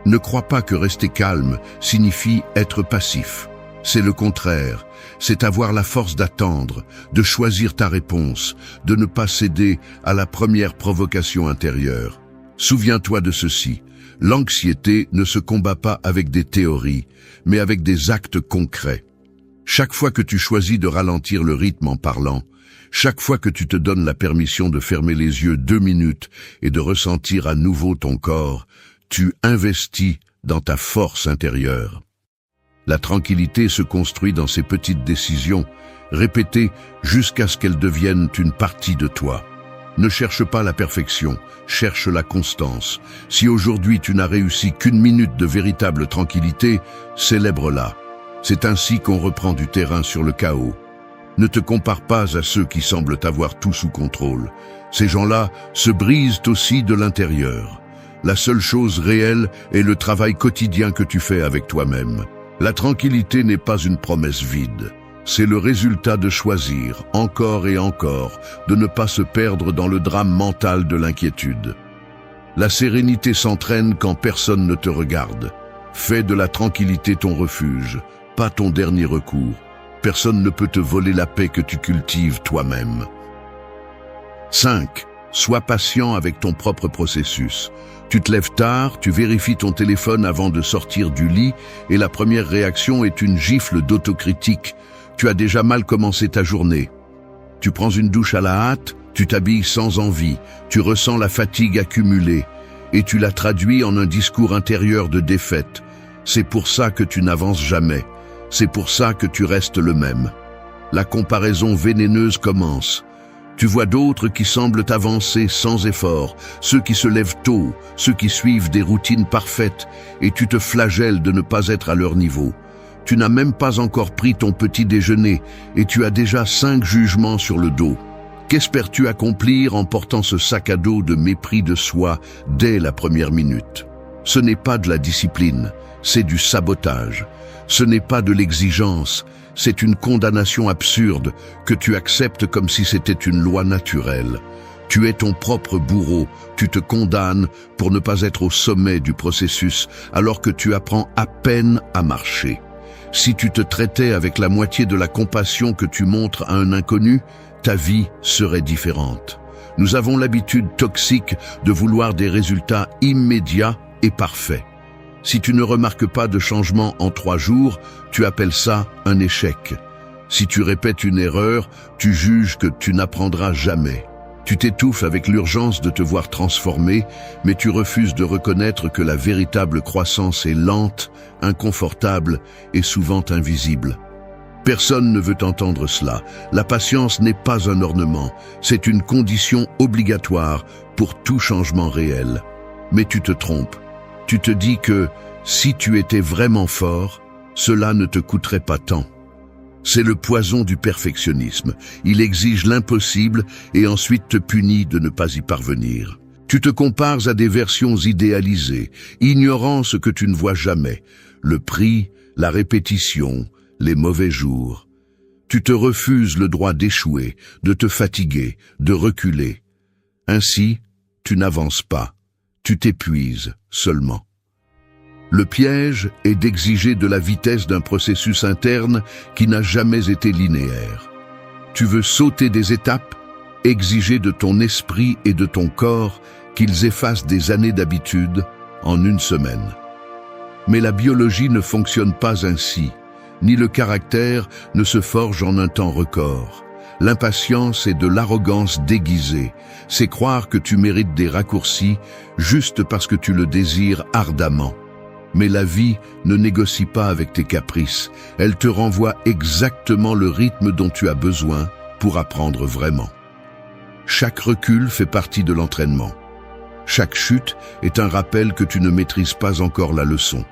Ne crois pas que rester calme signifie être passif. C'est le contraire. C'est avoir la force d'attendre, de choisir ta réponse, de ne pas céder à la première provocation intérieure. Souviens-toi de ceci. L'anxiété ne se combat pas avec des théories, mais avec des actes concrets. Chaque fois que tu choisis de ralentir le rythme en parlant, chaque fois que tu te donnes la permission de fermer les yeux 2 minutes et de ressentir à nouveau ton corps, tu investis dans ta force intérieure. La tranquillité se construit dans ces petites décisions, répétées jusqu'à ce qu'elles deviennent une partie de toi. Ne cherche pas la perfection, cherche la constance. Si aujourd'hui tu n'as réussi qu'1 minute de véritable tranquillité, célèbre-la. C'est ainsi qu'on reprend du terrain sur le chaos. Ne te compare pas à ceux qui semblent avoir tout sous contrôle. Ces gens-là se brisent aussi de l'intérieur. La seule chose réelle est le travail quotidien que tu fais avec toi-même. La tranquillité n'est pas une promesse vide. C'est le résultat de choisir, encore et encore, de ne pas se perdre dans le drame mental de l'inquiétude. La sérénité s'entraîne quand personne ne te regarde. Fais de la tranquillité ton refuge, pas ton dernier recours. Personne ne peut te voler la paix que tu cultives toi-même. 5. Sois patient avec ton propre processus. Tu te lèves tard, tu vérifies ton téléphone avant de sortir du lit et la première réaction est une gifle d'autocritique. Tu as déjà mal commencé ta journée. Tu prends une douche à la hâte, tu t'habilles sans envie, tu ressens la fatigue accumulée et tu la traduis en un discours intérieur de défaite. C'est pour ça que tu n'avances jamais. C'est pour ça que tu restes le même. La comparaison vénéneuse commence. Tu vois d'autres qui semblent avancer sans effort, ceux qui se lèvent tôt, ceux qui suivent des routines parfaites, et tu te flagelles de ne pas être à leur niveau. Tu n'as même pas encore pris ton petit déjeuner, et tu as déjà 5 jugements sur le dos. Qu'espères-tu accomplir en portant ce sac à dos de mépris de soi dès la première minute? Ce n'est pas de la discipline, c'est du sabotage. Ce n'est pas de l'exigence, c'est une condamnation absurde que tu acceptes comme si c'était une loi naturelle. Tu es ton propre bourreau, tu te condamnes pour ne pas être au sommet du processus alors que tu apprends à peine à marcher. Si tu te traitais avec la moitié de la compassion que tu montres à un inconnu, ta vie serait différente. Nous avons l'habitude toxique de vouloir des résultats immédiats et parfaits. Si tu ne remarques pas de changement en 3 jours, tu appelles ça un échec. Si tu répètes une erreur, tu juges que tu n'apprendras jamais. Tu t'étouffes avec l'urgence de te voir transformé, mais tu refuses de reconnaître que la véritable croissance est lente, inconfortable et souvent invisible. Personne ne veut entendre cela. La patience n'est pas un ornement, c'est une condition obligatoire pour tout changement réel. Mais tu te trompes. Tu te dis que, si tu étais vraiment fort, cela ne te coûterait pas tant. C'est le poison du perfectionnisme. Il exige l'impossible et ensuite te punit de ne pas y parvenir. Tu te compares à des versions idéalisées, ignorant ce que tu ne vois jamais, le prix, la répétition, les mauvais jours. Tu te refuses le droit d'échouer, de te fatiguer, de reculer. Ainsi, tu n'avances pas. Tu t'épuises seulement. Le piège est d'exiger de la vitesse d'un processus interne qui n'a jamais été linéaire. Tu veux sauter des étapes, exiger de ton esprit et de ton corps qu'ils effacent des années d'habitude en une semaine. Mais la biologie ne fonctionne pas ainsi, ni le caractère ne se forge en un temps record. L'impatience est de l'arrogance déguisée. C'est croire que tu mérites des raccourcis juste parce que tu le désires ardemment. Mais la vie ne négocie pas avec tes caprices. Elle te renvoie exactement le rythme dont tu as besoin pour apprendre vraiment. Chaque recul fait partie de l'entraînement. Chaque chute est un rappel que tu ne maîtrises pas encore la leçon.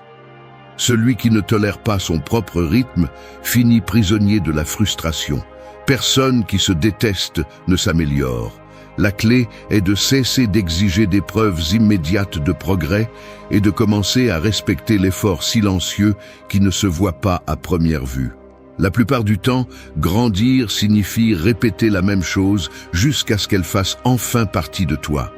Celui qui ne tolère pas son propre rythme finit prisonnier de la frustration. Personne qui se déteste ne s'améliore. La clé est de cesser d'exiger des preuves immédiates de progrès et de commencer à respecter l'effort silencieux qui ne se voit pas à première vue. La plupart du temps, grandir signifie répéter la même chose jusqu'à ce qu'elle fasse enfin partie de toi.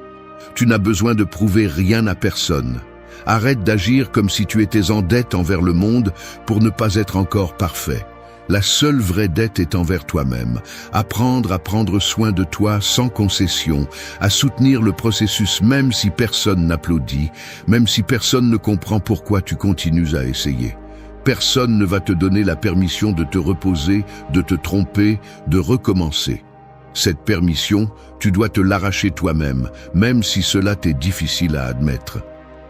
Tu n'as besoin de prouver rien à personne. Arrête d'agir comme si tu étais en dette envers le monde pour ne pas être encore parfait. La seule vraie dette est envers toi-même. Apprendre à prendre soin de toi sans concession, à soutenir le processus même si personne n'applaudit, même si personne ne comprend pourquoi tu continues à essayer. Personne ne va te donner la permission de te reposer, de te tromper, de recommencer. Cette permission, tu dois te l'arracher toi-même, même si cela t'est difficile à admettre.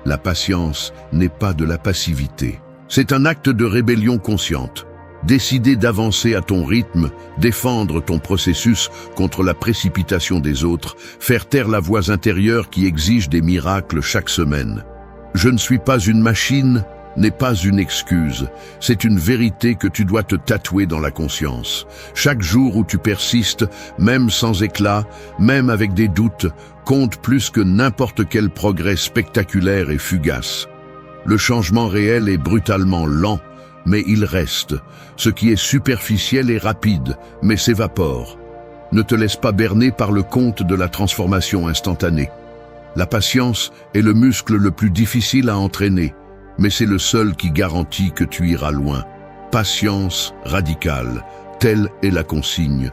La patience n'est pas de la passivité. C'est un acte de rébellion consciente. Décider d'avancer à ton rythme, défendre ton processus contre la précipitation des autres, faire taire la voix intérieure qui exige des miracles chaque semaine. Je ne suis pas une machine n'est pas une excuse, c'est une vérité que tu dois te tatouer dans la conscience. Chaque jour où tu persistes, même sans éclat, même avec des doutes, compte plus que n'importe quel progrès spectaculaire et fugace. Le changement réel est brutalement lent, mais il reste. Ce qui est superficiel est rapide, mais s'évapore. Ne te laisse pas berner par le conte de la transformation instantanée. La patience est le muscle le plus difficile à entraîner, mais c'est le seul qui garantit que tu iras loin. Patience radicale, telle est la consigne.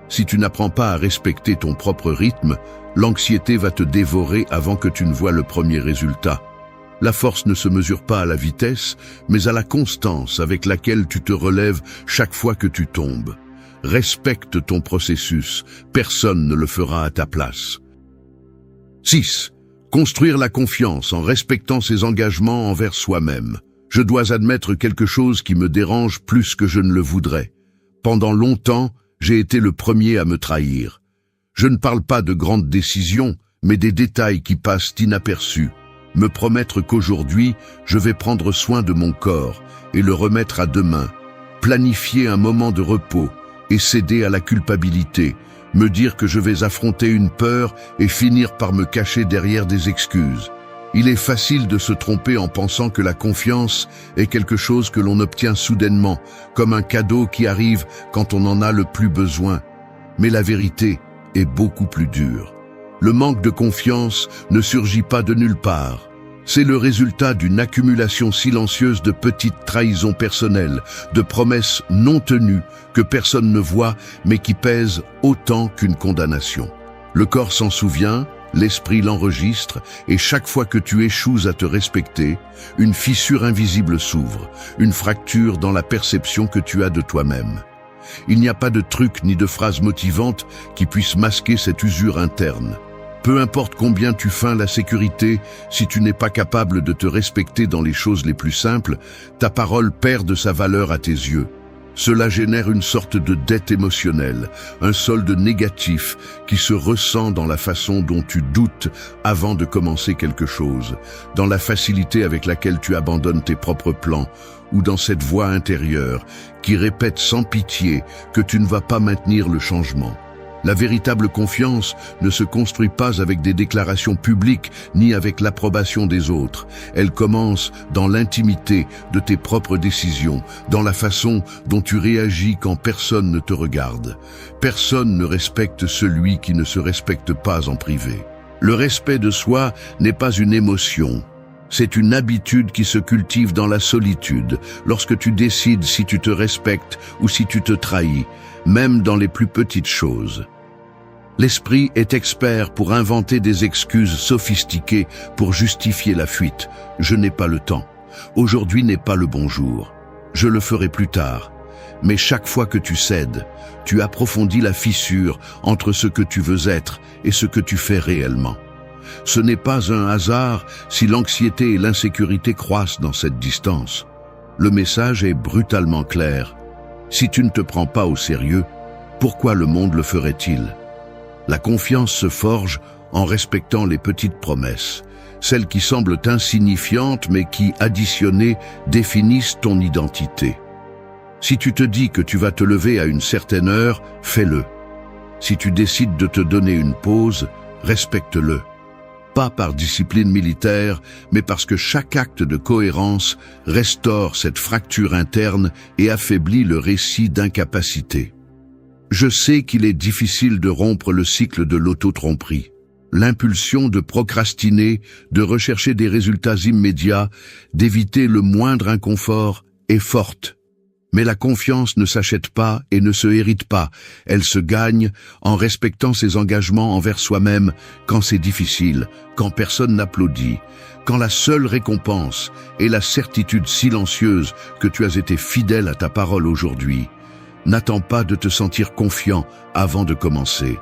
Si tu n'apprends pas à respecter ton propre rythme, l'anxiété va te dévorer avant que tu ne vois le premier résultat. La force ne se mesure pas à la vitesse, mais à la constance avec laquelle tu te relèves chaque fois que tu tombes. Respecte ton processus, personne ne le fera à ta place. 6. Construire la confiance en respectant ses engagements envers soi-même. Je dois admettre quelque chose qui me dérange plus que je ne le voudrais. Pendant longtemps, j'ai été le premier à me trahir. Je ne parle pas de grandes décisions, mais des détails qui passent inaperçus. Me promettre qu'aujourd'hui, je vais prendre soin de mon corps et le remettre à demain. Planifier un moment de repos et céder à la culpabilité. Me dire que je vais affronter une peur et finir par me cacher derrière des excuses. Il est facile de se tromper en pensant que la confiance est quelque chose que l'on obtient soudainement, comme un cadeau qui arrive quand on en a le plus besoin. Mais la vérité est beaucoup plus dure. Le manque de confiance ne surgit pas de nulle part. C'est le résultat d'une accumulation silencieuse de petites trahisons personnelles, de promesses non tenues que personne ne voit mais qui pèsent autant qu'une condamnation. Le corps s'en souvient, l'esprit l'enregistre et chaque fois que tu échoues à te respecter, une fissure invisible s'ouvre, une fracture dans la perception que tu as de toi-même. Il n'y a pas de truc ni de phrase motivante qui puisse masquer cette usure interne. Peu importe combien tu feins la sécurité, si tu n'es pas capable de te respecter dans les choses les plus simples, ta parole perd de sa valeur à tes yeux. Cela génère une sorte de dette émotionnelle, un solde négatif qui se ressent dans la façon dont tu doutes avant de commencer quelque chose, dans la facilité avec laquelle tu abandonnes tes propres plans, ou dans cette voix intérieure qui répète sans pitié que tu ne vas pas maintenir le changement. La véritable confiance ne se construit pas avec des déclarations publiques ni avec l'approbation des autres. Elle commence dans l'intimité de tes propres décisions, dans la façon dont tu réagis quand personne ne te regarde. Personne ne respecte celui qui ne se respecte pas en privé. Le respect de soi n'est pas une émotion. C'est une habitude qui se cultive dans la solitude, lorsque tu décides si tu te respectes ou si tu te trahis, même dans les plus petites choses. L'esprit est expert pour inventer des excuses sophistiquées pour justifier la fuite. Je n'ai pas le temps. Aujourd'hui n'est pas le bon jour. Je le ferai plus tard. Mais chaque fois que tu cèdes, tu approfondis la fissure entre ce que tu veux être et ce que tu fais réellement. Ce n'est pas un hasard si l'anxiété et l'insécurité croissent dans cette distance. Le message est brutalement clair. Si tu ne te prends pas au sérieux, pourquoi le monde le ferait-il ? La confiance se forge en respectant les petites promesses, celles qui semblent insignifiantes mais qui, additionnées, définissent ton identité. Si tu te dis que tu vas te lever à une certaine heure, fais-le. Si tu décides de te donner une pause, respecte-le. Pas par discipline militaire, mais parce que chaque acte de cohérence restaure cette fracture interne et affaiblit le récit d'incapacité. Je sais qu'il est difficile de rompre le cycle de l'auto-tromperie. L'impulsion de procrastiner, de rechercher des résultats immédiats, d'éviter le moindre inconfort est forte. Mais la confiance ne s'achète pas et ne se hérite pas. Elle se gagne en respectant ses engagements envers soi-même quand c'est difficile, quand personne n'applaudit, quand la seule récompense est la certitude silencieuse que tu as été fidèle à ta parole aujourd'hui. N'attends pas de te sentir confiant avant de commencer.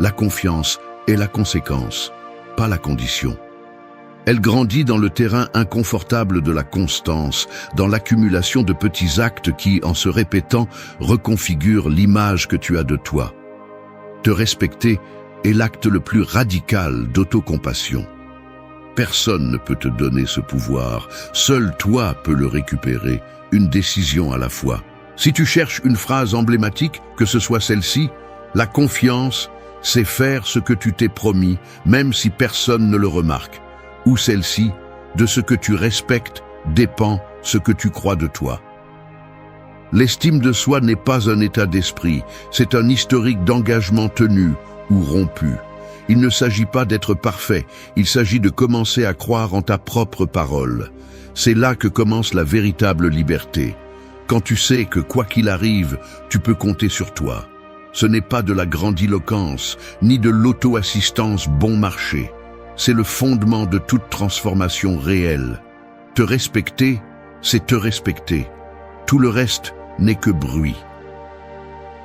La confiance est la conséquence, pas la condition. Elle grandit dans le terrain inconfortable de la constance, dans l'accumulation de petits actes qui, en se répétant, reconfigurent l'image que tu as de toi. Te respecter est l'acte le plus radical d'autocompassion. Personne ne peut te donner ce pouvoir, seul toi peux le récupérer, une décision à la fois. Si tu cherches une phrase emblématique, que ce soit celle-ci, la confiance, c'est faire ce que tu t'es promis, même si personne ne le remarque. Ou celle-ci, de ce que tu respectes, dépend ce que tu crois de toi. L'estime de soi n'est pas un état d'esprit, c'est un historique d'engagement tenu ou rompu. Il ne s'agit pas d'être parfait, il s'agit de commencer à croire en ta propre parole. C'est là que commence la véritable liberté. Quand tu sais que quoi qu'il arrive, tu peux compter sur toi. Ce n'est pas de la grandiloquence, ni de l'auto-assistance bon marché. C'est le fondement de toute transformation réelle. Te respecter, c'est te respecter. Tout le reste n'est que bruit.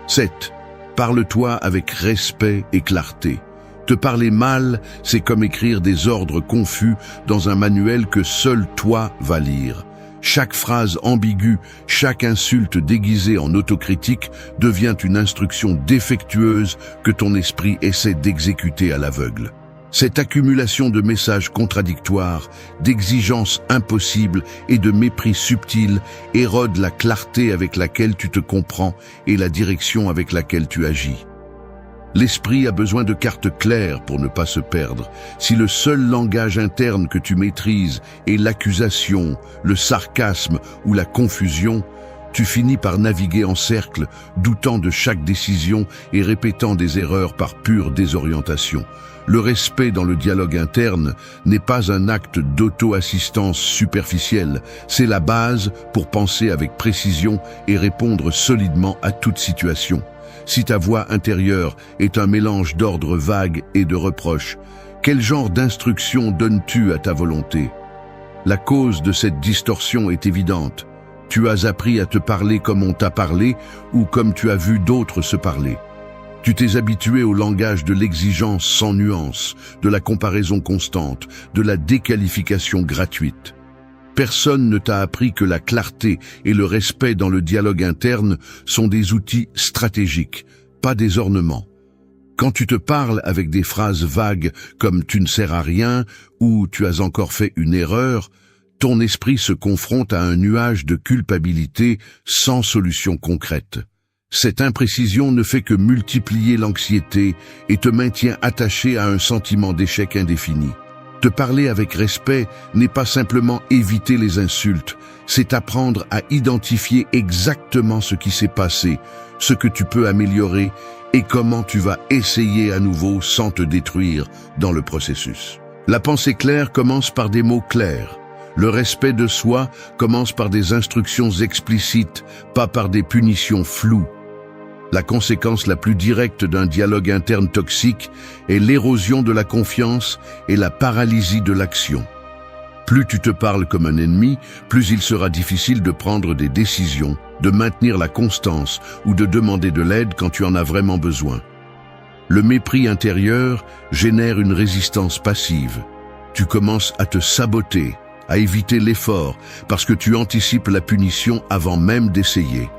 7. Parle-toi avec respect et clarté. Te parler mal, c'est comme écrire des ordres confus dans un manuel que seul toi vas lire. Chaque phrase ambiguë, chaque insulte déguisée en autocritique devient une instruction défectueuse que ton esprit essaie d'exécuter à l'aveugle. Cette accumulation de messages contradictoires, d'exigences impossibles et de mépris subtils érode la clarté avec laquelle tu te comprends et la direction avec laquelle tu agis. L'esprit a besoin de cartes claires pour ne pas se perdre. Si le seul langage interne que tu maîtrises est l'accusation, le sarcasme ou la confusion, tu finis par naviguer en cercle, doutant de chaque décision et répétant des erreurs par pure désorientation. Le respect dans le dialogue interne n'est pas un acte d'auto-assistance superficielle, c'est la base pour penser avec précision et répondre solidement à toute situation. Si ta voix intérieure est un mélange d'ordre vague et de reproches, quel genre d'instruction donnes-tu à ta volonté? La cause de cette distorsion est évidente. Tu as appris à te parler comme on t'a parlé ou comme tu as vu d'autres se parler. Tu t'es habitué au langage de l'exigence sans nuance, de la comparaison constante, de la déqualification gratuite. Personne ne t'a appris que la clarté et le respect dans le dialogue interne sont des outils stratégiques, pas des ornements. Quand tu te parles avec des phrases vagues comme « tu ne sers à rien » ou « tu as encore fait une erreur », ton esprit se confronte à un nuage de culpabilité sans solution concrète. Cette imprécision ne fait que multiplier l'anxiété et te maintient attaché à un sentiment d'échec indéfini. Te parler avec respect n'est pas simplement éviter les insultes, c'est apprendre à identifier exactement ce qui s'est passé, ce que tu peux améliorer et comment tu vas essayer à nouveau sans te détruire dans le processus. La pensée claire commence par des mots clairs. Le respect de soi commence par des instructions explicites, pas par des punitions floues. La conséquence la plus directe d'un dialogue interne toxique est l'érosion de la confiance et la paralysie de l'action. Plus tu te parles comme un ennemi, plus il sera difficile de prendre des décisions, de maintenir la constance ou de demander de l'aide quand tu en as vraiment besoin. Le mépris intérieur génère une résistance passive. Tu commences à te saboter, à éviter l'effort, parce que tu anticipes la punition avant même d'essayer.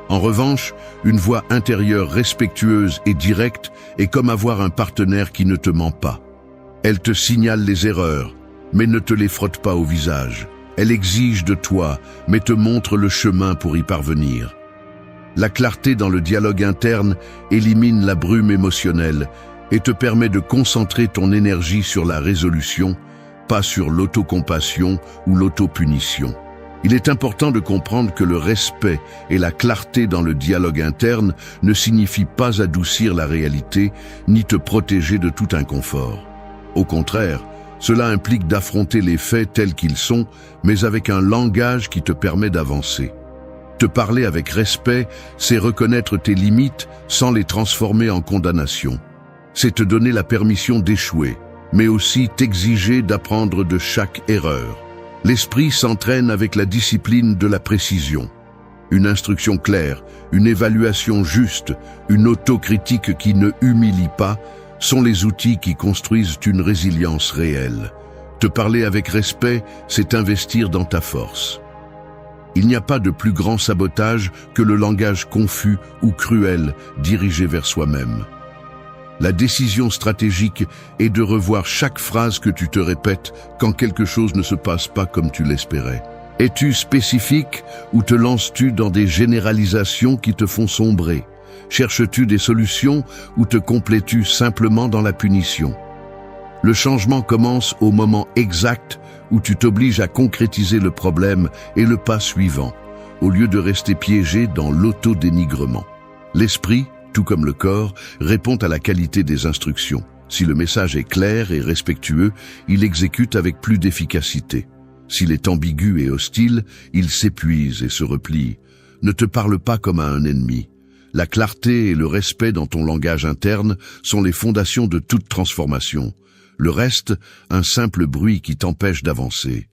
En revanche, une voix intérieure respectueuse et directe est comme avoir un partenaire qui ne te ment pas. Elle te signale les erreurs, mais ne te les frotte pas au visage. Elle exige de toi, mais te montre le chemin pour y parvenir. La clarté dans le dialogue interne élimine la brume émotionnelle et te permet de concentrer ton énergie sur la résolution, pas sur l'autocompassion ou l'autopunition. Il est important de comprendre que le respect et la clarté dans le dialogue interne ne signifient pas adoucir la réalité, ni te protéger de tout inconfort. Au contraire, cela implique d'affronter les faits tels qu'ils sont, mais avec un langage qui te permet d'avancer. Te parler avec respect, c'est reconnaître tes limites sans les transformer en condamnation. C'est te donner la permission d'échouer, mais aussi t'exiger d'apprendre de chaque erreur. L'esprit s'entraîne avec la discipline de la précision. Une instruction claire, une évaluation juste, une autocritique qui ne humilie pas, sont les outils qui construisent une résilience réelle. Te parler avec respect, c'est investir dans ta force. Il n'y a pas de plus grand sabotage que le langage confus ou cruel dirigé vers soi-même. La décision stratégique est de revoir chaque phrase que tu te répètes quand quelque chose ne se passe pas comme tu l'espérais. Es-tu spécifique ou te lances-tu dans des généralisations qui te font sombrer? Cherches-tu des solutions ou te complais-tu simplement dans la punition? Le changement commence au moment exact où tu t'obliges à concrétiser le problème et le pas suivant, au lieu de rester piégé dans l'autodénigrement. L'esprit, tout comme le corps, répond à la qualité des instructions. Si le message est clair et respectueux, il exécute avec plus d'efficacité. S'il est ambigu et hostile, il s'épuise et se replie. Ne te parle pas comme à un ennemi. La clarté et le respect dans ton langage interne sont les fondations de toute transformation. Le reste, un simple bruit qui t'empêche d'avancer.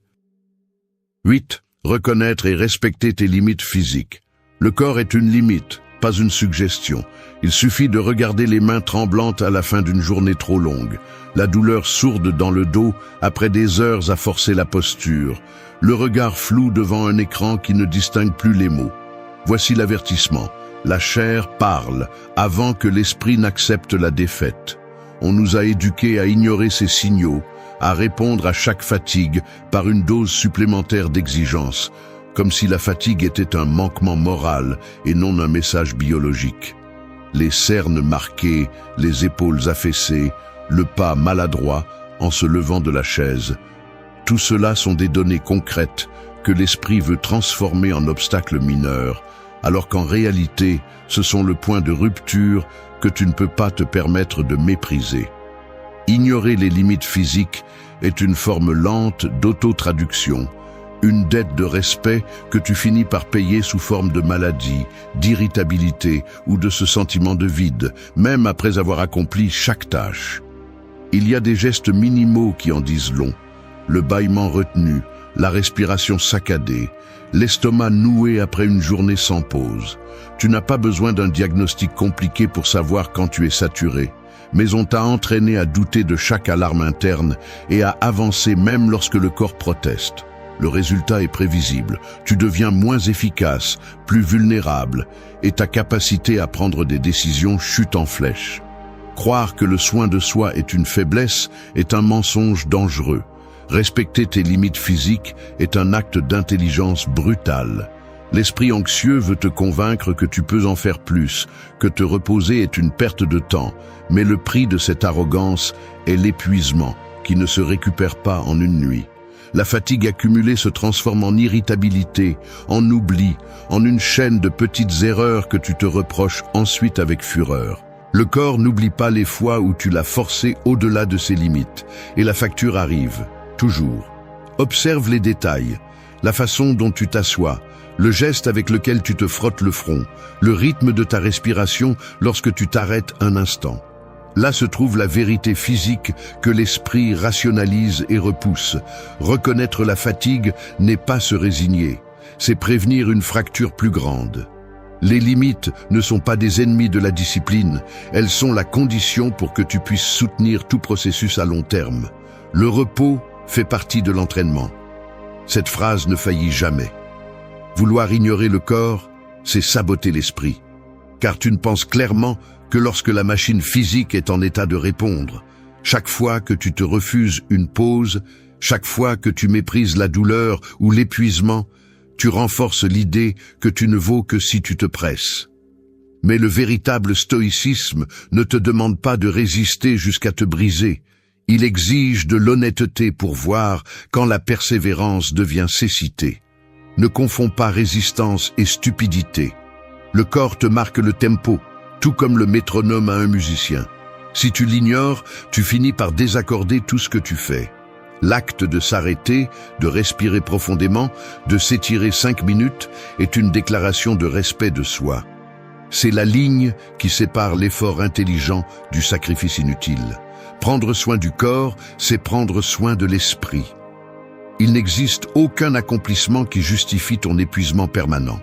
8. Reconnaître et respecter tes limites physiques. Le corps est une limite, pas une suggestion. Il suffit de regarder les mains tremblantes à la fin d'une journée trop longue, la douleur sourde dans le dos après des heures à forcer la posture, le regard flou devant un écran qui ne distingue plus les mots. Voici l'avertissement. La chair parle avant que l'esprit n'accepte la défaite. On nous a éduqués à ignorer ces signaux, à répondre à chaque fatigue par une dose supplémentaire d'exigence, comme si la fatigue était un manquement moral et non un message biologique. Les cernes marquées, les épaules affaissées, le pas maladroit en se levant de la chaise. Tout cela sont des données concrètes que l'esprit veut transformer en obstacles mineurs, alors qu'en réalité, ce sont le point de rupture que tu ne peux pas te permettre de mépriser. Ignorer les limites physiques est une forme lente d'auto-traduction, une dette de respect que tu finis par payer sous forme de maladie, d'irritabilité ou de ce sentiment de vide, même après avoir accompli chaque tâche. Il y a des gestes minimaux qui en disent long. Le bâillement retenu, la respiration saccadée, l'estomac noué après une journée sans pause. Tu n'as pas besoin d'un diagnostic compliqué pour savoir quand tu es saturé, mais on t'a entraîné à douter de chaque alarme interne et à avancer même lorsque le corps proteste. Le résultat est prévisible. Tu deviens moins efficace, plus vulnérable, et ta capacité à prendre des décisions chute en flèche. Croire que le soin de soi est une faiblesse est un mensonge dangereux. Respecter tes limites physiques est un acte d'intelligence brutale. L'esprit anxieux veut te convaincre que tu peux en faire plus, que te reposer est une perte de temps, mais le prix de cette arrogance est l'épuisement, qui ne se récupère pas en une nuit. La fatigue accumulée se transforme en irritabilité, en oubli, en une chaîne de petites erreurs que tu te reproches ensuite avec fureur. Le corps n'oublie pas les fois où tu l'as forcé au-delà de ses limites, et la facture arrive, toujours. Observe les détails, la façon dont tu t'assois, le geste avec lequel tu te frottes le front, le rythme de ta respiration lorsque tu t'arrêtes un instant. Là se trouve la vérité physique que l'esprit rationalise et repousse. Reconnaître la fatigue n'est pas se résigner, c'est prévenir une fracture plus grande. Les limites ne sont pas des ennemis de la discipline, elles sont la condition pour que tu puisses soutenir tout processus à long terme. Le repos fait partie de l'entraînement. Cette phrase ne faillit jamais. Vouloir ignorer le corps, c'est saboter l'esprit, car tu ne penses clairement que lorsque la machine physique est en état de répondre. Chaque fois que tu te refuses une pause, chaque fois que tu méprises la douleur ou l'épuisement, tu renforces l'idée que tu ne vaux que si tu te presses. Mais le véritable stoïcisme ne te demande pas de résister jusqu'à te briser. Il exige de l'honnêteté pour voir quand la persévérance devient cécité. Ne confonds pas résistance et stupidité. Le corps te marque le tempo, tout comme le métronome à un musicien. Si tu l'ignores, tu finis par désaccorder tout ce que tu fais. L'acte de s'arrêter, de respirer profondément, de s'étirer 5 minutes est une déclaration de respect de soi. C'est la ligne qui sépare l'effort intelligent du sacrifice inutile. Prendre soin du corps, c'est prendre soin de l'esprit. Il n'existe aucun accomplissement qui justifie ton épuisement permanent.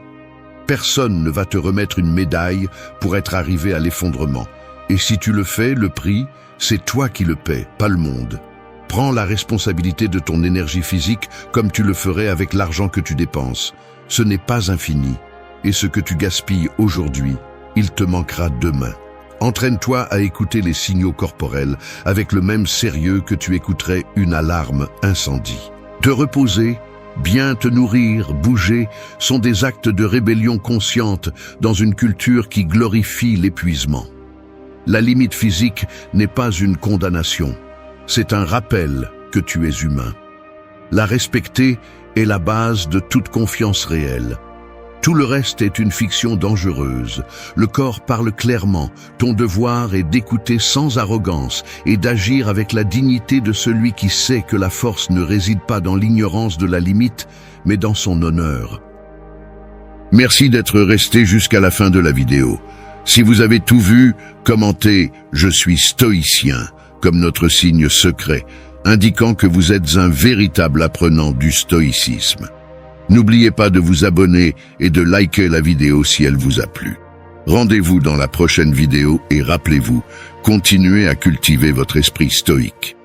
Personne ne va te remettre une médaille pour être arrivé à l'effondrement. Et si tu le fais, le prix, c'est toi qui le paies, pas le monde. Prends la responsabilité de ton énergie physique comme tu le ferais avec l'argent que tu dépenses. Ce n'est pas infini. Et ce que tu gaspilles aujourd'hui, il te manquera demain. Entraîne-toi à écouter les signaux corporels avec le même sérieux que tu écouterais une alarme incendie. Te reposer, bien te nourrir, bouger, sont des actes de rébellion consciente dans une culture qui glorifie l'épuisement. La limite physique n'est pas une condamnation, c'est un rappel que tu es humain. La respecter est la base de toute confiance réelle. Tout le reste est une fiction dangereuse. Le corps parle clairement. Ton devoir est d'écouter sans arrogance et d'agir avec la dignité de celui qui sait que la force ne réside pas dans l'ignorance de la limite, mais dans son honneur. Merci d'être resté jusqu'à la fin de la vidéo. Si vous avez tout vu, commentez « Je suis stoïcien » comme notre signe secret, indiquant que vous êtes un véritable apprenant du stoïcisme. N'oubliez pas de vous abonner et de liker la vidéo si elle vous a plu. Rendez-vous dans la prochaine vidéo et rappelez-vous, continuez à cultiver votre esprit stoïque.